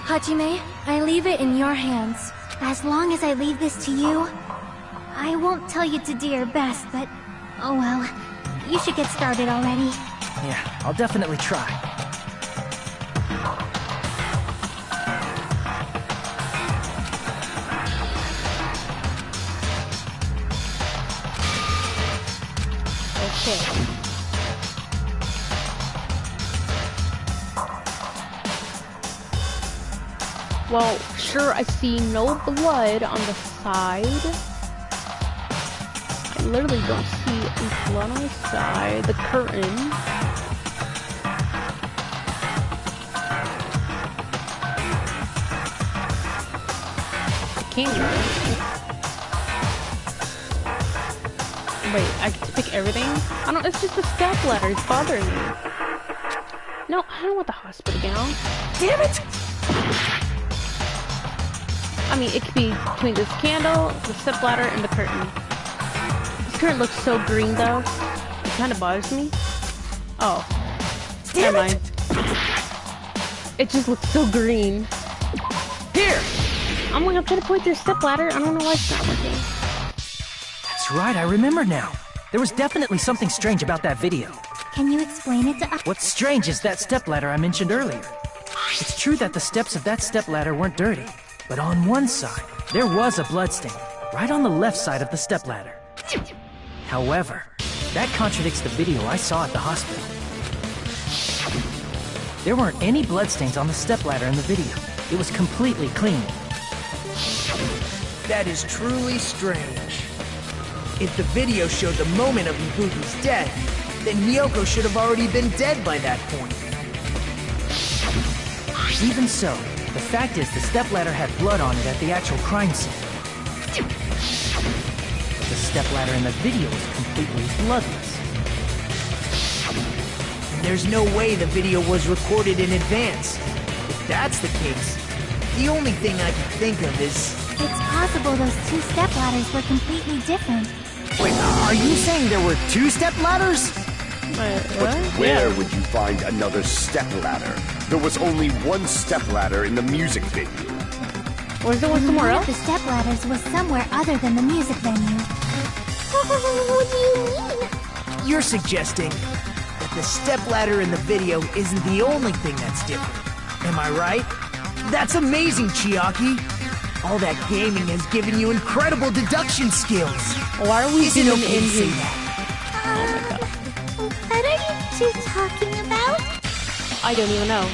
Hajime, I leave it in your hands. As long as I leave this to you, I won't tell you to do your best, but oh well. You should get started already. Yeah, I'll definitely try. Okay. Well, sure, I see no blood on the side. I literally don't see any blood on the side. The curtain. I can't Wait, I get to pick everything? I don't, it's just the step ladder, it's bothering me. No, I don't want the hospital gown. Damn it! I mean, it could be between this candle, the step ladder, and the curtain. This curtain looks so green, though. It kind of bothers me. Oh. Never mind. It just looks so green. Here! I'm trying to point to the step ladder. I don't know why it's not working. That's right, I remember now. There was definitely something strange about that video. Can you explain it to us? What's strange is that stepladder I mentioned earlier. It's true that the steps of that stepladder weren't dirty, but on one side, there was a bloodstain, right on the left side of the stepladder. However, that contradicts the video I saw at the hospital. There weren't any bloodstains on the stepladder in the video. It was completely clean. That is truly strange. If the video showed the moment of Ibuki's death, then Miyoko should have already been dead by that point. Even so, the fact is the stepladder had blood on it at the actual crime scene. But the stepladder in the video was completely bloodless. There's no way the video was recorded in advance. If that's the case, the only thing I can think of is... It's possible those two stepladders were completely different. Wait, are you saying there were two stepladders? But where would you find another stepladder? There was only one stepladder in the music video. Or is there one somewhere One else? of the stepladders was somewhere other than the music venue. What do you mean? You're suggesting that the stepladder in the video isn't the only thing that's different. Am I right? That's amazing, Chiaki! All that gaming has given you incredible deduction skills! Why are we Is it zooming okay in to say here? that? Oh my god. What are you two talking about? I don't even know.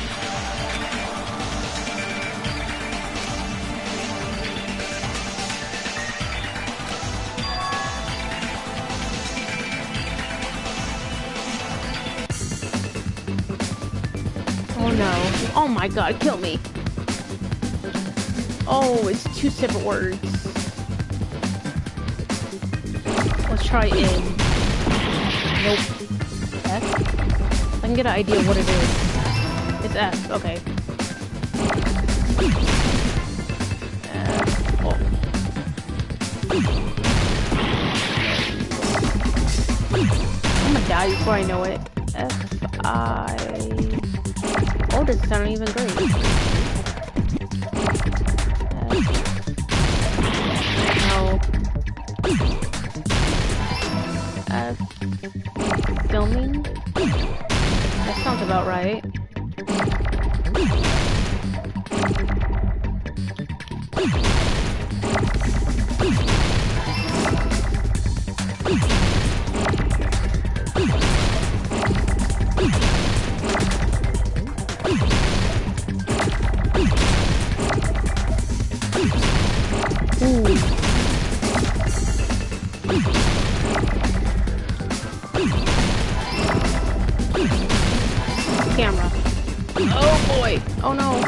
Oh no. Oh my god, kill me. Oh, it's two separate words. Let's try in. Nope. F? I can get an idea of what it is. It's F, okay. F. Oh. Oh my die before I know it. F-I... Oh, this is sounding even great. No. Filming? That sounds about right. Camera. Oh boy. Oh no.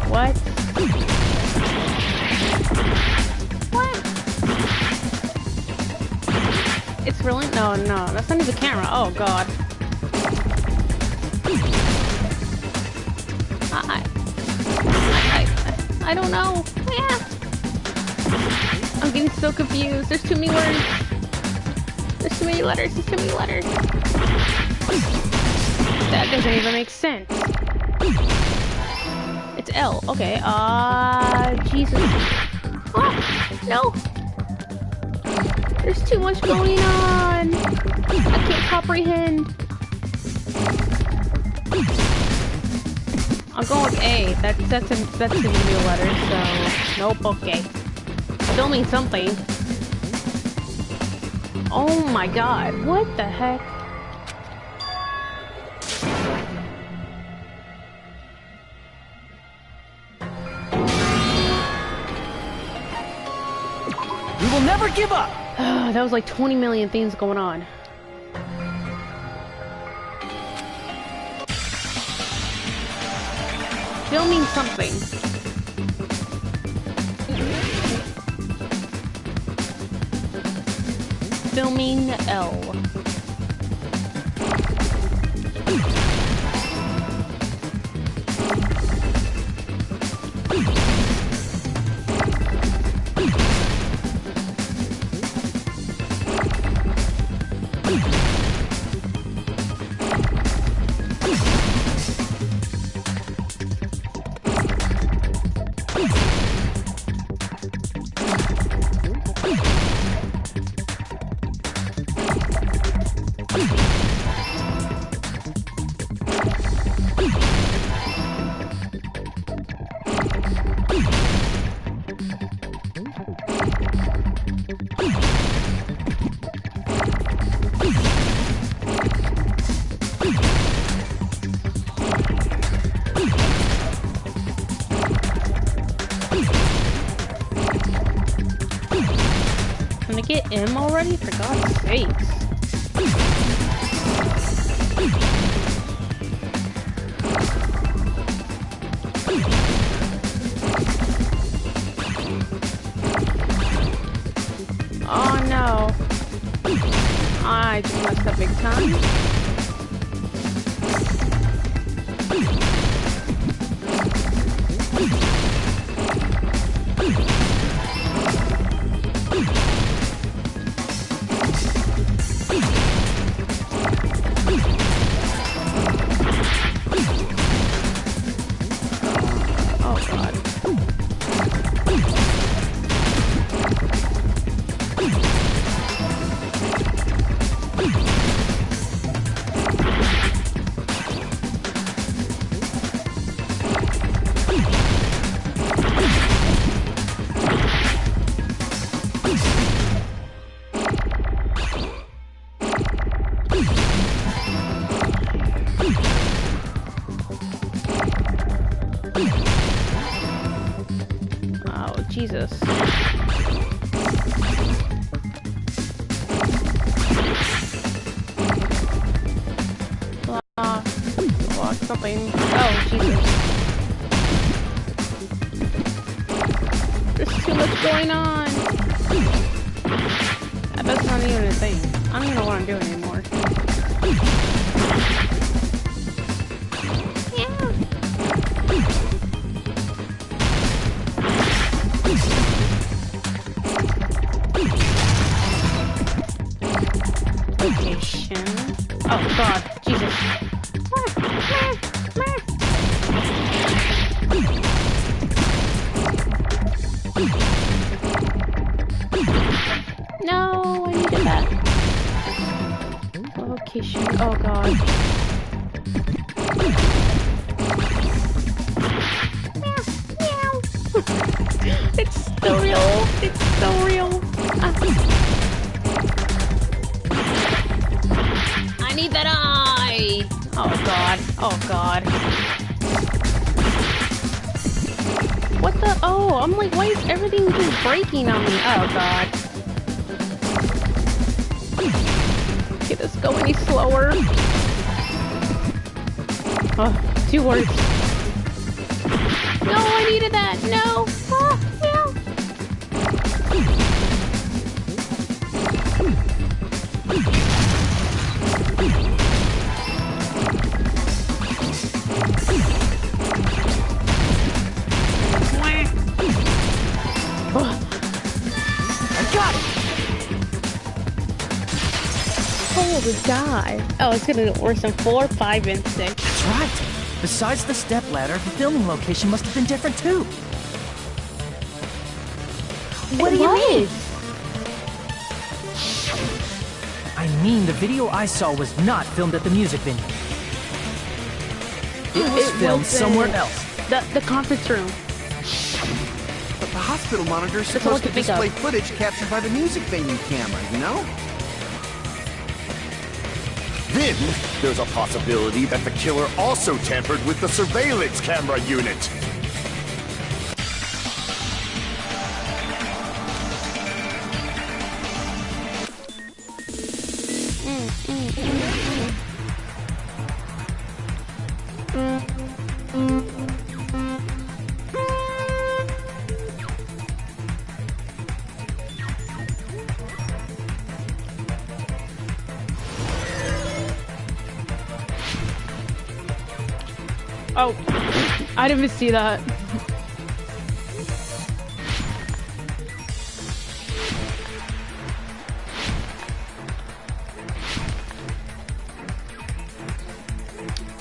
What? What? It's really? No, that's not even the camera. Oh god. I don't know. Yeah. I'm getting so confused. There's too many words. There's too many letters. There's too many letters. That doesn't even make sense. It's L. Okay. Jesus. Oh, no. There's too much going on. I can't comprehend. I'm going with A. That's gonna be a letter, so nope, okay. Still means something. Oh my god, what the heck? We will never give up! That was like 20 million things going on. Filming something. Filming L. Can I get M already? For God's sakes. Oh no. I just messed up big time. Jesus. Something. Oh, Jesus. There's too much going on? That's not even a thing. I don't even know what I'm doing anymore. Location. Oh god, Jesus. No, I needed that. Location. Oh god. It's so real. It's so real. I need that eye. Oh god. Oh god. What the? Oh, I'm like, why is everything just breaking on me? Oh god. Okay, this go any slower. Oh, 2 words. No, I needed that. No. Oh, no. Holy God. Oh, it's gonna get worse than 4, 5, and 6. That's right. Besides the stepladder, the filming location must have been different too. What do you mean? I mean, the video I saw was not filmed at the music venue. It was filmed somewhere else. The conference room. But the hospital monitor is supposed to display footage captured by the music venue camera, you know? Then, there's a possibility that the killer also tampered with the surveillance camera unit. Oh, I didn't even see that.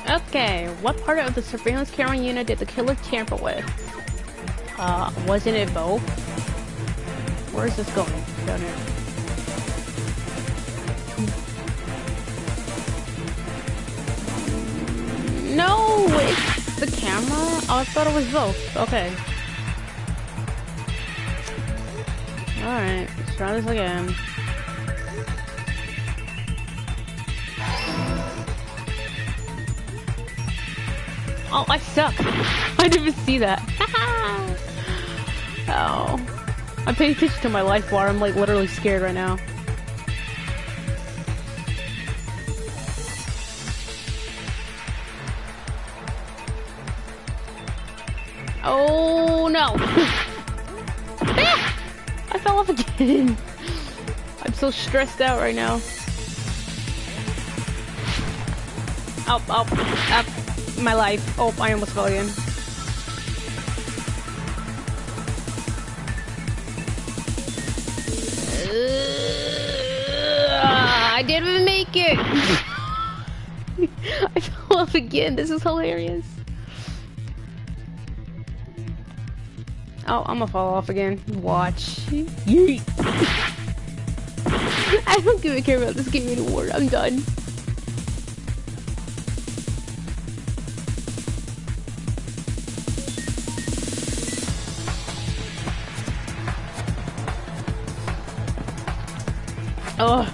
Okay, what part of the surveillance camera unit did the killer tamper with? Wasn't it both? Where is this going? Down here. No, it's the camera? Oh, I thought it was both. Okay. Alright, let's try this again. Oh, I suck. I didn't even see that. Oh. I'm paying attention to my life bar. I'm like literally scared right now. Oh no! I fell off again. I'm so stressed out right now. Oh, my life. Oh, I almost fell again. I didn't even make it. I fell off again. This is hilarious. Oh, I'm gonna fall off again. Watch. Yeet. I don't give a care about this game anymore. I'm done. Oh.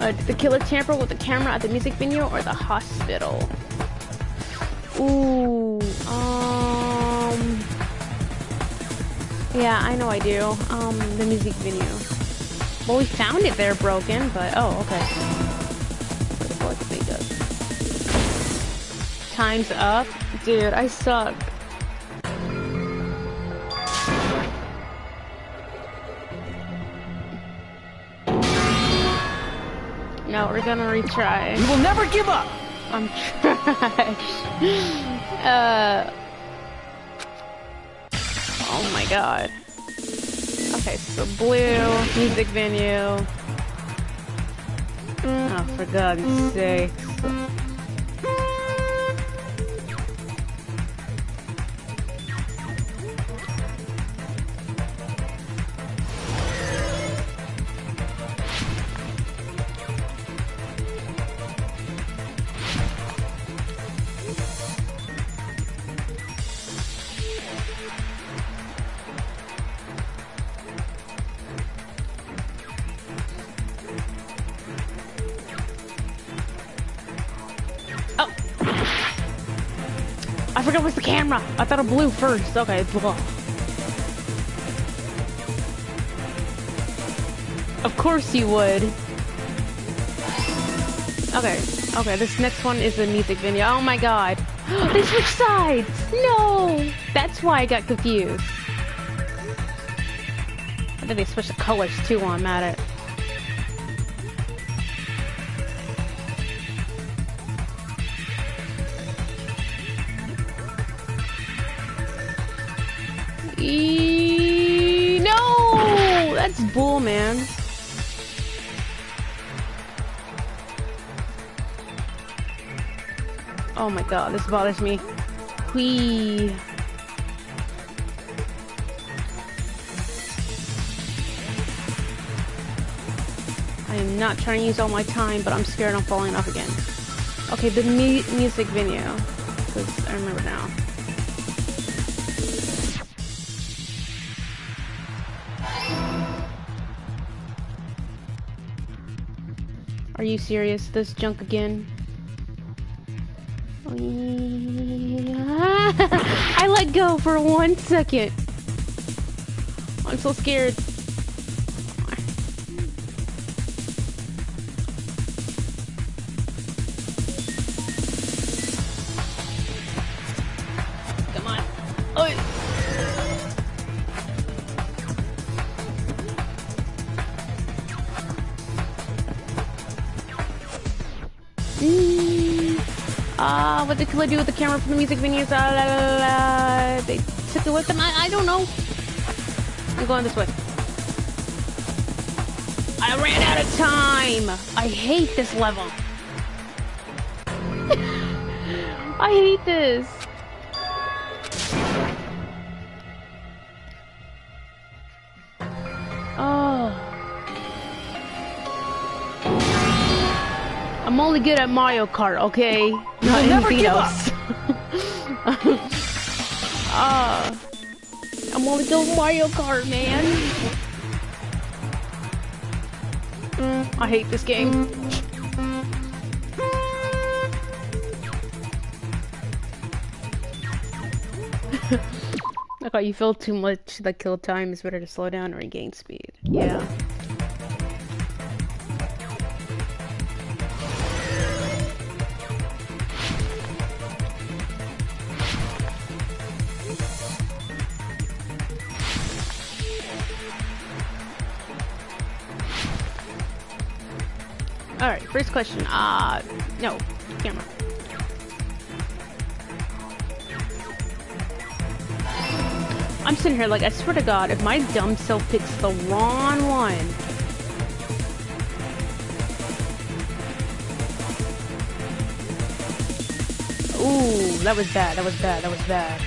Did the killer tamper with the camera at the music venue or the hospital? Ooh. Yeah, I know I do. The music venue. Well, we found it there broken, but oh, okay. What the thing does? Time's up, dude. I suck. No, we're gonna retry. We will never give up! I'm trash. Oh my god. Okay, so blue, music venue. Oh, for God's sake. I forgot what's the camera. I thought of blue first. Okay, blah. Of course you would. Okay, this next one is the music video. Oh my god. They switched sides! No! That's why I got confused. I think they switched the colors too while I'm at it. No! That's bull, man. Oh my god, this bothers me. Whee. I am not trying to use all my time, but I'm scared I'm falling off again. Okay, the music video. Because I remember now. Are you serious? This junk again? I let go for 1 second. I'm so scared. Come on. Oh. What did Killer do with the camera from the music videos? They took it with them? I don't know. I'm going this way. I ran out of time. I hate this level. I hate this. Oh. I'm only good at Mario Kart, okay? Not anything else. I'm only good at Mario Kart, man. I hate this game. Okay, you feel too much that kill time is better to slow down or regain speed. Yeah. Alright, first question. No, camera. I'm sitting here like, I swear to God, if my dumb self picks the wrong one. Ooh, that was bad, that was bad, that was bad.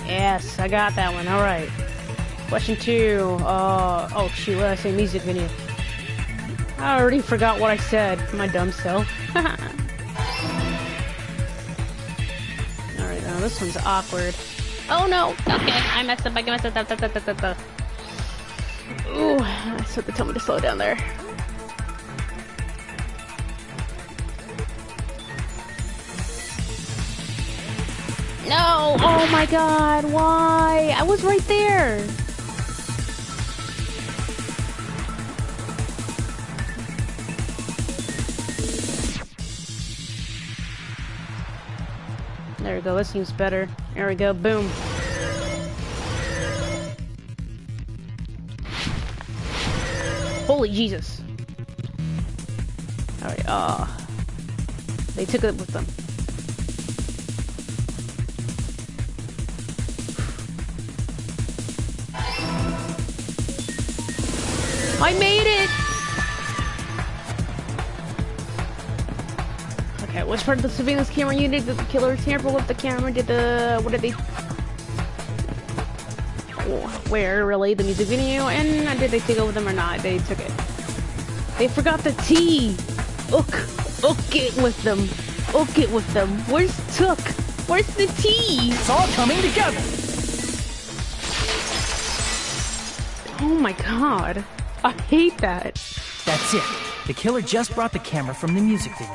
Yes, I got that one. All right. Question 2. Oh shoot, what did I say? Music video. I already forgot what I said. My dumb self. All right, now this one's awkward. Oh no. Okay, I messed up. I messed up. Ooh, so they told me to slow down there. No! Oh my god, why? I was right there! There we go, that seems better. There we go, boom. Holy Jesus. Alright, they took it with them. I made it! Okay, which part of the surveillance camera unit did the killer tamper with the camera? What did they... Where, really? The music video? And did they take it with them or not? They took it. They forgot the T! Ook it with them. Ook it with them. Where's took? Where's the T? It's all coming together! Oh my god. I hate that. That's it. The killer just brought the camera from the music venue.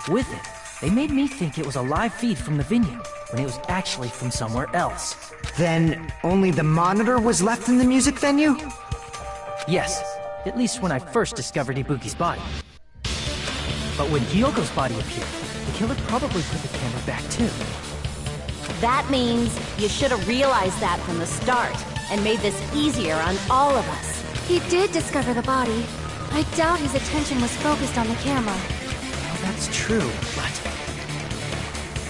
With it, they made me think it was a live feed from the venue, when it was actually from somewhere else. Then, only the monitor was left in the music venue? Yes, at least when I first discovered Ibuki's body. But when Hyoko's body appeared, the killer probably put the camera back too. That means you should have realized that from the start, and made this easier on all of us. He did discover the body. I doubt his attention was focused on the camera. Well, that's true, but...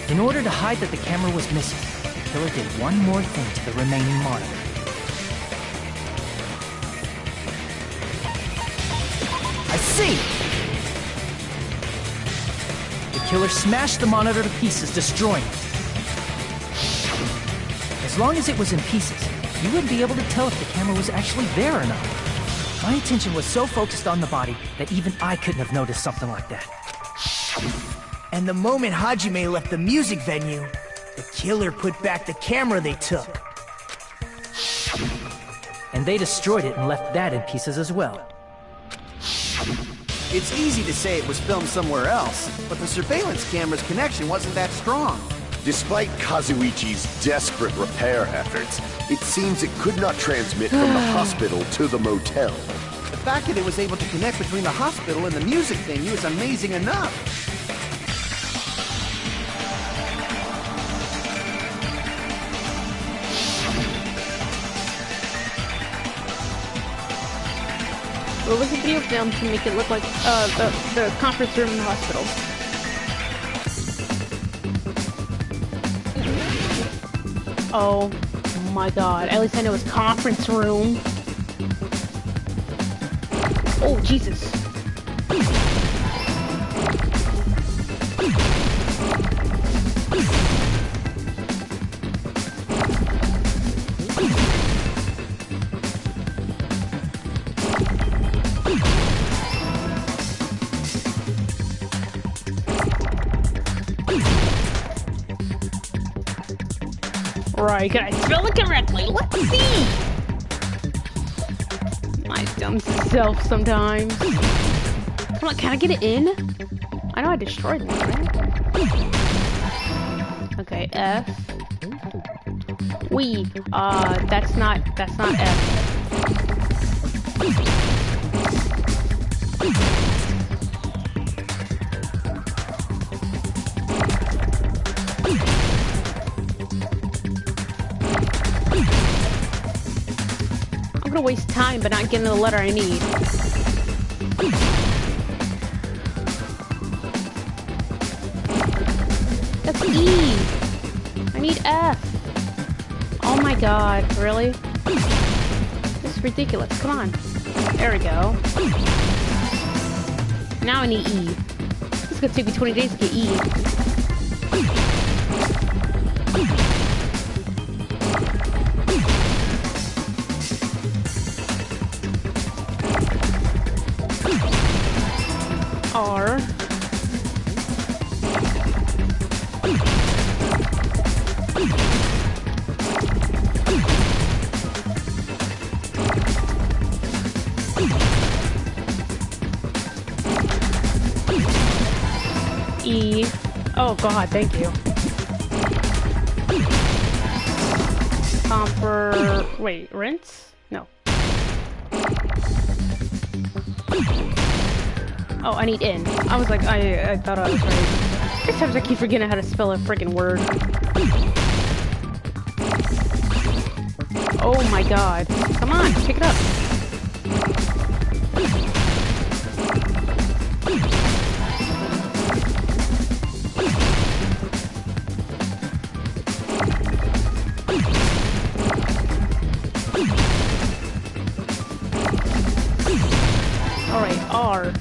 in order to hide that the camera was missing, the killer did one more thing to the remaining monitor. I see! The killer smashed the monitor to pieces, destroying it. As long as it was in pieces, you wouldn't be able to tell if the camera was actually there or not. My attention was so focused on the body that even I couldn't have noticed something like that. And the moment Hajime left the music venue, the killer put back the camera they took. And they destroyed it and left that in pieces as well. It's easy to say it was filmed somewhere else, but the surveillance camera's connection wasn't that strong. Despite Kazuichi's desperate repair efforts, it seems it could not transmit from the hospital to the motel. The fact that it was able to connect between the hospital and the music venue is amazing enough. What was the video filmed to make it look like the conference room in the hospital? Oh my god, at least I know it's conference room. Oh, Jesus. Right, can I spell it correctly? Let's see! My dumb self sometimes. Come on, can I get it in? I know I destroyed one, right? Okay, F. We. That's not F. I'm gonna waste time but not getting the letter I need. That's E. I need F. Oh my god, really? This is ridiculous. Come on. There we go. Now I need E. This is gonna take me 20 days to get E. R. E. Oh god, thank you. Wait, rinse? No. Oh, I need in. I was like, I thought I was right. Sometimes I keep forgetting how to spell a freaking word. Oh my god. Come on, pick it up. Alright, R.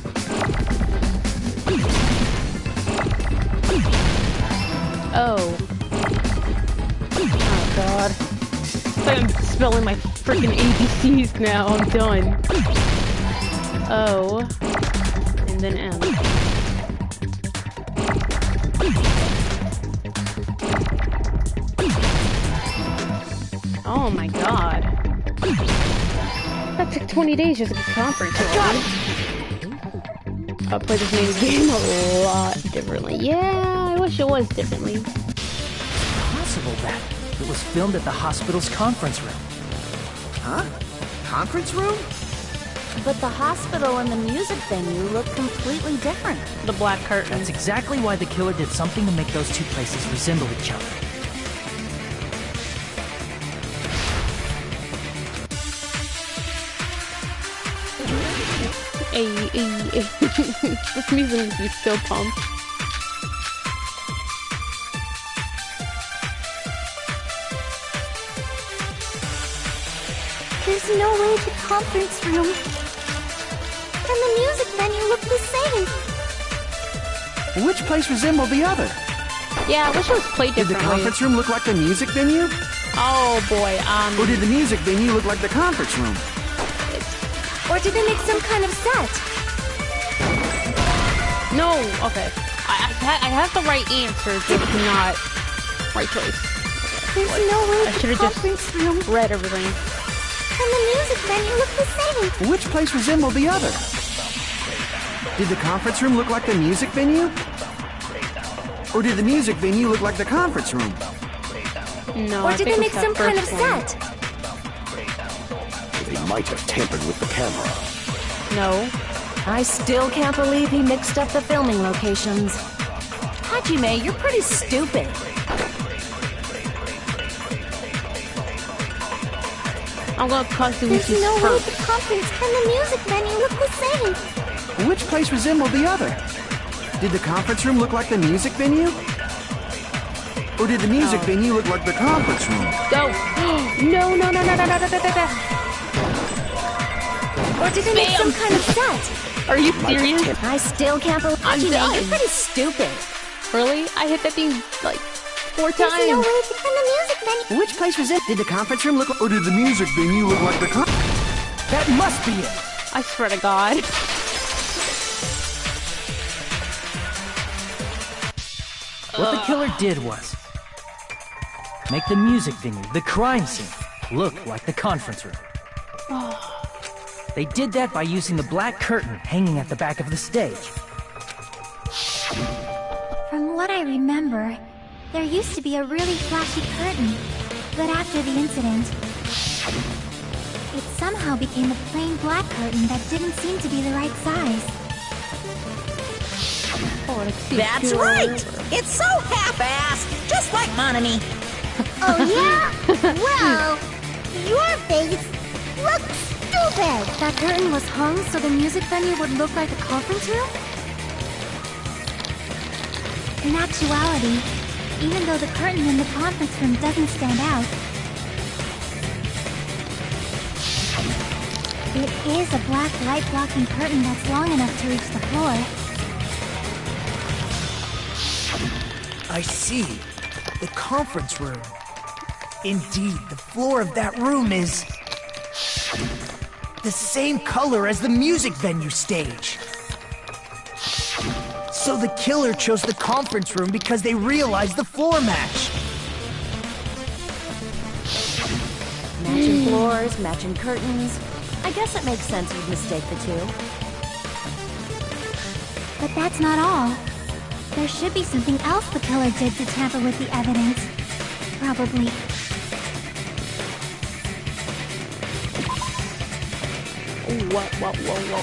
Oh. Oh god. I'm spelling my freaking ABCs now. I'm done. O. And then M. Oh my god. That took 20 days just to get conference. I'll play this game a lot differently. Yeah, I wish it was differently. Possible that it was filmed at the hospital's conference room. Huh? Conference room? But the hospital and the music venue look completely different. The black curtain. That's exactly why the killer did something to make those two places resemble each other. Hey. This music makes me so pumped. There's no way the conference room and the music venue look the same. Which place resembled the other? Yeah, I wish it was played Did differently. the conference room look like the music venue? Oh boy, Or did the music venue look like the conference room? Or did they make some kind of set? No, okay. I have the right answer, just not right choice. There's no way I the should have conference just room read everything. and the music venue look the same. Which place resembled the other? Did the conference room look like the music venue? Or did the music venue look like the conference room? No, Or I did think they make it's that some kind of first one. set? They might have tampered with the camera. No. I still can't believe he mixed up the filming locations. Hajime, you're pretty stupid. I'm gonna cause the There's no way hurt. the conference and the music venue look the same. Which place resembled the other? Did the conference room look like the music venue? Or did the music venue look like the conference room? Go! No. Or did they make some kind of set? Are you serious? I still can't believe I'm Hajime, done. you're pretty stupid. Really? I hit that thing like 4 There's times. no way and the music venue. Which place was it? Did the conference room look like... Or did the music venue look like the That must be it! I swear to God. What the killer did was make the music venue, the crime scene, look like the conference room. They did that by using the black curtain hanging at the back of the stage. From what I remember, there used to be a really flashy curtain, but after the incident, it somehow became a plain black curtain that didn't seem to be the right size. That's right! It's so half-assed, just like Monami. Oh yeah? Well, your face looks stupid! That curtain was hung so the music venue would look like a conference room? In actuality, even though the curtain in the conference room doesn't stand out, it is a black light-blocking curtain that's long enough to reach the floor. I see. The conference room. Indeed, the floor of that room is the same color as the music venue stage. So the killer chose the conference room because they realized the floor match. Matching floors, matching curtains. I guess it makes sense you'd mistake the two. But that's not all. There should be something else the killer did to tamper with the evidence. Probably. Whoa.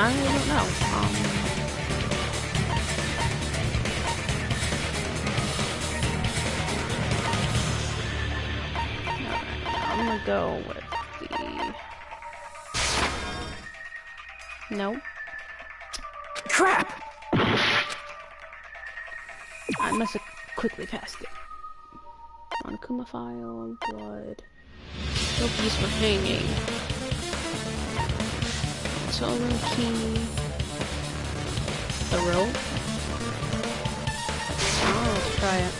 I don't know. I'm gonna go with the... No. Crap! I must have quickly passed it. Monokuma file, blood. No piece for hanging. Solar key. The rope. Oh, let's try it.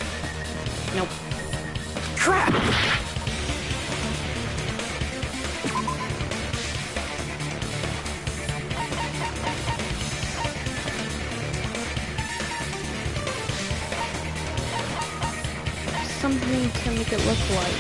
Nope. Crap! Something to make it look like.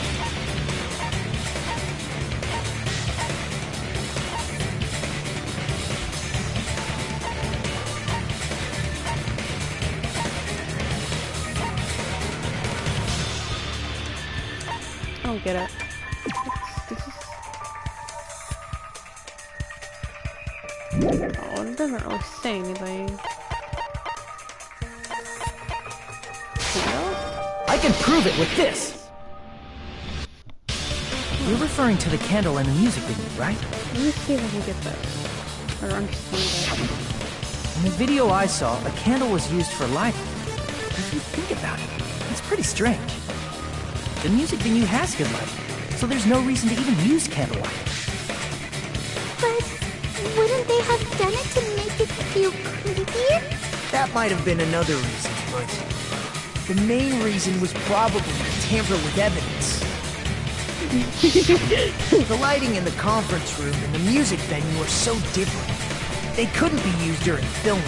I don't get it. Oh, it doesn't really say anything. I can prove it with this! You're referring to the candle in the music video, right? Let me see if I can get this. Or understand it. In the video I saw, a candle was used for lighting. If you think about it, it's pretty strange. The music venue has good lighting, so there's no reason to even use candlelight. But wouldn't they have done it to make it feel creepier? That might have been another reason, but the main reason was probably to tamper with evidence. The lighting in the conference room and the music venue are so different. They couldn't be used during filming.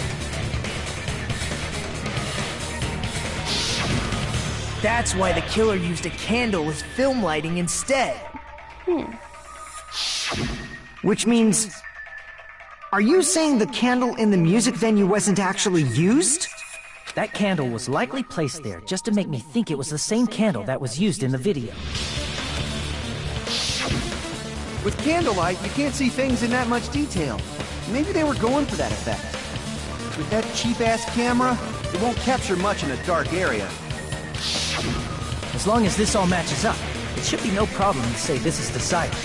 That's why the killer used a candle as film lighting instead. Which means... Are you saying the candle in the music venue wasn't actually used? That candle was likely placed there just to make me think it was the same candle that was used in the video. With candlelight, you can't see things in that much detail. Maybe they were going for that effect. With that cheap-ass camera, it won't capture much in a dark area. As long as this all matches up, it should be no problem to say this is decided.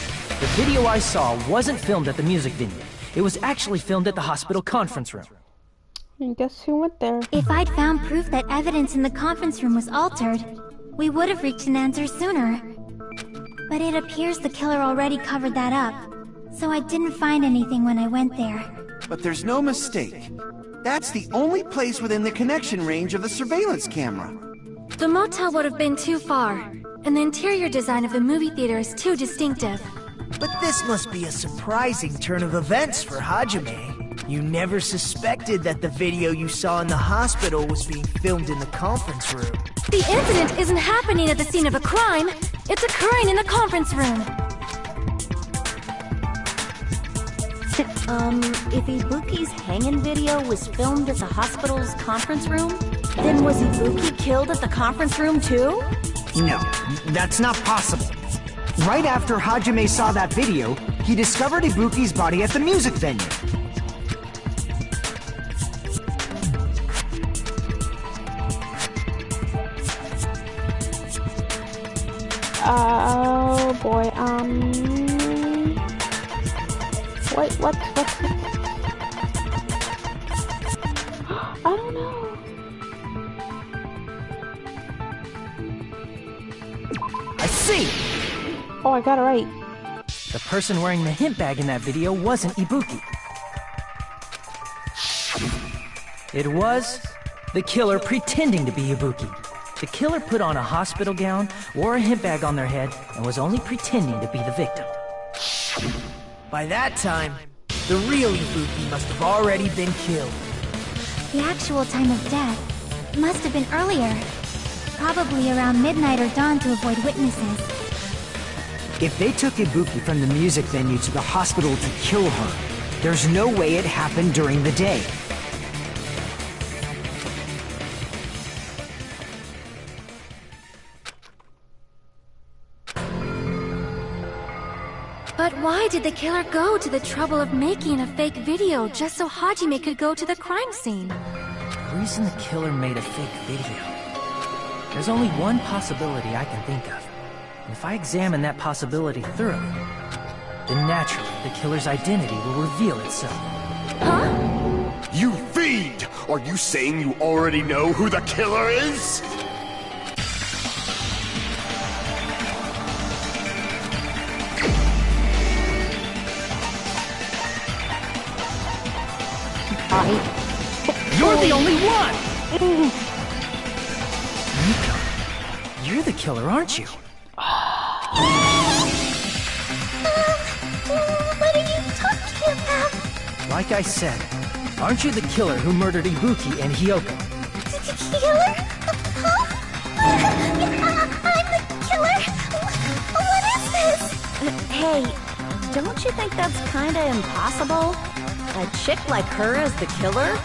The video I saw wasn't filmed at the music venue. It was actually filmed at the hospital conference room. And guess who went there? If I'd found proof that evidence in the conference room was altered, we would have reached an answer sooner. But it appears the killer already covered that up, so I didn't find anything when I went there. But there's no mistake. That's the only place within the connection range of the surveillance camera. The motel would have been too far, and the interior design of the movie theater is too distinctive. But this must be a surprising turn of events for Hajime. You never suspected that the video you saw in the hospital was being filmed in the conference room. The incident isn't happening at the scene of a crime. It's occurring in the conference room. If Ibuki's hanging video was filmed at the hospital's conference room, then was Ibuki killed at the conference room too? No, that's not possible. Right after Hajime saw that video, he discovered Ibuki's body at the music venue. Oh boy, what? I don't know. I see! Oh, I got it right. The person wearing the hint bag in that video wasn't Ibuki. It was the killer pretending to be Ibuki. The killer put on a hospital gown, wore a hint bag on their head, and was only pretending to be the victim. By that time, the real Ibuki must have already been killed. The actual time of death must have been earlier. Probably around midnight or dawn to avoid witnesses. If they took Ibuki from the music venue to the hospital to kill her, there's no way it happened during the day. But why did the killer go to the trouble of making a fake video just so Hajime could go to the crime scene? The reason the killer made a fake video... There's only one possibility I can think of. And if I examine that possibility thoroughly, then naturally the killer's identity will reveal itself. Huh? You fiend! Are you saying you already know who the killer is? You're the only one! Miko, you're the killer, aren't you? What are you talking about? Like I said, aren't you the killer who murdered Ibuki and Hyoko? Killer? Huh? I'm the killer? What is this? Hey, don't you think that's kinda impossible? A chick like her as the killer?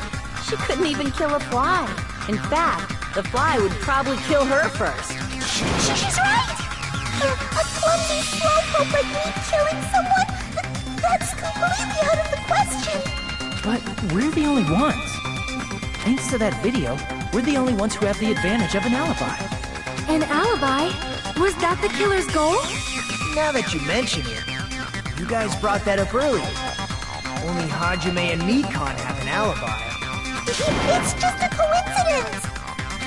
She couldn't even kill a fly. In fact, the fly would probably kill her first. She's right! A clumsy slowpoke like me killing someone? That's completely out of the question! But we're the only ones. Thanks to that video, we're the only ones who have the advantage of an alibi. An alibi? Was that the killer's goal? Now that you mention it, you guys brought that up earlier. Only Hajime and Mikan have an alibi. It's just a coincidence!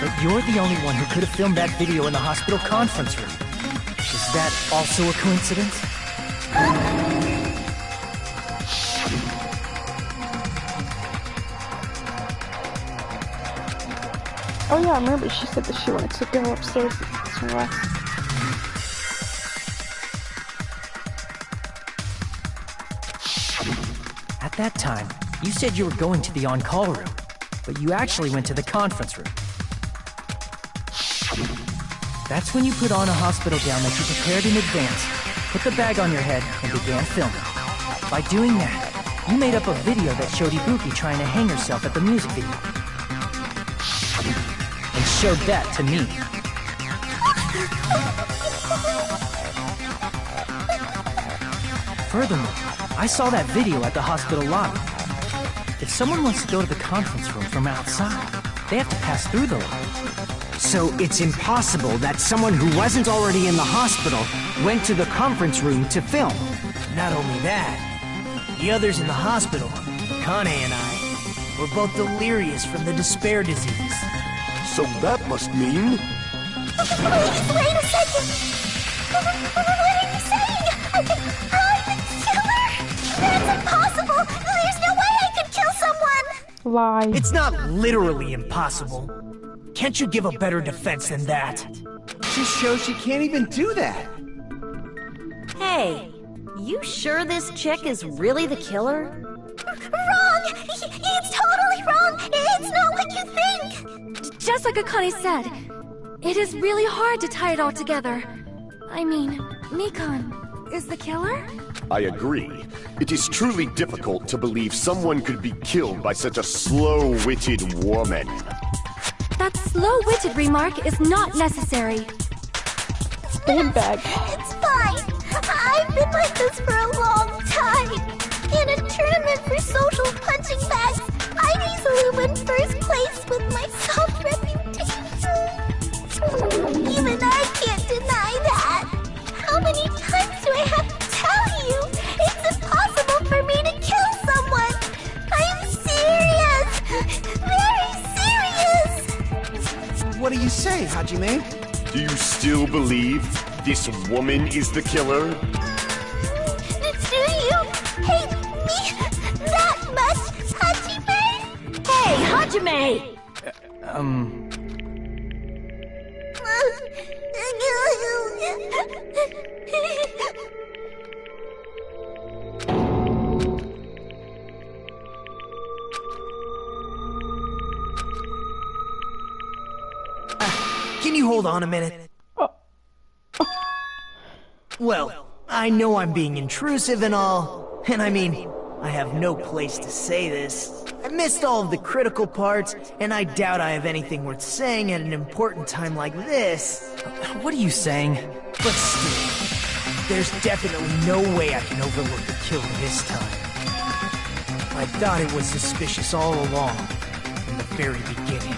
But you're the only one who could have filmed that video in the hospital conference room. Is that also a coincidence? Oh yeah, I remember she said that she wanted to go upstairs to rest. At that time, you said you were going to the on-call room, but you actually went to the conference room. That's when you put on a hospital gown that you prepared in advance, put the bag on your head, and began filming. By doing that, you made up a video that showed Ibuki trying to hang herself at the music video. And showed that to me. Furthermore, I saw that video at the hospital lobby. If someone wants to go to the conference room from outside, they have to pass through the lobby. So it's impossible that someone who wasn't already in the hospital went to the conference room to film. Not only that, the others in the hospital, Kane and I, were both delirious from the despair disease. So that must mean... Please, wait a second! What are you saying? I'm the killer? That's impossible! There's no way I could kill someone! Lie. It's not literally impossible. Can't you give a better defense than that? Just shows she can't even do that. Hey, you sure this chick is really the killer? Wrong! It's totally wrong! It's not like you think! Just like Akane said, it is really hard to tie it all together. I mean, Mikan is the killer? I agree. It is truly difficult to believe someone could be killed by such a slow-witted woman. That slow-witted remark is not necessary. Stand back. It's fine. I've been like this for a long time. In a tournament for social punching bags, I'd easily win first place with my soft reputation. Even I can't deny that. How many times do I have to tell you? It's impossible for me to kill someone. I'm serious. Very serious. What do you say, Hajime? Do you still believe this woman is the killer? Do you hate me that much, Hajime? Hey, Hajime! Can you hold on a minute? Well, I know I'm being intrusive and all, and I mean, I have no place to say this. I missed all of the critical parts, and I doubt I have anything worth saying at an important time like this. What are you saying? But still, There's definitely no way I can overlook the killer this time. I thought it was suspicious all along, from the very beginning.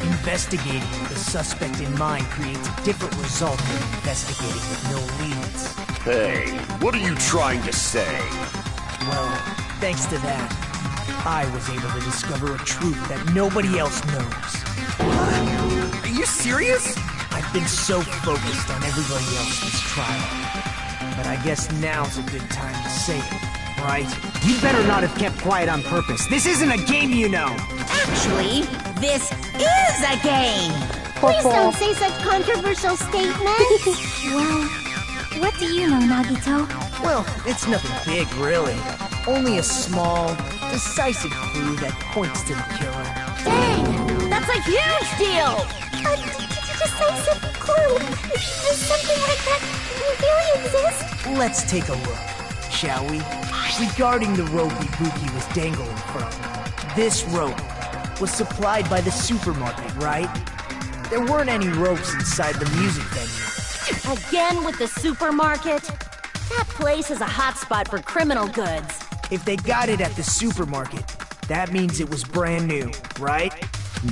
Investigating with a suspect in mind creates a different result than investigating with no leads. Hey, what are you trying to say? Well, thanks to that, I was able to discover a truth that nobody else knows. Are you serious? I've been so focused on everybody else this trial. But I guess now's a good time to say it, right? You better not have kept quiet on purpose. This isn't a game, you know. Actually, this is a game! Please don't say such controversial statements. Well, what do you know, Nagito? Well, it's nothing big, really. Only a small, decisive clue that points to the killer. Dang! That's a huge deal! A decisive clue. Does something like that really exist? Let's take a look, shall we? Regarding the rope Ibuki was dangling from, this rope was supplied by the supermarket, right? There weren't any ropes inside the music venue. Again with the supermarket? That place is a hotspot for criminal goods. If they got it at the supermarket, that means it was brand new, right?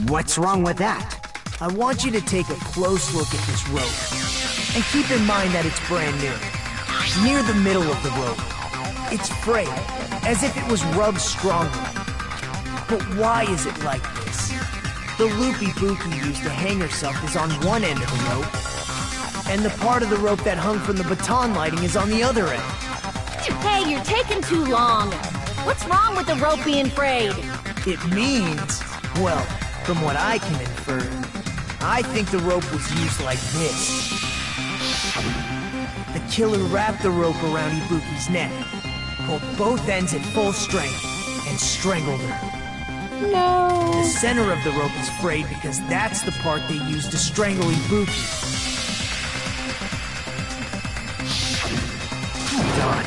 What's wrong with that? I want you to take a close look at this rope. And keep in mind that it's brand new. Near the middle of the rope, it's frayed, as if it was rubbed strongly. But why is it like this? The loop Ibuki used to hang herself is on one end of the rope, and the part of the rope that hung from the baton lighting is on the other end. Hey, you're taking too long. What's wrong with the rope being frayed? It means, well, from what I can infer, I think the rope was used like this. The killer wrapped the rope around Ibuki's neck, pulled both ends at full strength, and strangled her. No. The center of the rope is frayed because that's the part they used to strangle Ibuki. Hold on.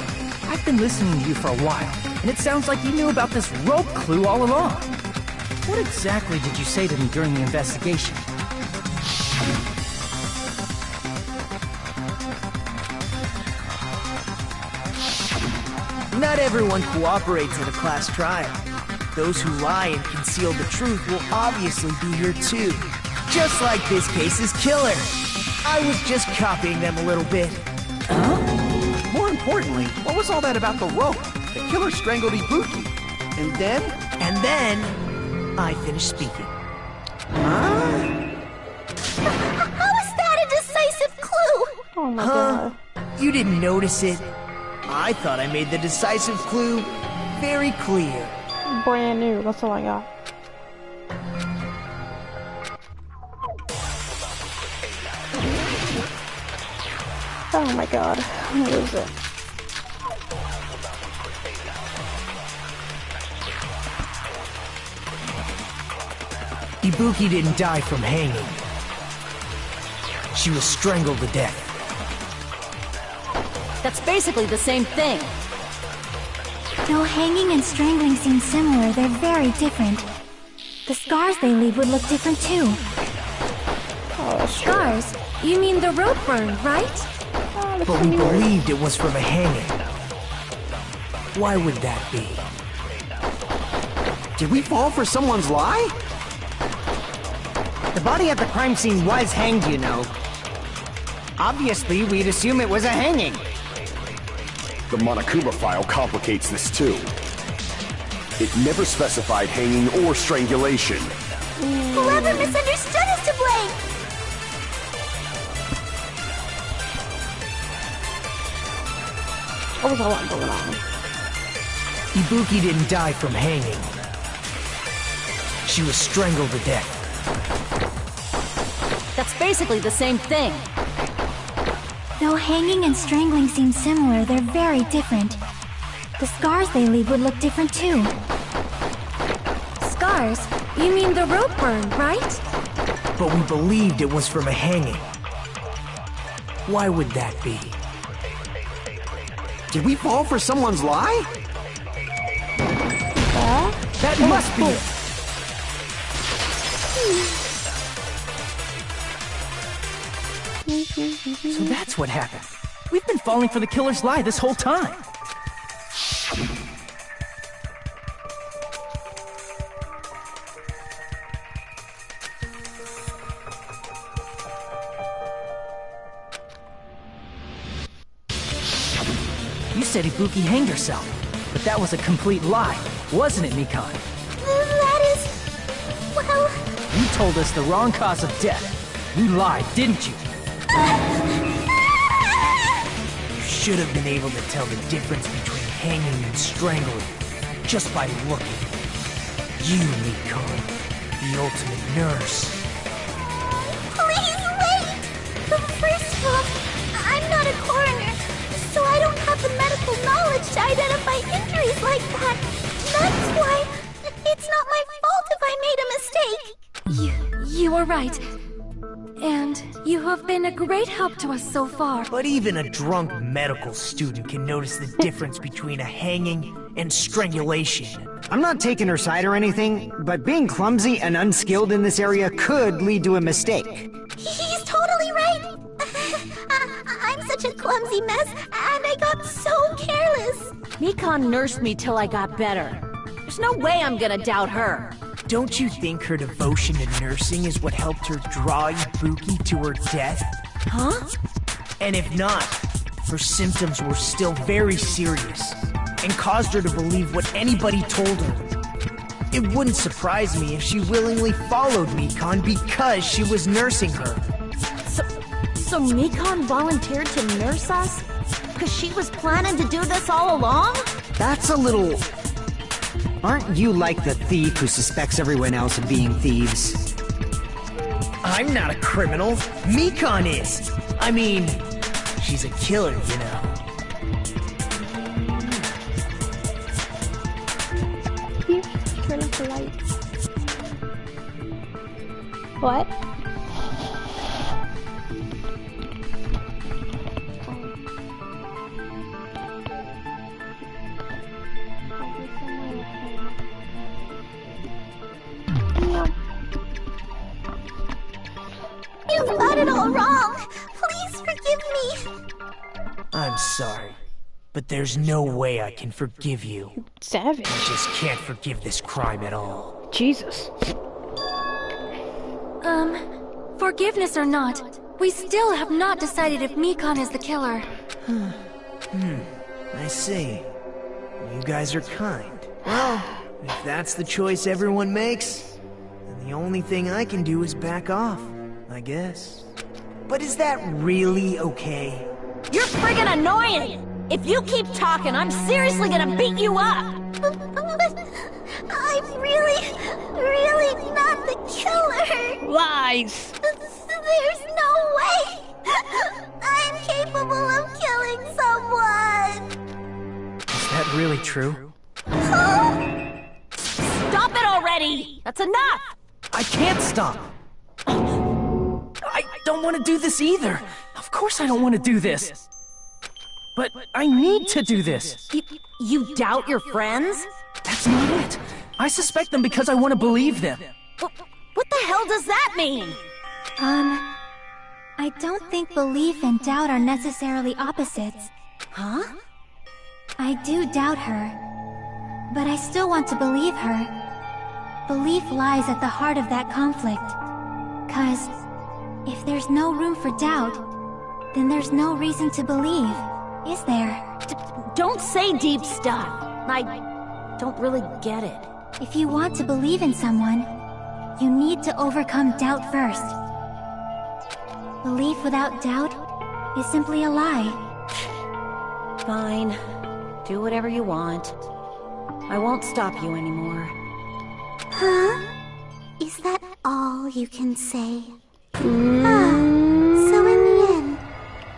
I've been listening to you for a while, and it sounds like you knew about this rope clue all along. What exactly did you say to me during the investigation? Not everyone cooperates at a class trial. Those who lie and conceal the truth will obviously be here too. Just like this case's killer. I was just copying them a little bit. More importantly, what was all that about the rope? The killer strangled Ibuki. And then? And then, I finished speaking. How is that a decisive clue? Oh my god. You didn't notice it? I thought I made the decisive clue very clear. Brand new, that's all I got. Oh my god, I'm gonna lose it. Ibuki didn't die from hanging. She was strangled to death. That's basically the same thing. Though hanging and strangling seem similar, they're very different. The scars they leave would look different too. Scars? You mean the rope burn, right? But we believed it was from a hanging. Why would that be? Did we fall for someone's lie? The body at the crime scene was hanged, you know. Obviously, we'd assume it was a hanging. The Monokuma file complicates this too. It never specified hanging or strangulation. Whoever misunderstood is to blame. There was a lot going on. Ibuki didn't die from hanging. She was strangled to death. That's basically the same thing. Though hanging and strangling seem similar, they're very different. The scars they leave would look different too. Scars? You mean the rope burn, right? But we believed it was from a hanging. Why would that be? Did we fall for someone's lie? That must be it. So that's what happened. We've been falling for the killer's lie this whole time. You said Ibuki hanged herself, but that was a complete lie, wasn't it, Mikan? That is... well... You told us the wrong cause of death. You lied, didn't you? You should have been able to tell the difference between hanging and strangling just by looking. You, Mikan, the ultimate nurse. Please wait! First of all, I'm not a coroner, so I don't have the medical knowledge to identify injuries like that. That's why it's not my fault if I made a mistake. You are right. And you have been a great help to us so far. But even a drunk medical student can notice the difference between a hanging and strangulation. I'm not taking her side or anything, but being clumsy and unskilled in this area could lead to a mistake. He's totally right. I'm such a clumsy mess, and I got so careless. Mikan nursed me till I got better. There's no way I'm gonna doubt her. Don't you think her devotion to nursing is what helped her draw Ibuki to her death? Huh? And if not, her symptoms were still very serious and caused her to believe what anybody told her. It wouldn't surprise me if she willingly followed Mikan because she was nursing her. So Mikan volunteered to nurse us? Because she was planning to do this all along? That's a little... Aren't you like the thief who suspects everyone else of being thieves? I'm not a criminal. Mikan is. I mean, she's a killer, you know. Here, turn off the lights. What? You've got it all wrong. Please forgive me. I'm sorry, but there's no way I can forgive you. Savage. I just can't forgive this crime at all. Jesus. Forgiveness or not, we still have not decided if Mikan is the killer. I see. You guys are kind. Well, if that's the choice everyone makes, then the only thing I can do is back off, I guess. But is that really okay? You're friggin' annoying! If you keep talking, I'm seriously gonna beat you up! I'm really not the killer. Lies. There's no way. I'm capable of killing someone. Is that really true? Stop it already! That's enough! I can't stop! I don't want to do this either! Of course I don't want to do this! But I need to do this! You doubt your friends? That's not it! I suspect them because I want to believe them! What the hell does that mean? I don't think belief and doubt are necessarily opposites. Huh? I do doubt her, but I still want to believe her. Belief lies at the heart of that conflict. 'Cause if there's no room for doubt, then there's no reason to believe, is there? Don't say deep stuff. I don't really get it. If you want to believe in someone, you need to overcome doubt first. Belief without doubt is simply a lie. Fine. Do whatever you want. I won't stop you anymore. Huh? Is that all you can say? So in the end,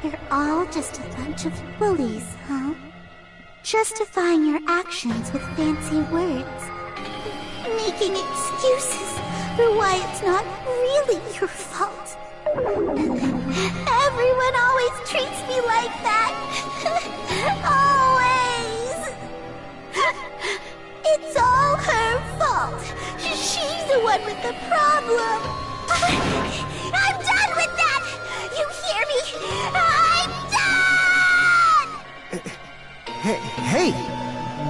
you're all just a bunch of bullies, huh? Justifying your actions with fancy words. Making excuses for why it's not really your fault. Everyone always treats me like that. Always. It's all her fault. She's the one with the problem. I'm done with that. You hear me? I'm done! Hey,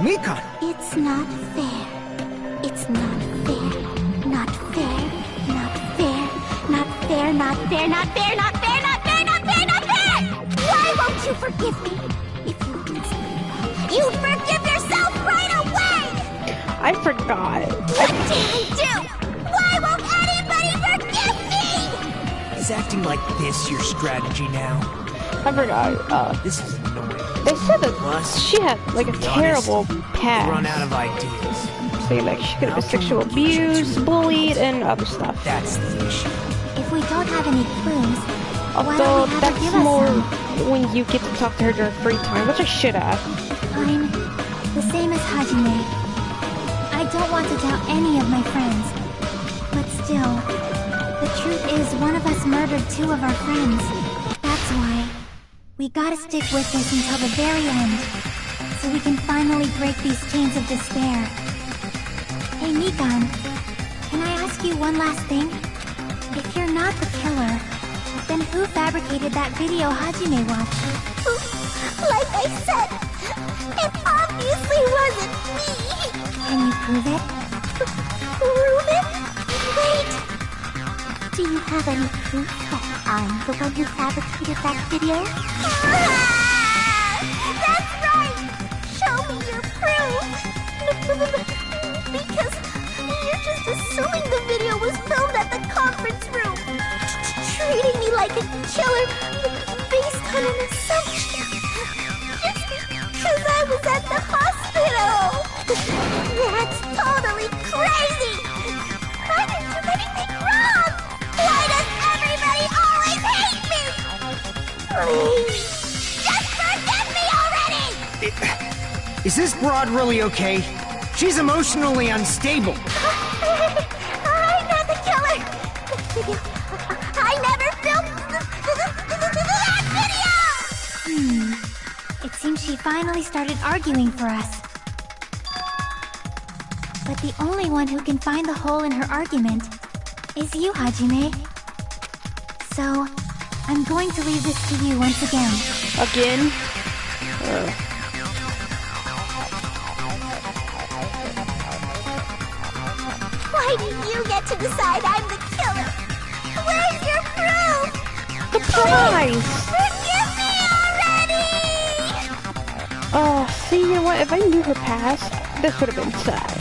Mikan! It's not fair. It's not fair. Not fair. Not fair. Not fair. Not fair. Not fair. Not fair. Not fair. Not fair. Not fair. Why won't you forgive me? If you did something wrong, you forgive yourself right away. I forgot. What did I do? Why won't anybody forgive me? Is acting like this your strategy now? I forgot. This is annoying. They said that she had like a terrible past. Run out of ideas. Saying like she could have been sexual abused, bullied, and other stuff. That's the issue. If we don't have any clues, why Although don't we have her that's give us more some? when you get to talk to her during free time, which I should have. I'm the same as Hajime. I don't want to doubt any of my friends. But still, the truth is one of us murdered two of our friends. That's why we gotta stick with this until the very end, so we can finally break these chains of despair. Hey Mikan, can I ask you one last thing? If you're not the killer, then who fabricated that video Hajime watched? Like I said, it obviously wasn't me! Can you prove it? Prove it? Wait! Do you have any proof that I'm the one who fabricated that video? That's right! Show me your proof! Because you're just assuming the video was filmed at the conference room. Treating me like a killer based on an assumption. Just because I was at the hospital. That's totally crazy! I didn't do anything wrong! Why does everybody always hate me? Please, just forgive me already! Is this broad really okay? She's emotionally unstable. I'm not the killer! I never filmed that video! It seems she finally started arguing for us. But the only one who can find the hole in her argument is you, Hajime. So, I'm going to leave this to you once again. Again? Why do you get to decide I'm the killer? Where's your proof? The prize! Forgive me already! Oh, see, you know what? If I knew her past, this would have been sad.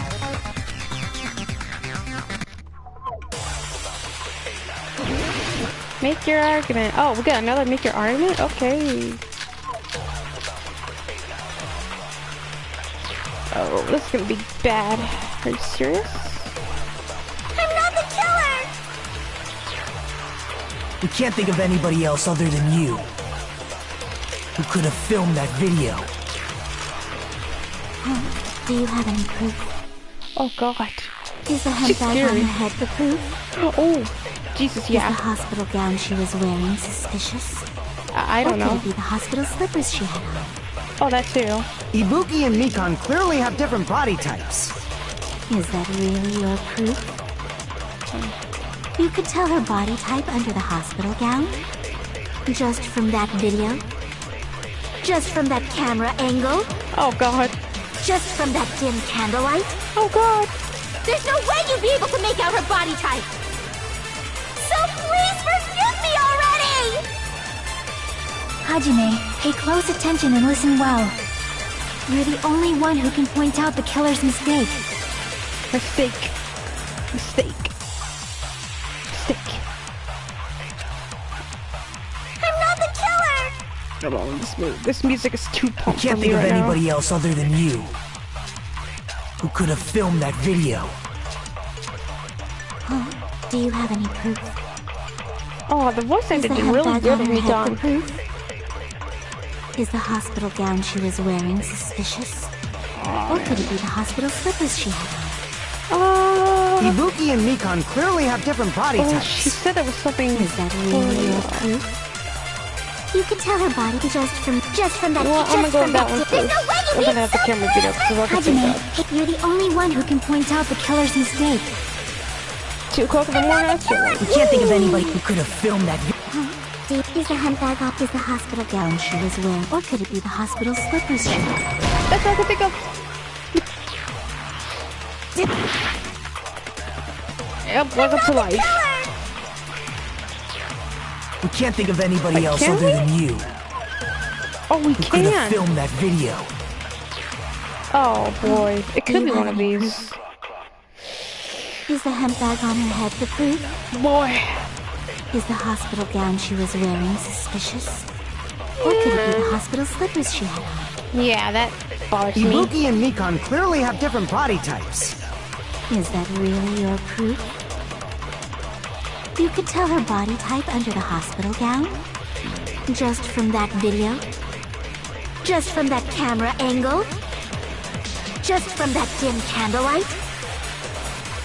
Make your argument. Oh, we got another make your argument? Okay. Oh, this is gonna be bad. Are you serious? I'm not the killer! We can't think of anybody else other than you who could have filmed that video. Do you have any proof? Oh god. Is the She's handbag on scary. her head the proof? Oh, Jesus, yeah. Is the hospital gown she was wearing suspicious? I don't Or know. could it be the hospital slippers she had on? Oh, that too. Ibuki and Mikan clearly have different body types. Is that really your proof? You could tell her body type under the hospital gown? Just from that video? Just from that camera angle? Oh god. Just from that dim candlelight? Oh god. There's no way you'd be able to make out her body type! So please forgive me already! Hajime, pay close attention and listen well. You're the only one who can point out the killer's mistake. Mistake. Mistake. Mistake. I'm not the killer! Hold on, this music is too We pumped for can't me think of right now. anybody else other than you who could have filmed that video. Do you have any proof? Oh, the voice acting Is did the really handbag good on when her he head done. the proof? Is the hospital gown she was wearing suspicious? Or could it be the hospital slippers she had on? Ibuki and Mikan clearly have different body Oh, types. she said there was something. Is that really your proof? You can tell her body just from that. Well, I'm gonna go with that one There's no first. way I'm you gonna have the camera video because I can think that. Hajime, you're the only one who can point out the killer's mistake. Too close to the morning. We can't think of anybody who could have filmed that video. Is the handbag off? Is the hospital gown she was wearing? Or could it be the hospital slippers she had? That's all I can think of. Yep, welcome to life. We can't think of anybody else can other we? than you. Oh, we Who could have can. filmed that video? Oh boy, it could be one of these. Is the handbag on her head the proof? Boy. Is the hospital gown she was wearing suspicious? Or could it be the hospital slippers she had on? Yeah, that bothers me. Ibuki and Mikan clearly have different body types. Is that really your proof? You could tell her body type under the hospital gown? Just from that video? Just from that camera angle? Just from that dim candlelight?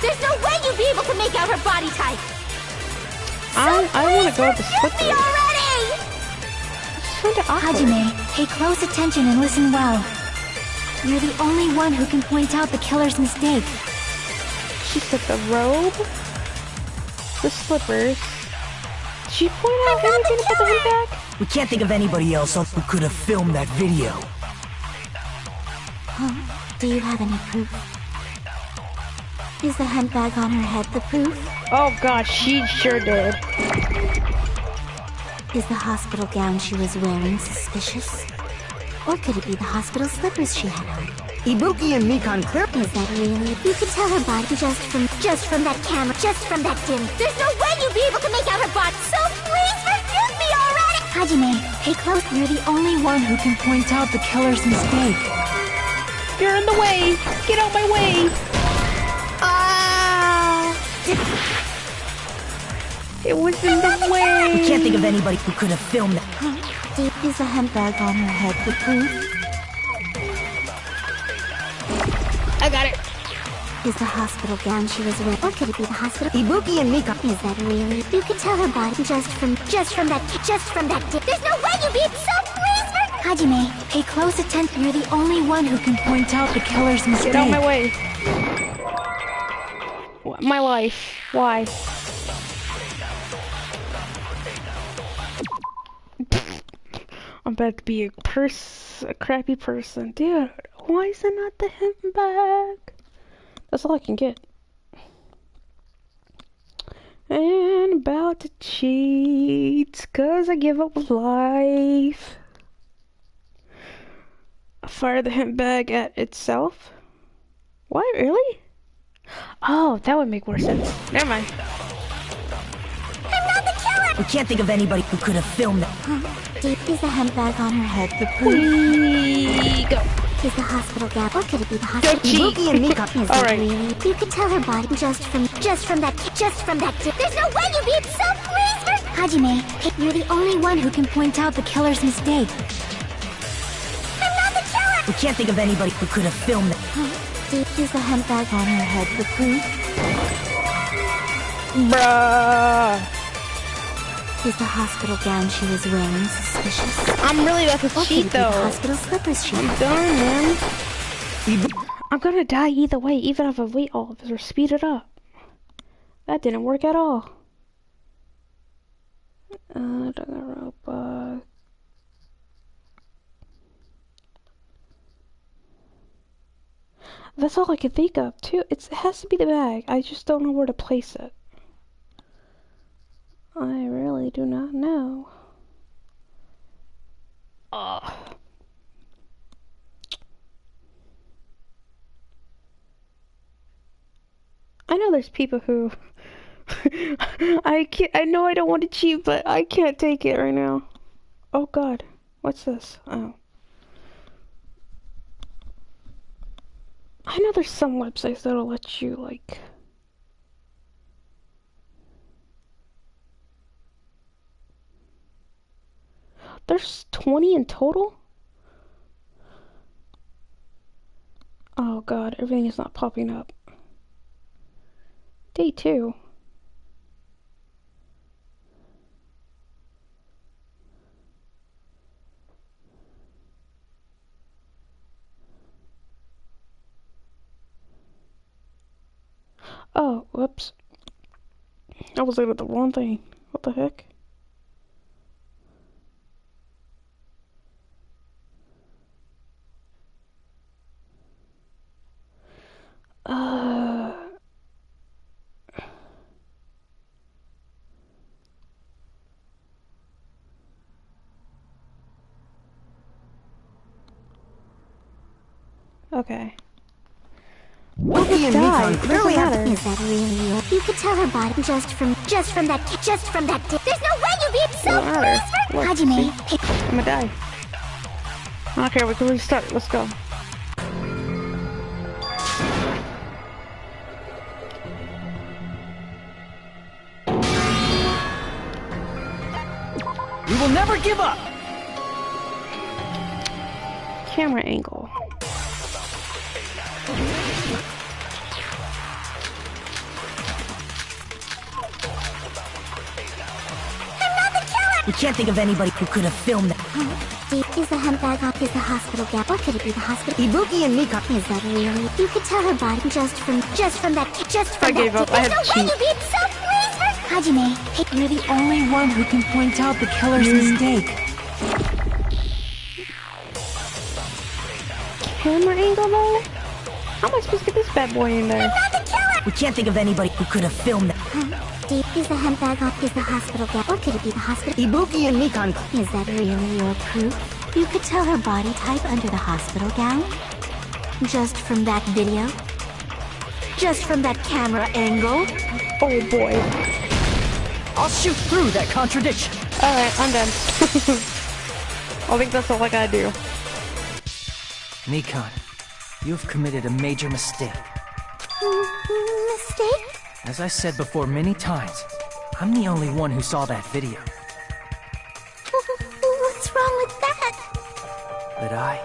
There's no way you'd be able to make out her body type! I want to go with the slippers. Me already! Kinda awkward. Hajime, pay close attention and listen well. You're the only one who can point out the killer's mistake. She took the robe, the slippers. Did she point out anything about the handbag? We can't think of anybody else who could have filmed that video. Huh? Do you have any proof? Is the handbag on her head the proof? Oh god, she sure did. Is the hospital gown she was wearing suspicious? Or could it be the hospital slippers she had on? Ibuki and Mikan clearly... Is that really? You could tell her body just from that camera, just from that dim. There's no way you'd be able to make out her body, so please forgive me already! Hajime, pay close. You're the only one who can point out the killer's mistake. You're in the way. Get out my way. Ah! It was in the way. We can't think of anybody who could have filmed that. Is the handbag on her head the proof? I got it. Is the hospital gown she was wearing? Or could it be the hospital? Ibuki and Mikan... Is that really? You could tell her body just from that dim. There's no way you'd be so please for... Hajime, pay close attention. You're the only one who can point out the killer's mistake. Get out my way. My life. Why? I'm about to be a crappy person. Dude, why is it not the handbag? That's all I can get. And about to cheat, 'cause I give up with life. I fire the handbag at itself. Why, really? Oh, that would make more sense. Never mind. I'm not the killer! We can't think of anybody who could have filmed that. Is the handbag on her head the proof? We go. Is the hospital gown? Or could it be the hospital? Ibuki and Mikan... Is that really? You could tell her body just from that dim. There's no way you'd be so please for... Hajime, you're the only one who can point out the killer's mistake. I'm not the killer! We can't think of anybody who could have filmed that. Is the handbag on her head the proof? Bruh. Is the hospital gown she was wearing suspicious? I'm really about to Or could cheat it be though. the hospital slippers she I'm had? done, man. I'm gonna die either way, even if I wait all of this or speed it up. That didn't work at all. Danganronpa. That's all I can think of, too. It has to be the bag. I just don't know where to place it. I really do not know. Ugh. I know there's people who I know I don't want to cheat, but I can't take it right now. Oh god. What's this? Oh. I know there's some websites that'll let you like there's 20 in total? Oh god, everything is not popping up. Day 2. Oh, whoops. I was looking at the wrong thing. What the heck? Okay. Ibuki and Mikon clearly have... Is that really you? You could tell her body just from that. There's no way you'd be so pleased for Hajime. I'm gonna die. I don't care, we can restart. Let's go. We will never give up! Camera angle. We can't think of anybody who could have filmed that. Is the handbag off? Is the hospital gap? Or could it be the hospital? Ibuki and Mikon... Is that really? You could tell her body just from that. I gave up. I had There's to no way cheat. you'd be so pleased for Hajime. You're the only one who can point out the killer's mistake. Camera angle though? How am I supposed to get this bad boy in there? We can't think of anybody who could have filmed that. Is the handbag off? Is the hospital gap? Or could it be the hospital? Ibuki and Mikon... Is that really your proof? You could tell her body type under the hospital gown? Just from that video? Just from that camera angle? Oh boy. I'll shoot through that contradiction. Alright, I'm done. I think that's all I gotta do. Mikon, you've committed a major mistake. Mistake? As I said before many times, I'm the only one who saw that video. What's wrong with that? But I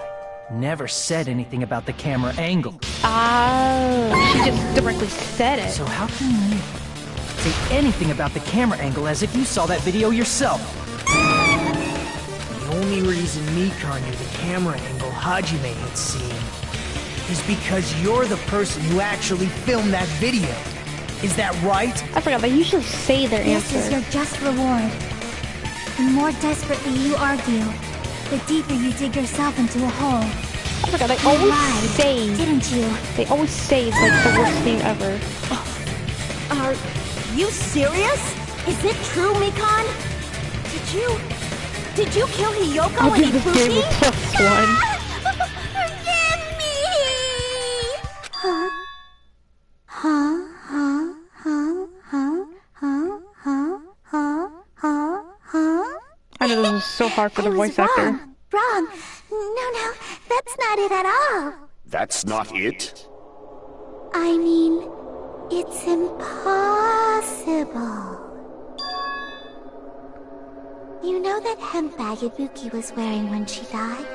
never said anything about the camera angle. Ah, she just directly said it. So how can you say anything about the camera angle as if you saw that video yourself? The only reason Mikon knew the camera angle Hajime had seen is because you're the person who actually filmed that video. Is that right? I forgot, they usually say their answer. This is your just reward. The more desperately you argue, the deeper you dig yourself into a hole. I forgot, they always lied, say... didn't you? They always say it's like the worst thing ever. Are you serious? Is it true, Mikon? Did you kill Hiyoko I and did this game with Ibuki? +1. Forgive me! Huh? Huh? Huh? Huh? Huh? Huh? Huh? Huh? Huh? Huh? I know this was so hard for the I was voice actor. Wrong. No, that's not it at all. That's not it? I mean, it's impossible. You know that hemp bag Ibuki was wearing when she died?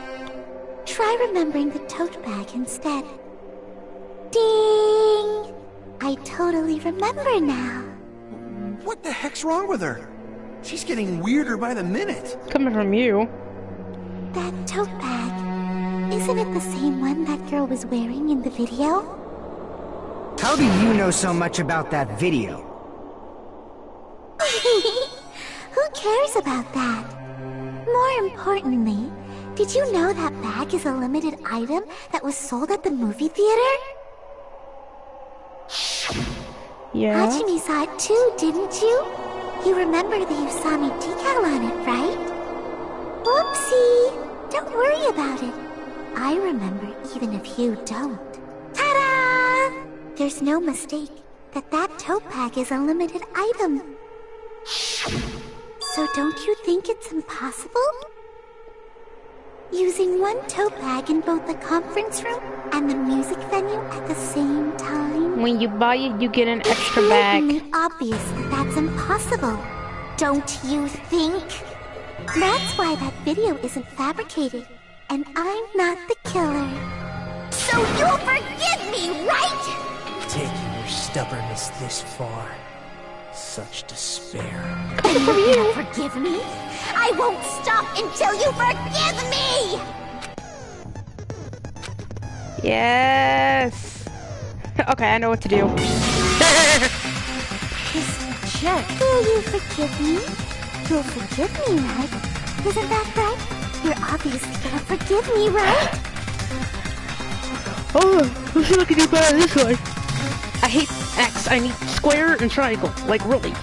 Try remembering the tote bag instead. Ding! I totally remember now. What the heck's wrong with her? She's getting weirder by the minute. Coming from you. That tote bag, isn't it the same one that girl was wearing in the video? How do you know so much about that video? Who cares about that? More importantly, did you know that bag is a limited item that was sold at the movie theater? Yeah. Hajime saw it too, didn't you? You remember the Usami decal on it, right? Whoopsie! Don't worry about it. I remember even if you don't. Ta-da! There's no mistake that tote bag is a limited item. So don't you think it's impossible? Using one tote bag in both the conference room and the music venue at the same time? When you buy it, you get an extra bag. It's blatantly obvious that that's impossible. Don't you think? That's why that video isn't fabricated, and I'm not the killer. So you'll forgive me, right? Taking your stubbornness this far. Such despair. Coming from you! Forgive me? I won't stop until you forgive me! Yes. Okay, I know what to do. Kiss check. Will you forgive me? You'll forgive me, right? Isn't that right? You're obviously gonna forgive me, right? Oh, let's see if I can do better this way. I hate X. I need square and triangle. Like, really.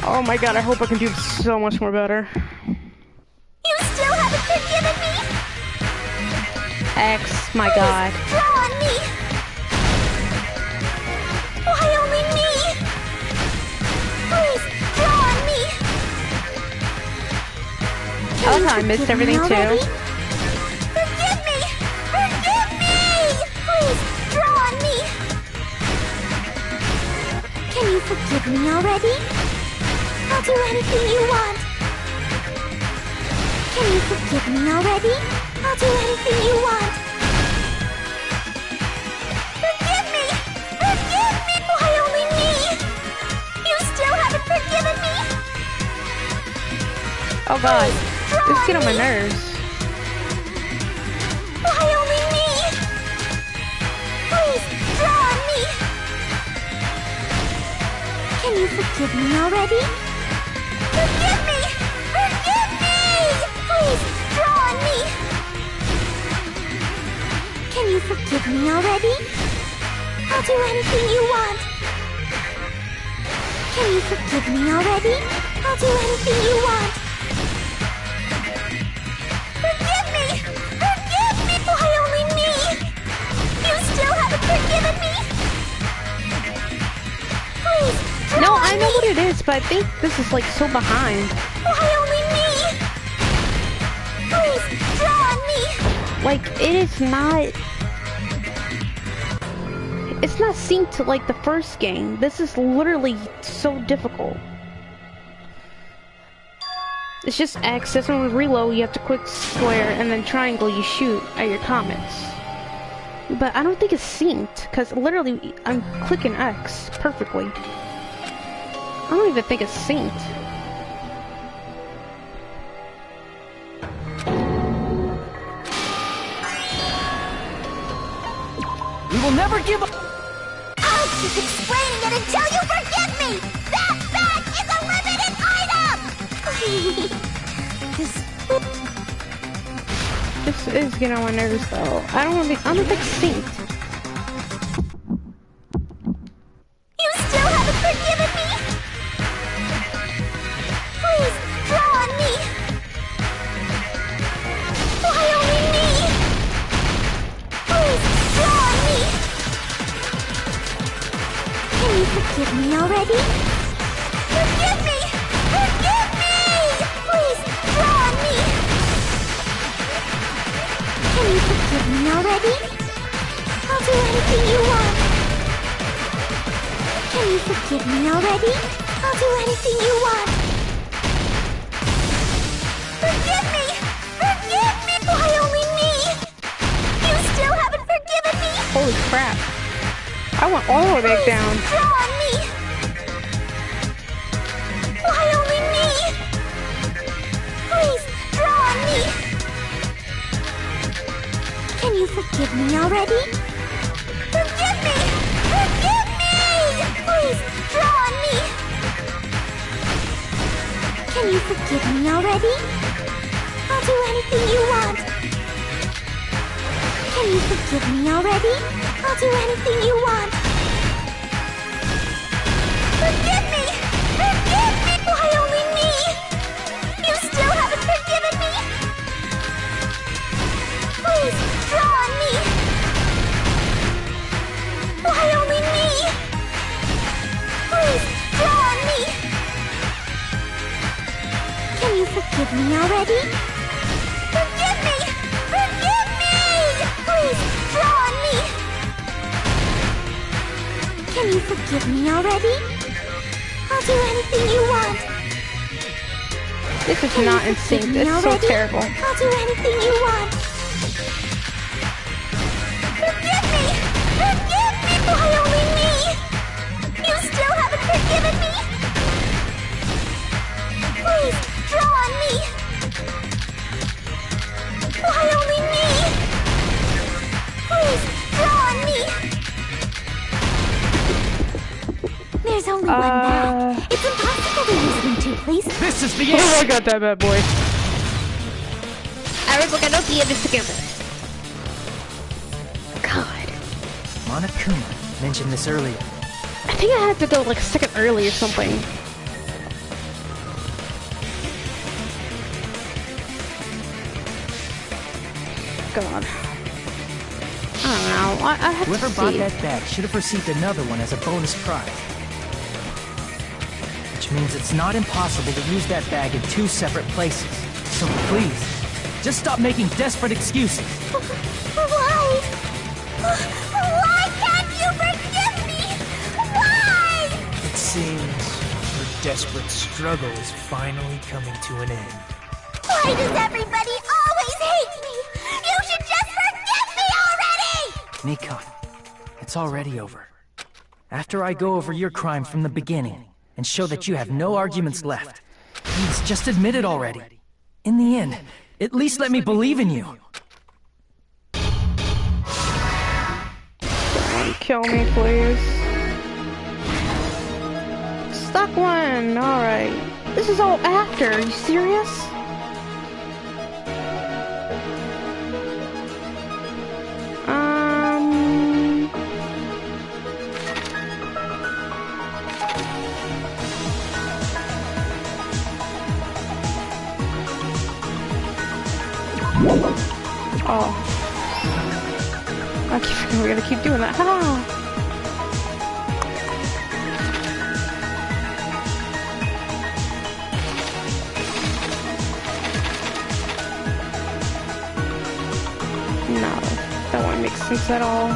Oh my god, I hope I can do so much more better. You still haven't forgiven me? X, my god. Draw on me! Why only me? Please, draw on me! I like how I missed everything too. Forgive me! Forgive me! Please, draw on me! Can you forgive me already? I'll do anything you want. Can you forgive me already? I'll do anything you want. Forgive me! Forgive me! Why only me? You still haven't forgiven me? Oh god, this is getting on my nerves. Why only me? Please, draw on me! Can you forgive me already? Forgive me! Forgive me! Please, draw on me! Can you forgive me already? I'll do anything you want. Can you forgive me already? I'll do anything you want. Forgive me! Forgive me! Why only me? You still haven't forgiven me? Please, draw No, on I know me. what it is, but I think this is like so behind. Why only me? Please, draw on me. Like, it is not... It's not synced to like the first game. This is literally so difficult. It's just X, this one with reload, you have to click square, and then triangle, you shoot at your comments. But I don't think it's synced, because literally, I'm clicking X perfectly. I don't even think it's synced. We will never give up! I'll keep explaining it until you forgive me! That bag is a limited item! This is getting on my nerves though. I don't think it's synced. You still haven't forgiven me? Please, draw on me! Why only me? Please, draw on me! Can you forgive me already? Forgive me! Forgive me! Please, draw on me! Can you forgive me already? I'll do anything you want. Can you forgive me already? I'll do anything you want. Forgive me! Forgive me! Why only me? You still haven't forgiven me? Holy crap. I went all the way back down. Draw on me! Why only me? Please, draw on me! Can you forgive me already? Forgive me! Forgive me! Please, draw on me! Can you forgive me already? I'll do anything you want. Can you forgive me already? I'll do anything you want. Forgive me! Forgive me! Why only me? You still haven't forgiven me? Please, draw on me! Why only me? Please, draw on me! Can you forgive me already? Forgive me! Forgive me! Please, draw on me! Can you forgive me already? I'll do anything you want. This is not in sync. It's so terrible. I'll do anything you want. Forgive me! Forgive me! Why only me? You still haven't forgiven me? Please, draw on me! Why only me? Please, draw on me! There's only one bag. It's impossible to use them two, please. This is the Oh, end! I got that bad boy. Ahora porque no tienes que ver. God. Monokuma mentioned this earlier. I think I had to go like a second early or something. God. I don't know. I have Whoever to bought see. that bag should have received another one as a bonus prize. Which means it's not impossible to use that bag in 2 separate places. So please, just stop making desperate excuses. Why? Why can't you forgive me? Why? It seems your desperate struggle is finally coming to an end. Why does everybody always hate me? You should just forgive me already! Mikon, it's already over. After I go over your crime from the beginning and show that you have no arguments left, please just admit it already. In the end, at least let me believe in you. Don't kill me, please. Stuck one. Alright. This is all after. Are you serious? Oh. I keep forgetting we're gonna keep doing that. Ha! No, that won't make sense at all.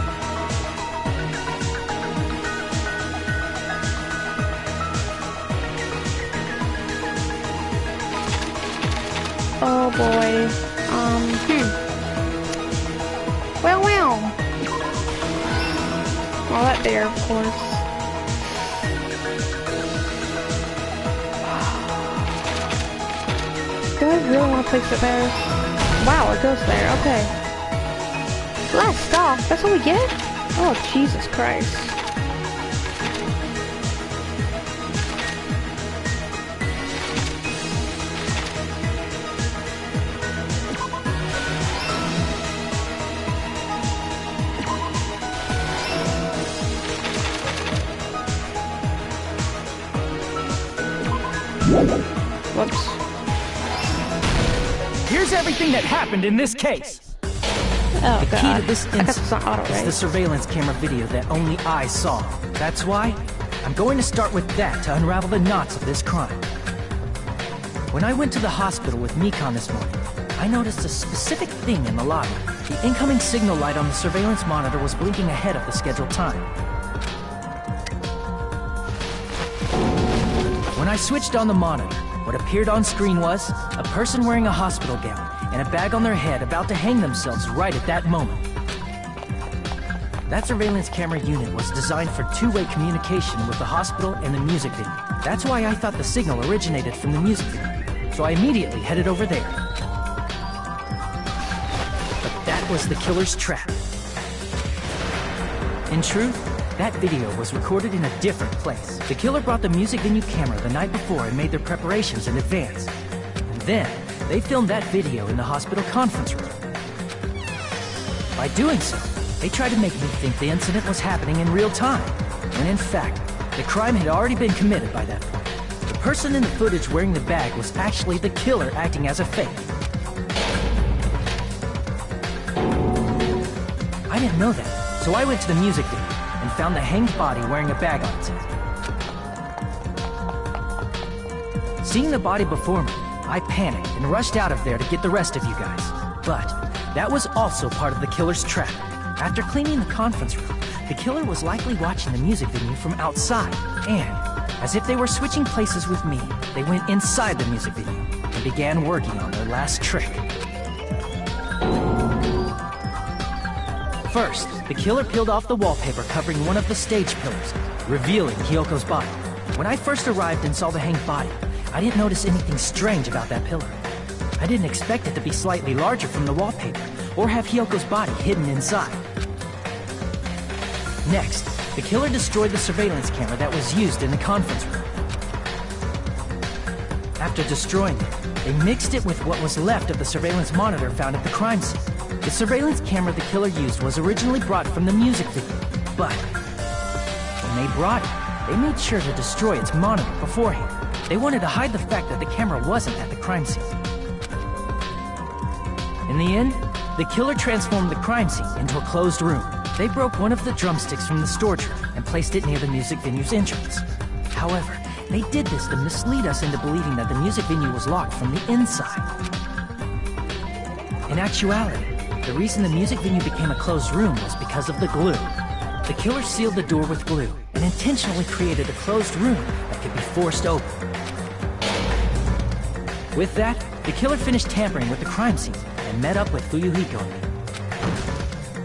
Oh boy. Well. Well, that there, of course. Do I really want to place it there? Wow, it goes there. Okay. Last stop. That's what we get? Oh, Jesus Christ. Whoops. Here's everything that happened in this case. Oh, The key God. to this I guess it's not auto, incident is right? the surveillance camera video that only I saw. That's why I'm going to start with that to unravel the knots of this crime. When I went to the hospital with Mikon this morning, I noticed a specific thing in the lobby. The incoming signal light on the surveillance monitor was blinking ahead of the scheduled time. When I switched on the monitor, what appeared on screen was a person wearing a hospital gown and a bag on their head about to hang themselves right at that moment. That surveillance camera unit was designed for two-way communication with the hospital and the music video. That's why I thought the signal originated from the music video, so I immediately headed over there. But that was the killer's trap. In truth, that video was recorded in a different place. The killer brought the music venue camera the night before and made their preparations in advance. And then, they filmed that video in the hospital conference room. By doing so, they tried to make me think the incident was happening in real time, when in fact, the crime had already been committed by that point. The person in the footage wearing the bag was actually the killer acting as a fake. I didn't know that, so I went to the music video and found the hanged body wearing a bag on its head. Seeing the body before me, I panicked and rushed out of there to get the rest of you guys. But that was also part of the killer's trap. After cleaning the conference room, the killer was likely watching the music venue from outside. And, as if they were switching places with me, they went inside the music venue and began working on their last trick. First, the killer peeled off the wallpaper covering one of the stage pillars, revealing Hyoko's body. When I first arrived and saw the hanged body, I didn't notice anything strange about that pillar. I didn't expect it to be slightly larger from the wallpaper, or have Hyoko's body hidden inside. Next, the killer destroyed the surveillance camera that was used in the conference room. After destroying it, they mixed it with what was left of the surveillance monitor found at the crime scene. The surveillance camera the killer used was originally brought from the music video, but when they brought it, they made sure to destroy its monitor beforehand. They wanted to hide the fact that the camera wasn't at the crime scene. In the end, the killer transformed the crime scene into a closed room. They broke one of the drumsticks from the storage room and placed it near the music venue's entrance. However, they did this to mislead us into believing that the music venue was locked from the inside. In actuality, the reason the music venue became a closed room was because of the glue. The killer sealed the door with glue and intentionally created a closed room that could be forced open. With that, the killer finished tampering with the crime scene and met up with Fuyuhiko.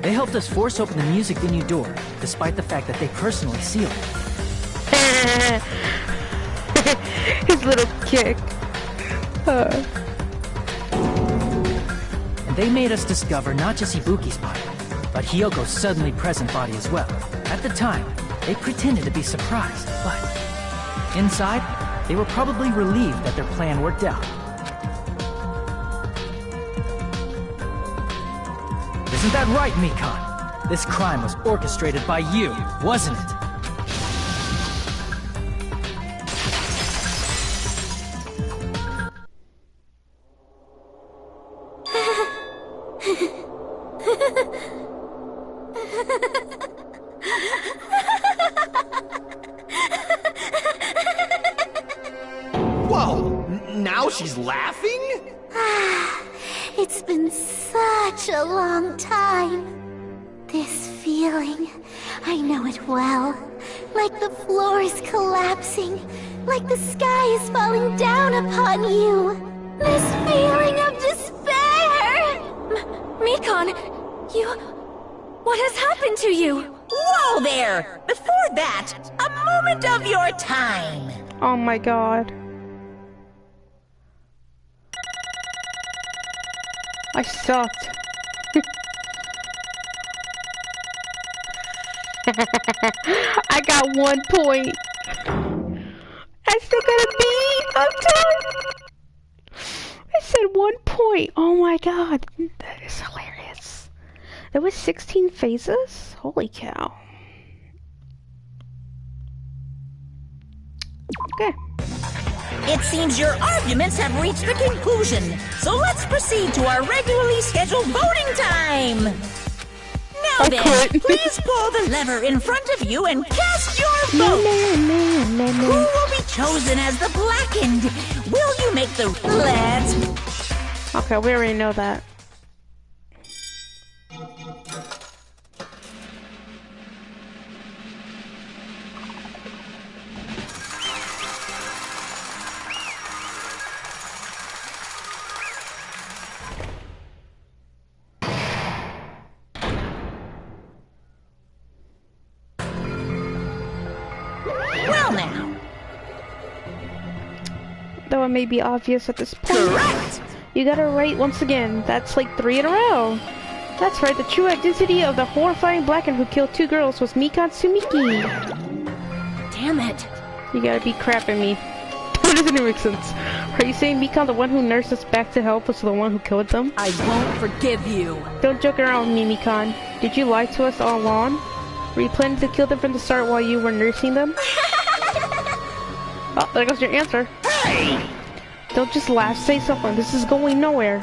They helped us force open the music venue door, despite the fact that they personally sealed it. His little kick. And they made us discover not just Ibuki's body, but Hyoko's suddenly present body as well. At the time, they pretended to be surprised, but inside, they were probably relieved that their plan worked out. Isn't that right, Mikan? This crime was orchestrated by you, wasn't it? Whoa! Now she's laughing? It's been such a long time. This feeling, I know it well. Like the floor is collapsing, like the sky is falling down upon you. This feeling of despair! Mikan, you... What has happened to you? Whoa there! Before that, a moment of your time. Oh my god. I sucked. I got 1 point. I still got a B. I'm done. I said 1 point. Oh my god. That is hilarious. There was 16 phases? Holy cow. Okay. It seems your arguments have reached a conclusion, so let's proceed to our regularly scheduled voting time! Now then, please pull the lever in front of you and cast your vote! Who will be chosen as the blackened? Will you make the... Let's... Okay, we already know that. Though it may be obvious at this point. Correct! You got it right once again. That's like 3 in a row. That's right, the true identity of the horrifying blackened who killed 2 girls was Mikan Tsumiki. Damn it. You gotta be crapping me. That doesn't even make sense. Are you saying Mikan, the one who nursed us back to health, was the one who killed them? I won't forgive you. Don't joke around with me, Mikan. Did you lie to us all along? Were you planning to kill them from the start while you were nursing them? Oh, there goes your answer. Hey! Don't just laugh, say something. This is going nowhere.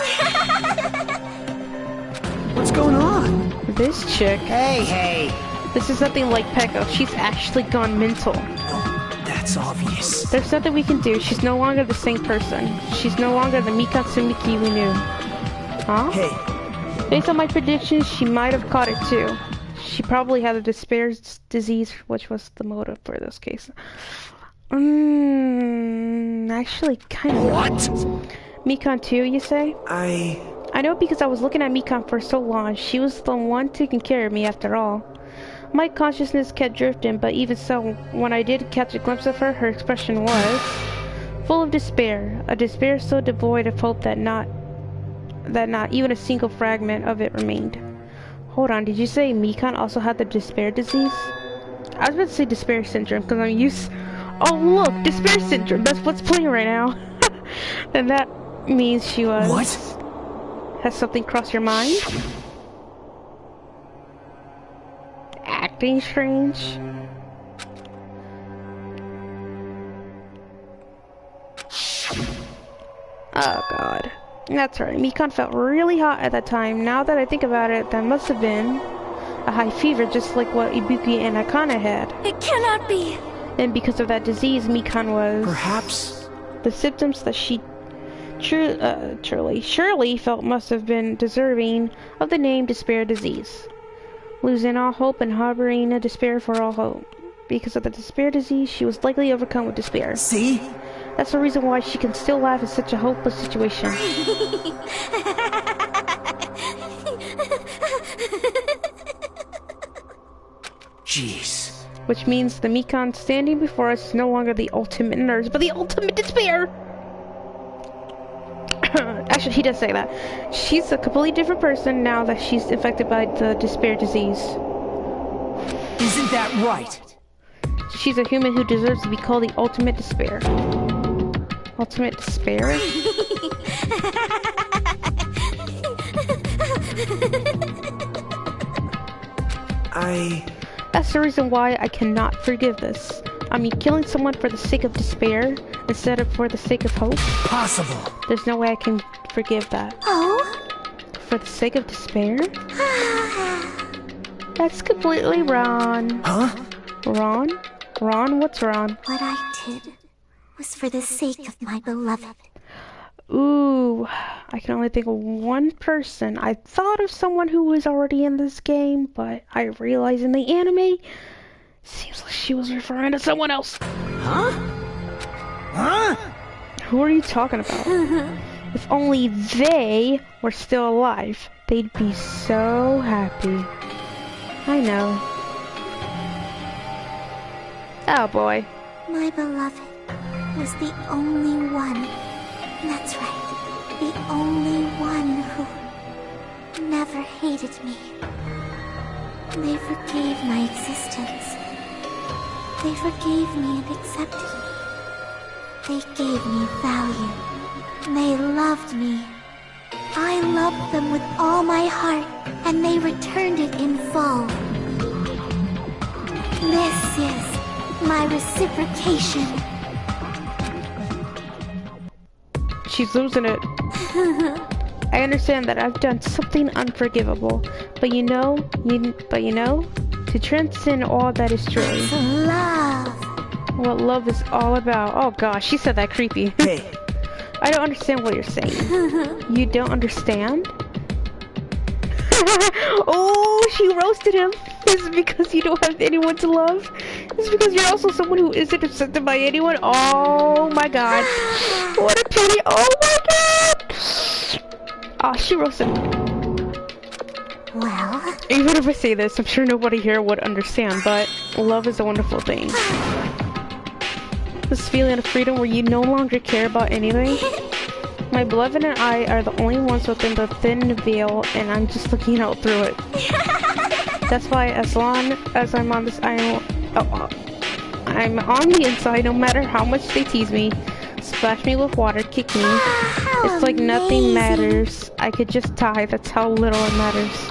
What's going on? This chick. Hey! This is nothing like Pekka. She's actually gone mental. That's obvious. There's nothing we can do. She's no longer the same person. She's no longer the Mikan Tsumiki we knew. Huh? Hey. Based on my predictions, she might have caught it too. She probably had a despair disease, which was the motive for this case. Actually, kind of. What? Mikan too, you say? I know because I was looking at Mikan for so long. She was the one taking care of me after all. My consciousness kept drifting, but even so, when I did catch a glimpse of her, her expression was full of despair. A despair so devoid of hope that not even a single fragment of it remained. Hold on, did you say Mikan also had the despair disease? I was about to say despair syndrome because I'm used. Oh look, despair syndrome. That's what's playing right now. And that means she was. What? Has something crossed your mind? Acting strange. Oh god. That's right, Mikan felt really hot at that time. Now that I think about it, that must have been a high fever, just like what Ibuki and Akane had. It cannot be. And because of that disease, Mikan was... Perhaps... The symptoms that she surely felt must have been deserving of the name despair disease. Losing all hope and harboring a despair for all hope. Because of the despair disease, she was likely overcome with despair. See? That's the reason why she can still laugh at such a hopeless situation. Jeez. Which means the Mikan standing before us is no longer the ultimate nurse, but the ultimate despair! Actually, he does say that. She's a completely different person now that she's infected by the despair disease. Isn't that right? She's a human who deserves to be called the ultimate despair. Ultimate despair? That's the reason why I cannot forgive this. I mean, killing someone for the sake of despair instead of for the sake of hope? Possible. There's no way I can forgive that. Oh? For the sake of despair? That's completely wrong. Huh? Ron? Ron, what's wrong? What I did was for the sake of my beloved. Ooh, I can only think of one person. I thought of someone who was already in this game, but I realized in the anime, seems like she was referring to someone else. Huh? Huh? Who are you talking about? If only they were still alive, they'd be so happy. I know. Oh boy. My beloved was the only one. That's right. The only one who never hated me. They forgave my existence. They forgave me and accepted me. They gave me value. They loved me. I loved them with all my heart, and they returned it in full. This is my reciprocation. She's losing it. I understand that I've done something unforgivable, but you know, to transcend all that is true. It's love. What love is all about. Oh gosh, she said that creepy. Hey. I don't understand what you're saying. You don't understand? Oh, she roasted him. Is it because you don't have anyone to love? Is it because you're also someone who isn't accepted by anyone? Oh my god. What a pity. Oh my god. Oh, she roasted him. Well, even if I say this, I'm sure nobody here would understand, but love is a wonderful thing. This feeling of freedom where you no longer care about anything. My beloved and I are the only ones within the thin veil, and I'm just looking out through it. That's why as long as I'm on this island, I'm on the inside no matter how much they tease me, splash me with water, kick me. It's like nothing matters. I could just die, that's how little it matters.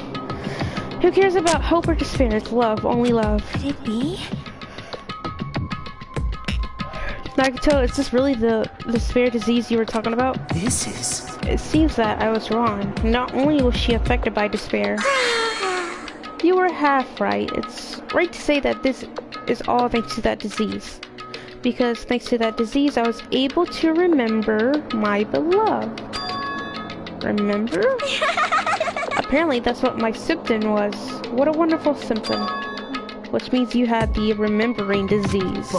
Who cares about hope or despair? It's love, only love. could it be? I can tell, is this really the despair disease you were talking about? This is... It seems that I was wrong. Not only was she affected by despair. You were half right. It's right to say that this is all thanks to that disease. Because thanks to that disease, I was able to remember my beloved. Remember? Apparently, that's what my symptom was. What a wonderful symptom. Which means you had the remembering disease.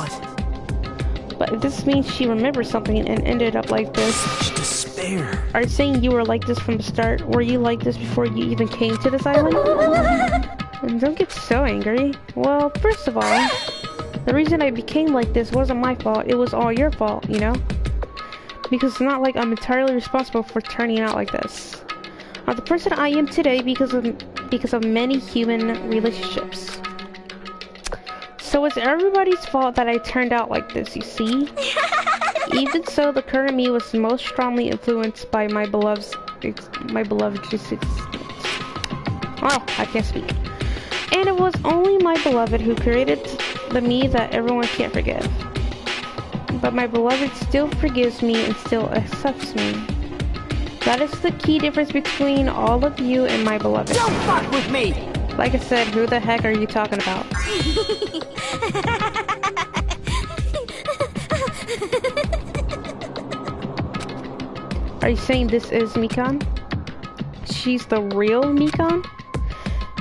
But this means she remembered something and ended up like this. Such despair. Are you saying you were like this from the start? Were you like this before you even came to this island? And don't get so angry. Well, first of all, the reason I became like this wasn't my fault. It was all your fault, you know? Because it's not like I'm entirely responsible for turning out like this. I'm the person I am today because of many human relationships. So it's everybody's fault that I turned out like this, you see? Even so, the current me was most strongly influenced by my beloved's existence. Oh, I can't speak. And it was only my beloved who created the me that everyone can't forgive. But my beloved still forgives me and still accepts me. That is the key difference between all of you and my beloved. Don't fuck with me! Like I said, who the heck are you talking about? Are you saying this is Mikan? She's the real Mikan?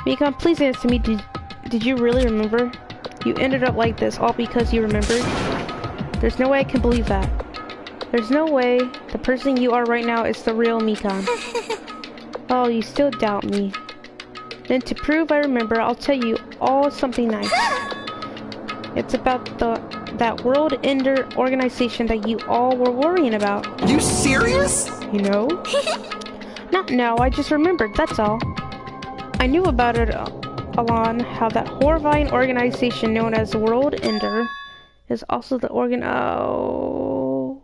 Mikan, please answer me. Did you really remember? You ended up like this all because you remembered? There's no way I can believe that. There's no way the person you are right now is the real Mikan. Oh, you still doubt me. Then to prove I remember, I'll tell you all something nice. It's about that World Ender organization that you all were worrying about. You serious? You know? Not now, I just remembered, that's all. I knew about it along how that horrifying organization known as World Ender is also the oh.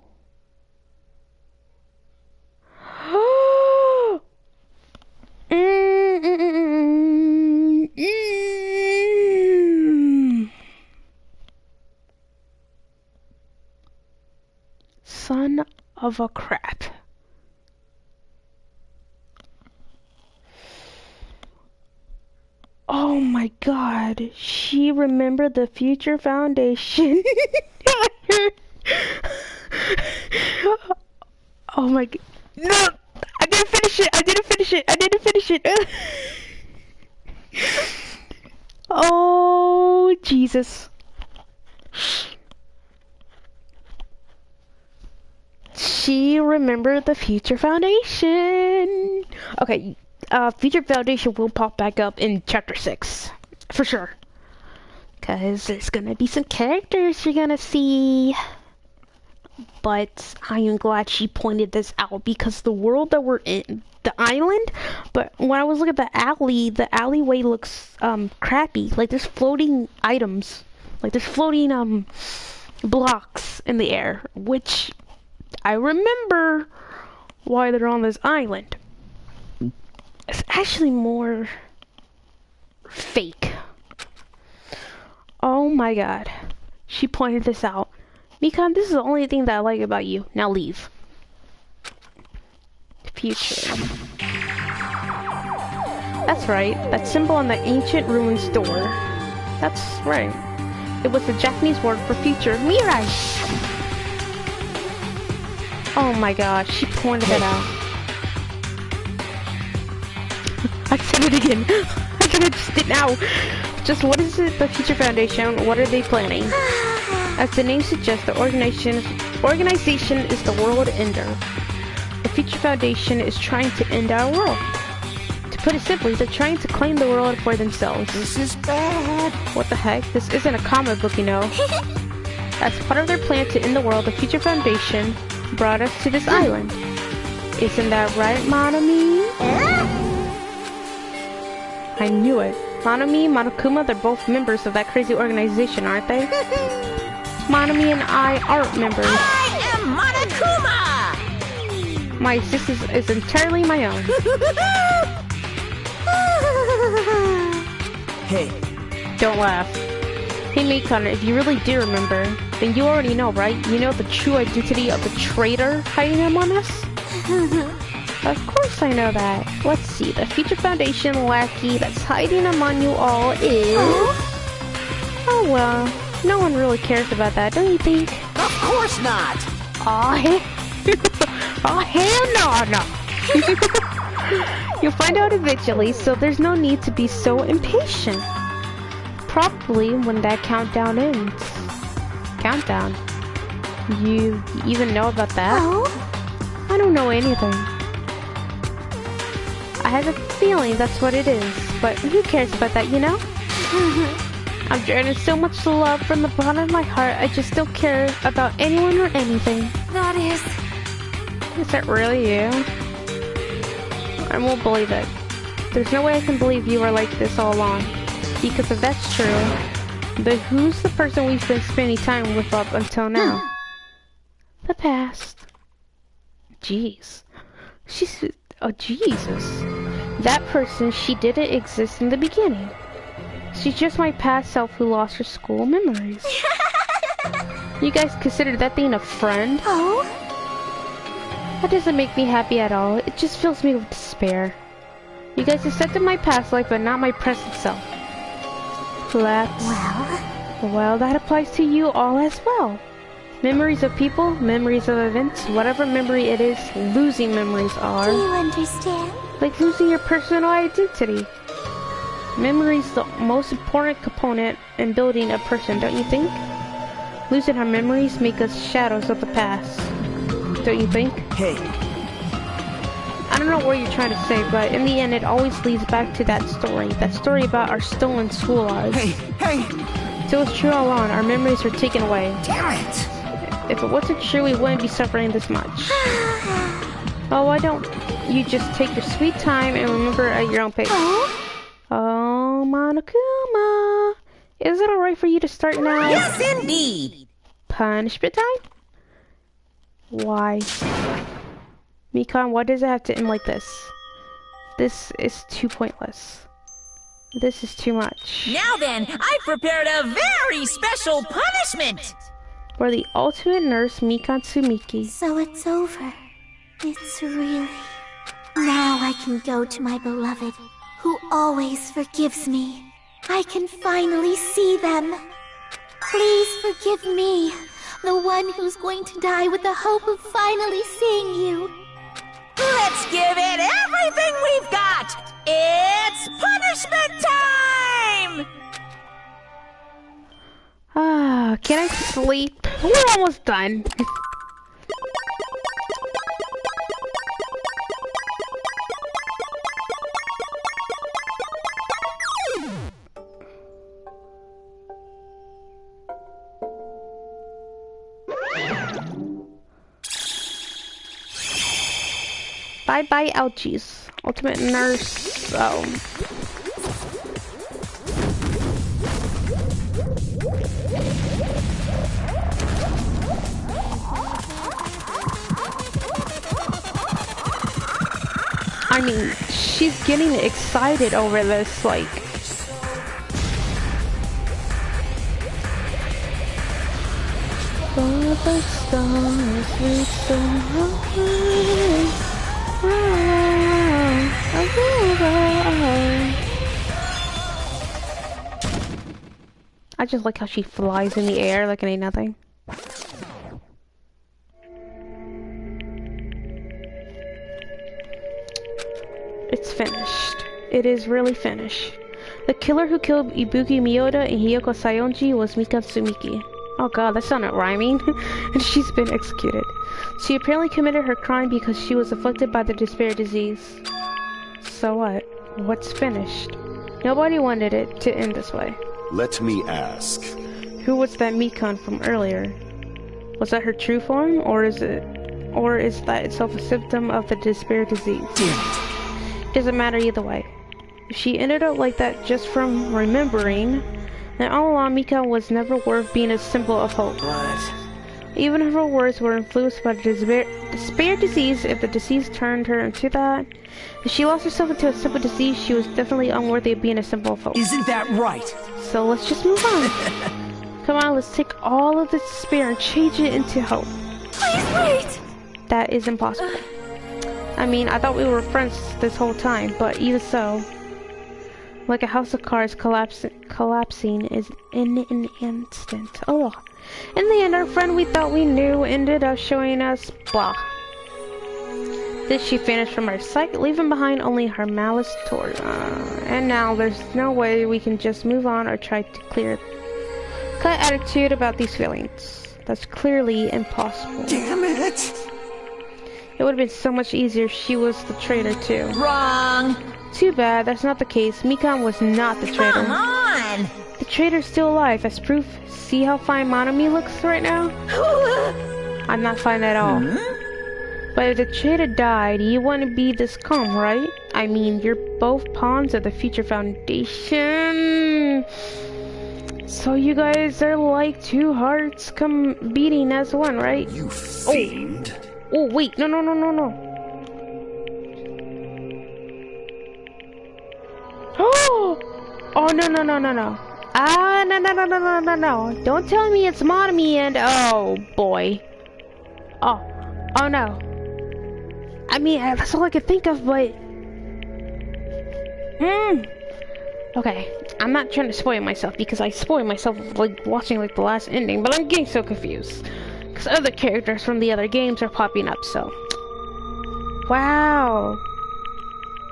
Son of a crap. Oh my god, she remembered the Future Foundation. Oh my god. No! I didn't finish it! Oh, Jesus. She remembered the Future Foundation. Okay, Future Foundation will pop back up in Chapter 6. For sure. Because there's gonna be some characters you're gonna see. But I am glad she pointed this out because the world that we're in, the island, but when I was looking at the alleyway looks crappy. Like there's floating items. Like there's floating blocks in the air, which I remember why they're on this island. It's actually more fake. Oh my god. She pointed this out. Mikan, this is the only thing that I like about you. Now leave. Future. That's right. That symbol on the ancient ruins door. That's right. It was the Japanese word for future. Mirai! Oh my god, she pointed it out. I said it again. I could have just did now. Just what is it, the Future Foundation? What are they planning? As the name suggests, the organization is the World Ender. The Future Foundation is trying to end our world. To put it simply, they're trying to claim the world for themselves. This is bad. What the heck? This isn't a comic book, you know. As part of their plan to end the world, the Future Foundation brought us to this island. Isn't that right, Monomi? I knew it. Monomi, Monokuma, they're both members of that crazy organization, aren't they? Monomi and I aren't members. I am Monokuma! My existence is entirely my own. Hey. Don't laugh. Hey Mikan, if you really do remember, then you already know, right? You know the true identity of the traitor hiding among us? Of course I know that. Let's see, the Future Foundation lackey that's hiding among you all is... Oh well, no one really cares about that, don't you think? Of course not! Aw, hell no! You'll find out eventually, so there's no need to be so impatient. Probably when that countdown ends. Countdown? You even know about that? Oh? I don't know anything. I have a feeling that's what it is, but who cares about that, you know? I'm draining so much love from the bottom of my heart, I just don't care about anyone or anything. That is... Is that really you? I won't believe it. There's no way I can believe you are like this all along. Because if that's true, then who's the person we've been spending time with up until now? The past. Jeez. She's... Oh, Jesus. That person, she didn't exist in the beginning. She's just my past self who lost her school memories. You guys consider that thing a friend? Oh? That doesn't make me happy at all. It just fills me with despair. You guys accepted my past life, but not my present self. Well, that applies to you all as well. Memories of people, memories of events, whatever memory it is, losing memories are. Do you understand? Like losing your personal identity. Memory is the most important component in building a person, don't you think? Losing our memories make us shadows of the past. Don't you think? Hey. I don't know what you're trying to say, but in the end it always leads back to that story about our stolen school lives. Hey! So it's true all along, our memories were taken away. Damn it! If it wasn't true, we wouldn't be suffering this much. Oh, why don't you just take your sweet time and remember at your own pace? Oh, Monokuma. Is it alright for you to start now? Yes, indeed. Punishment time? Why? Mikan, why does it have to end like this? This is too pointless. This is too much. Now then, I prepared a very special punishment. For the ultimate nurse, Mikan Tsumiki. So it's over. It's really... Now I can go to my beloved, who always forgives me. I can finally see them. Please forgive me, the one who's going to die with the hope of finally seeing you. Let's give it everything we've got! It's punishment time! Ah, can I sleep? We're almost done. Bye-bye, ouchies. Ultimate nurse, I mean, she's getting excited over this, like... I just like how she flies in the air like it ain't nothing. It's finished. It is really finished. The killer who killed Ibuki Miyoda and Hiyoko Sayonji was Mikan Tsumiki. Oh god, that sounded rhyming. And she's been executed. She apparently committed her crime because she was afflicted by the despair disease. So what? What's finished? Nobody wanted it to end this way. Let me ask. Who was that Mikan from earlier? Was that her true form, or is that itself a symptom of the despair disease? Doesn't matter either way. If she ended up like that just from remembering, then all along Mikan was never worth being a symbol of hope. Even if her words were influenced by the despair disease, if the disease turned her into that, if she lost herself into a simple disease, she was definitely unworthy of being a symbol of hope. Isn't that right? So let's just move on. Come on, let's take all of this despair and change it into hope. Please wait! That is impossible. I mean, I thought we were friends this whole time, but even so, like a house of cards collapsing is in an instant. Oh, in the end, our friend we thought we knew ended up showing us blah. Then she vanished from our sight, leaving behind only her malice toward and now there's no way we can just move on or try to cut attitude about these feelings. That's clearly impossible. Damn it! It would have been so much easier if she was the traitor too. Wrong! Too bad, that's not the case. Mikan was not the traitor. Come on! The traitor's still alive, as proof. See how fine Monomi looks right now? I'm not fine at all. But if the traitor died, you wouldn't be this calm, right? I mean, you're both pawns of the future foundation. So you guys are like two hearts beating as one, right? You fiend. Oh, wait, no. Oh, no. Ah, no. Don't tell me it's Monomi and... Oh, boy. Oh no. I mean, that's all I could think of, but... Okay, I'm not trying to spoil myself because I spoiled myself like watching like the last ending, but I'm getting so confused because other characters from the other games are popping up. So, wow,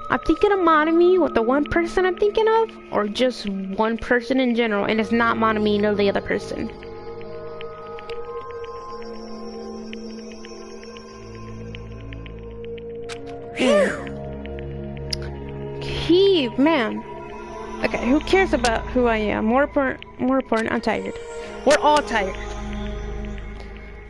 I'm thinking of Monami with the one person I'm thinking of, or just one person in general, and it's not Monami nor the other person. Man. Okay, who cares about who I am? More important, I'm tired. We're all tired.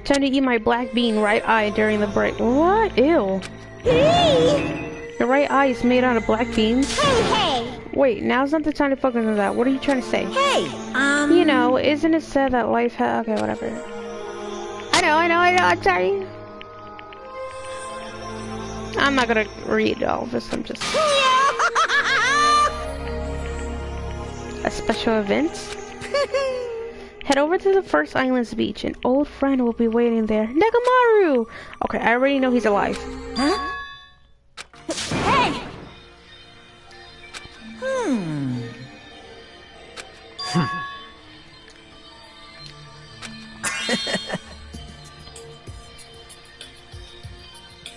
Trying to eat my black bean right eye during the break. What? Ew. Hey! Your right eye is made out of black beans? Hey! Wait, now's not the time to focus on that. What are you trying to say? Hey, You know, isn't it said that life okay, whatever. I know, I'm sorry. I'm not gonna read all of this, I'm just... A special event? Head over to the First Islands beach. An old friend will be waiting there. Nekomaru! Okay, I already know he's alive. Huh? Hey!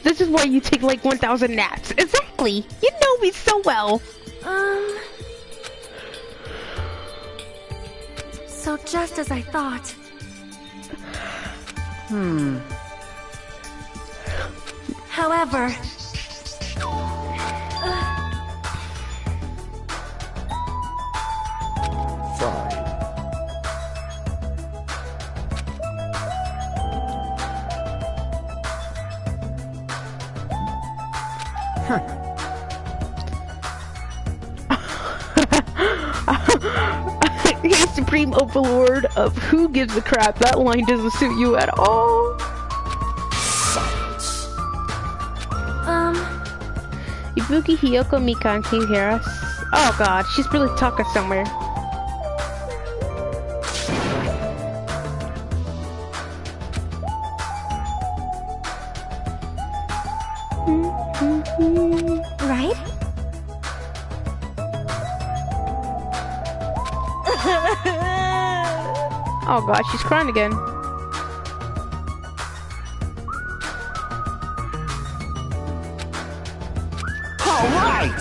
This is why you take like 1,000 naps. Exactly! You know me so well! So just as I thought. However... Fine. He's supreme overlord of who gives a crap. That line doesn't suit you at all. Silence. Ibuki, Hiyoko, Mikan, can you hear us? Oh god, she's really talking somewhere. Right? Oh god, she's crying again. All right.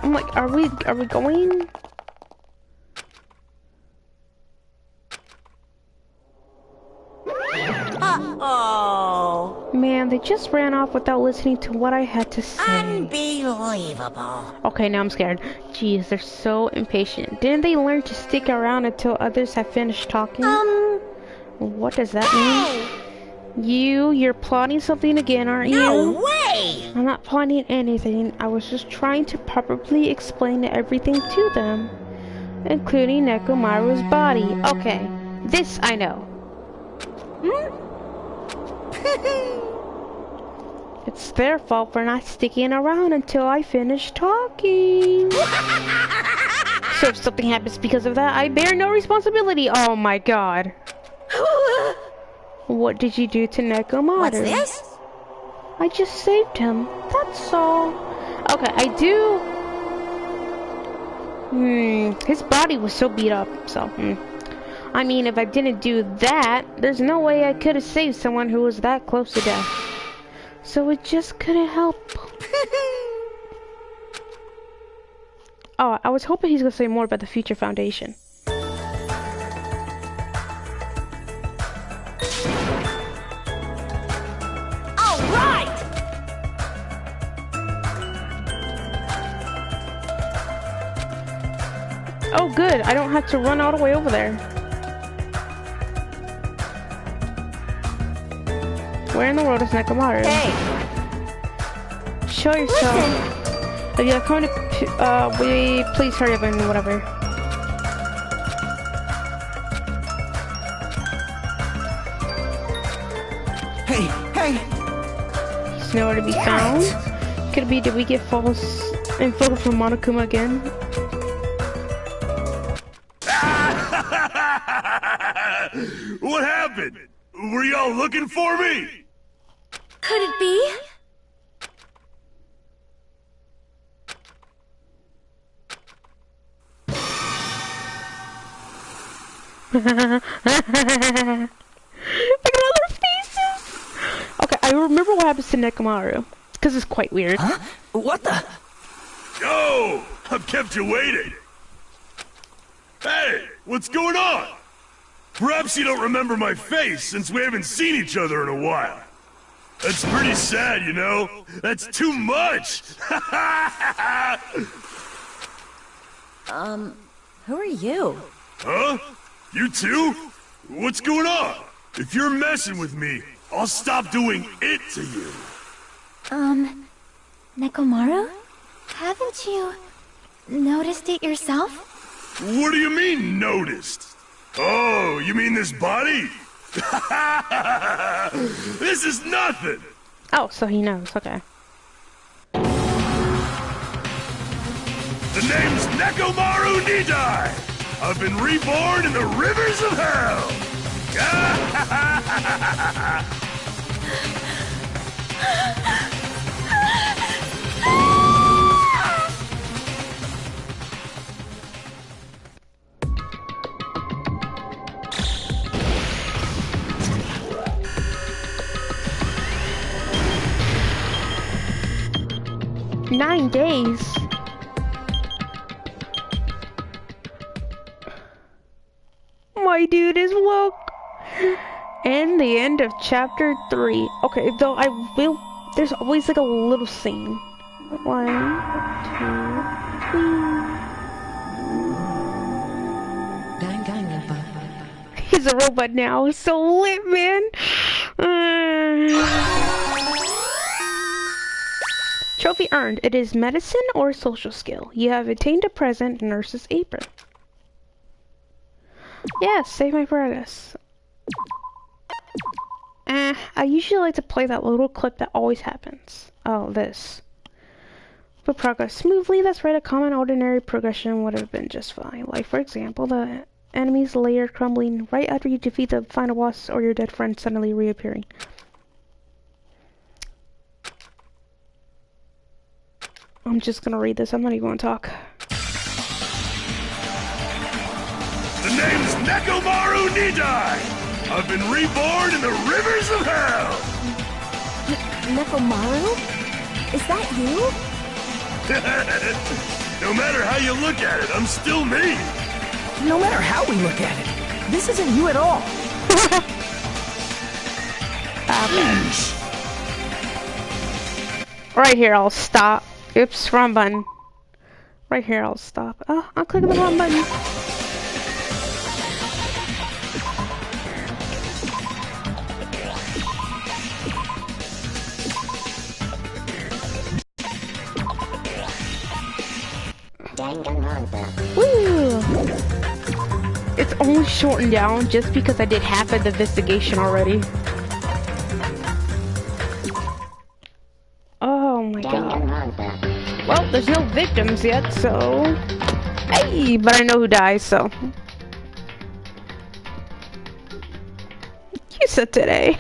I'm like, are we going? Uh-oh. Man, they just ran off without listening to what I had to say. Unbelievable. Okay, now I'm scared. Jeez, they're so impatient. Didn't they learn to stick around until others have finished talking? What does that mean? You're plotting something again, aren't you? No way! I'm not plotting anything. I was just trying to properly explain everything to them, including Nekomaru's body. Okay, this I know. It's their fault for not sticking around until I finish talking. So if something happens because of that, I bear no responsibility. Oh my god. What did you do to Nekomaru? What's this? I just saved him. That's all. Okay, I do. His body was so beat up, so. I mean, if I didn't do that, there's no way I could have saved someone who was that close to death. So it just couldn't help. Oh, I was hoping he's gonna say more about the Future Foundation. All right! Oh, good. I don't have to run all the way over there. Where in the world is Nekomaru? Hey! Show yourself. If you're coming to, please hurry up and whatever. Hey! He's nowhere to be found. Could it be, did we get false info from Monokuma again? What happened? Were y'all looking for me? Could it be? Look at all their faces! Okay, I remember what happens to Nekomaru. Because it's quite weird. Huh? What the? Yo! I've kept you waiting. Hey, what's going on? Perhaps you don't remember my face since we haven't seen each other in a while. That's pretty sad, you know? That's too much! Who are you? Huh? You too? What's going on? If you're messing with me, I'll stop doing it to you. Nekomaru? Haven't you noticed it yourself? What do you mean, noticed? Oh, you mean this body? This is nothing! Oh, so he knows, okay. The name's Nekomaru Nidai! I've been reborn in the rivers of hell! 9 days? My dude is woke. And the end of chapter 3. Okay, though I will. There's always like a little scene. 1, 2, 3. Danganronpa. He's a robot now. It's so lit, man. Trophy earned. It is medicine or social skill. You have attained a present nurse's apron. Yes, save my progress. I usually like to play that little clip that always happens. Oh, this. But progress smoothly, that's right, a common ordinary progression would have been just fine. Like, for example, the enemy's layer crumbling right after you defeat the final boss or your dead friend suddenly reappearing. I'm just gonna read this, I'm not even gonna talk. The name's Nekomaru Nidai! I've been reborn in the rivers of hell! Nekomaru? Is that you? No matter how you look at it, I'm still me! No matter how we look at it, this isn't you at all. Right here, I'll stop. Oops, wrong button. Right here, I'll stop. Oh, I'm clicking the wrong button. Danganronpa. Woo! It's only shortened down just because I did half of the investigation already. Oh my god. Well, there's no victims yet, so... Hey, but I know who dies, so... You said today.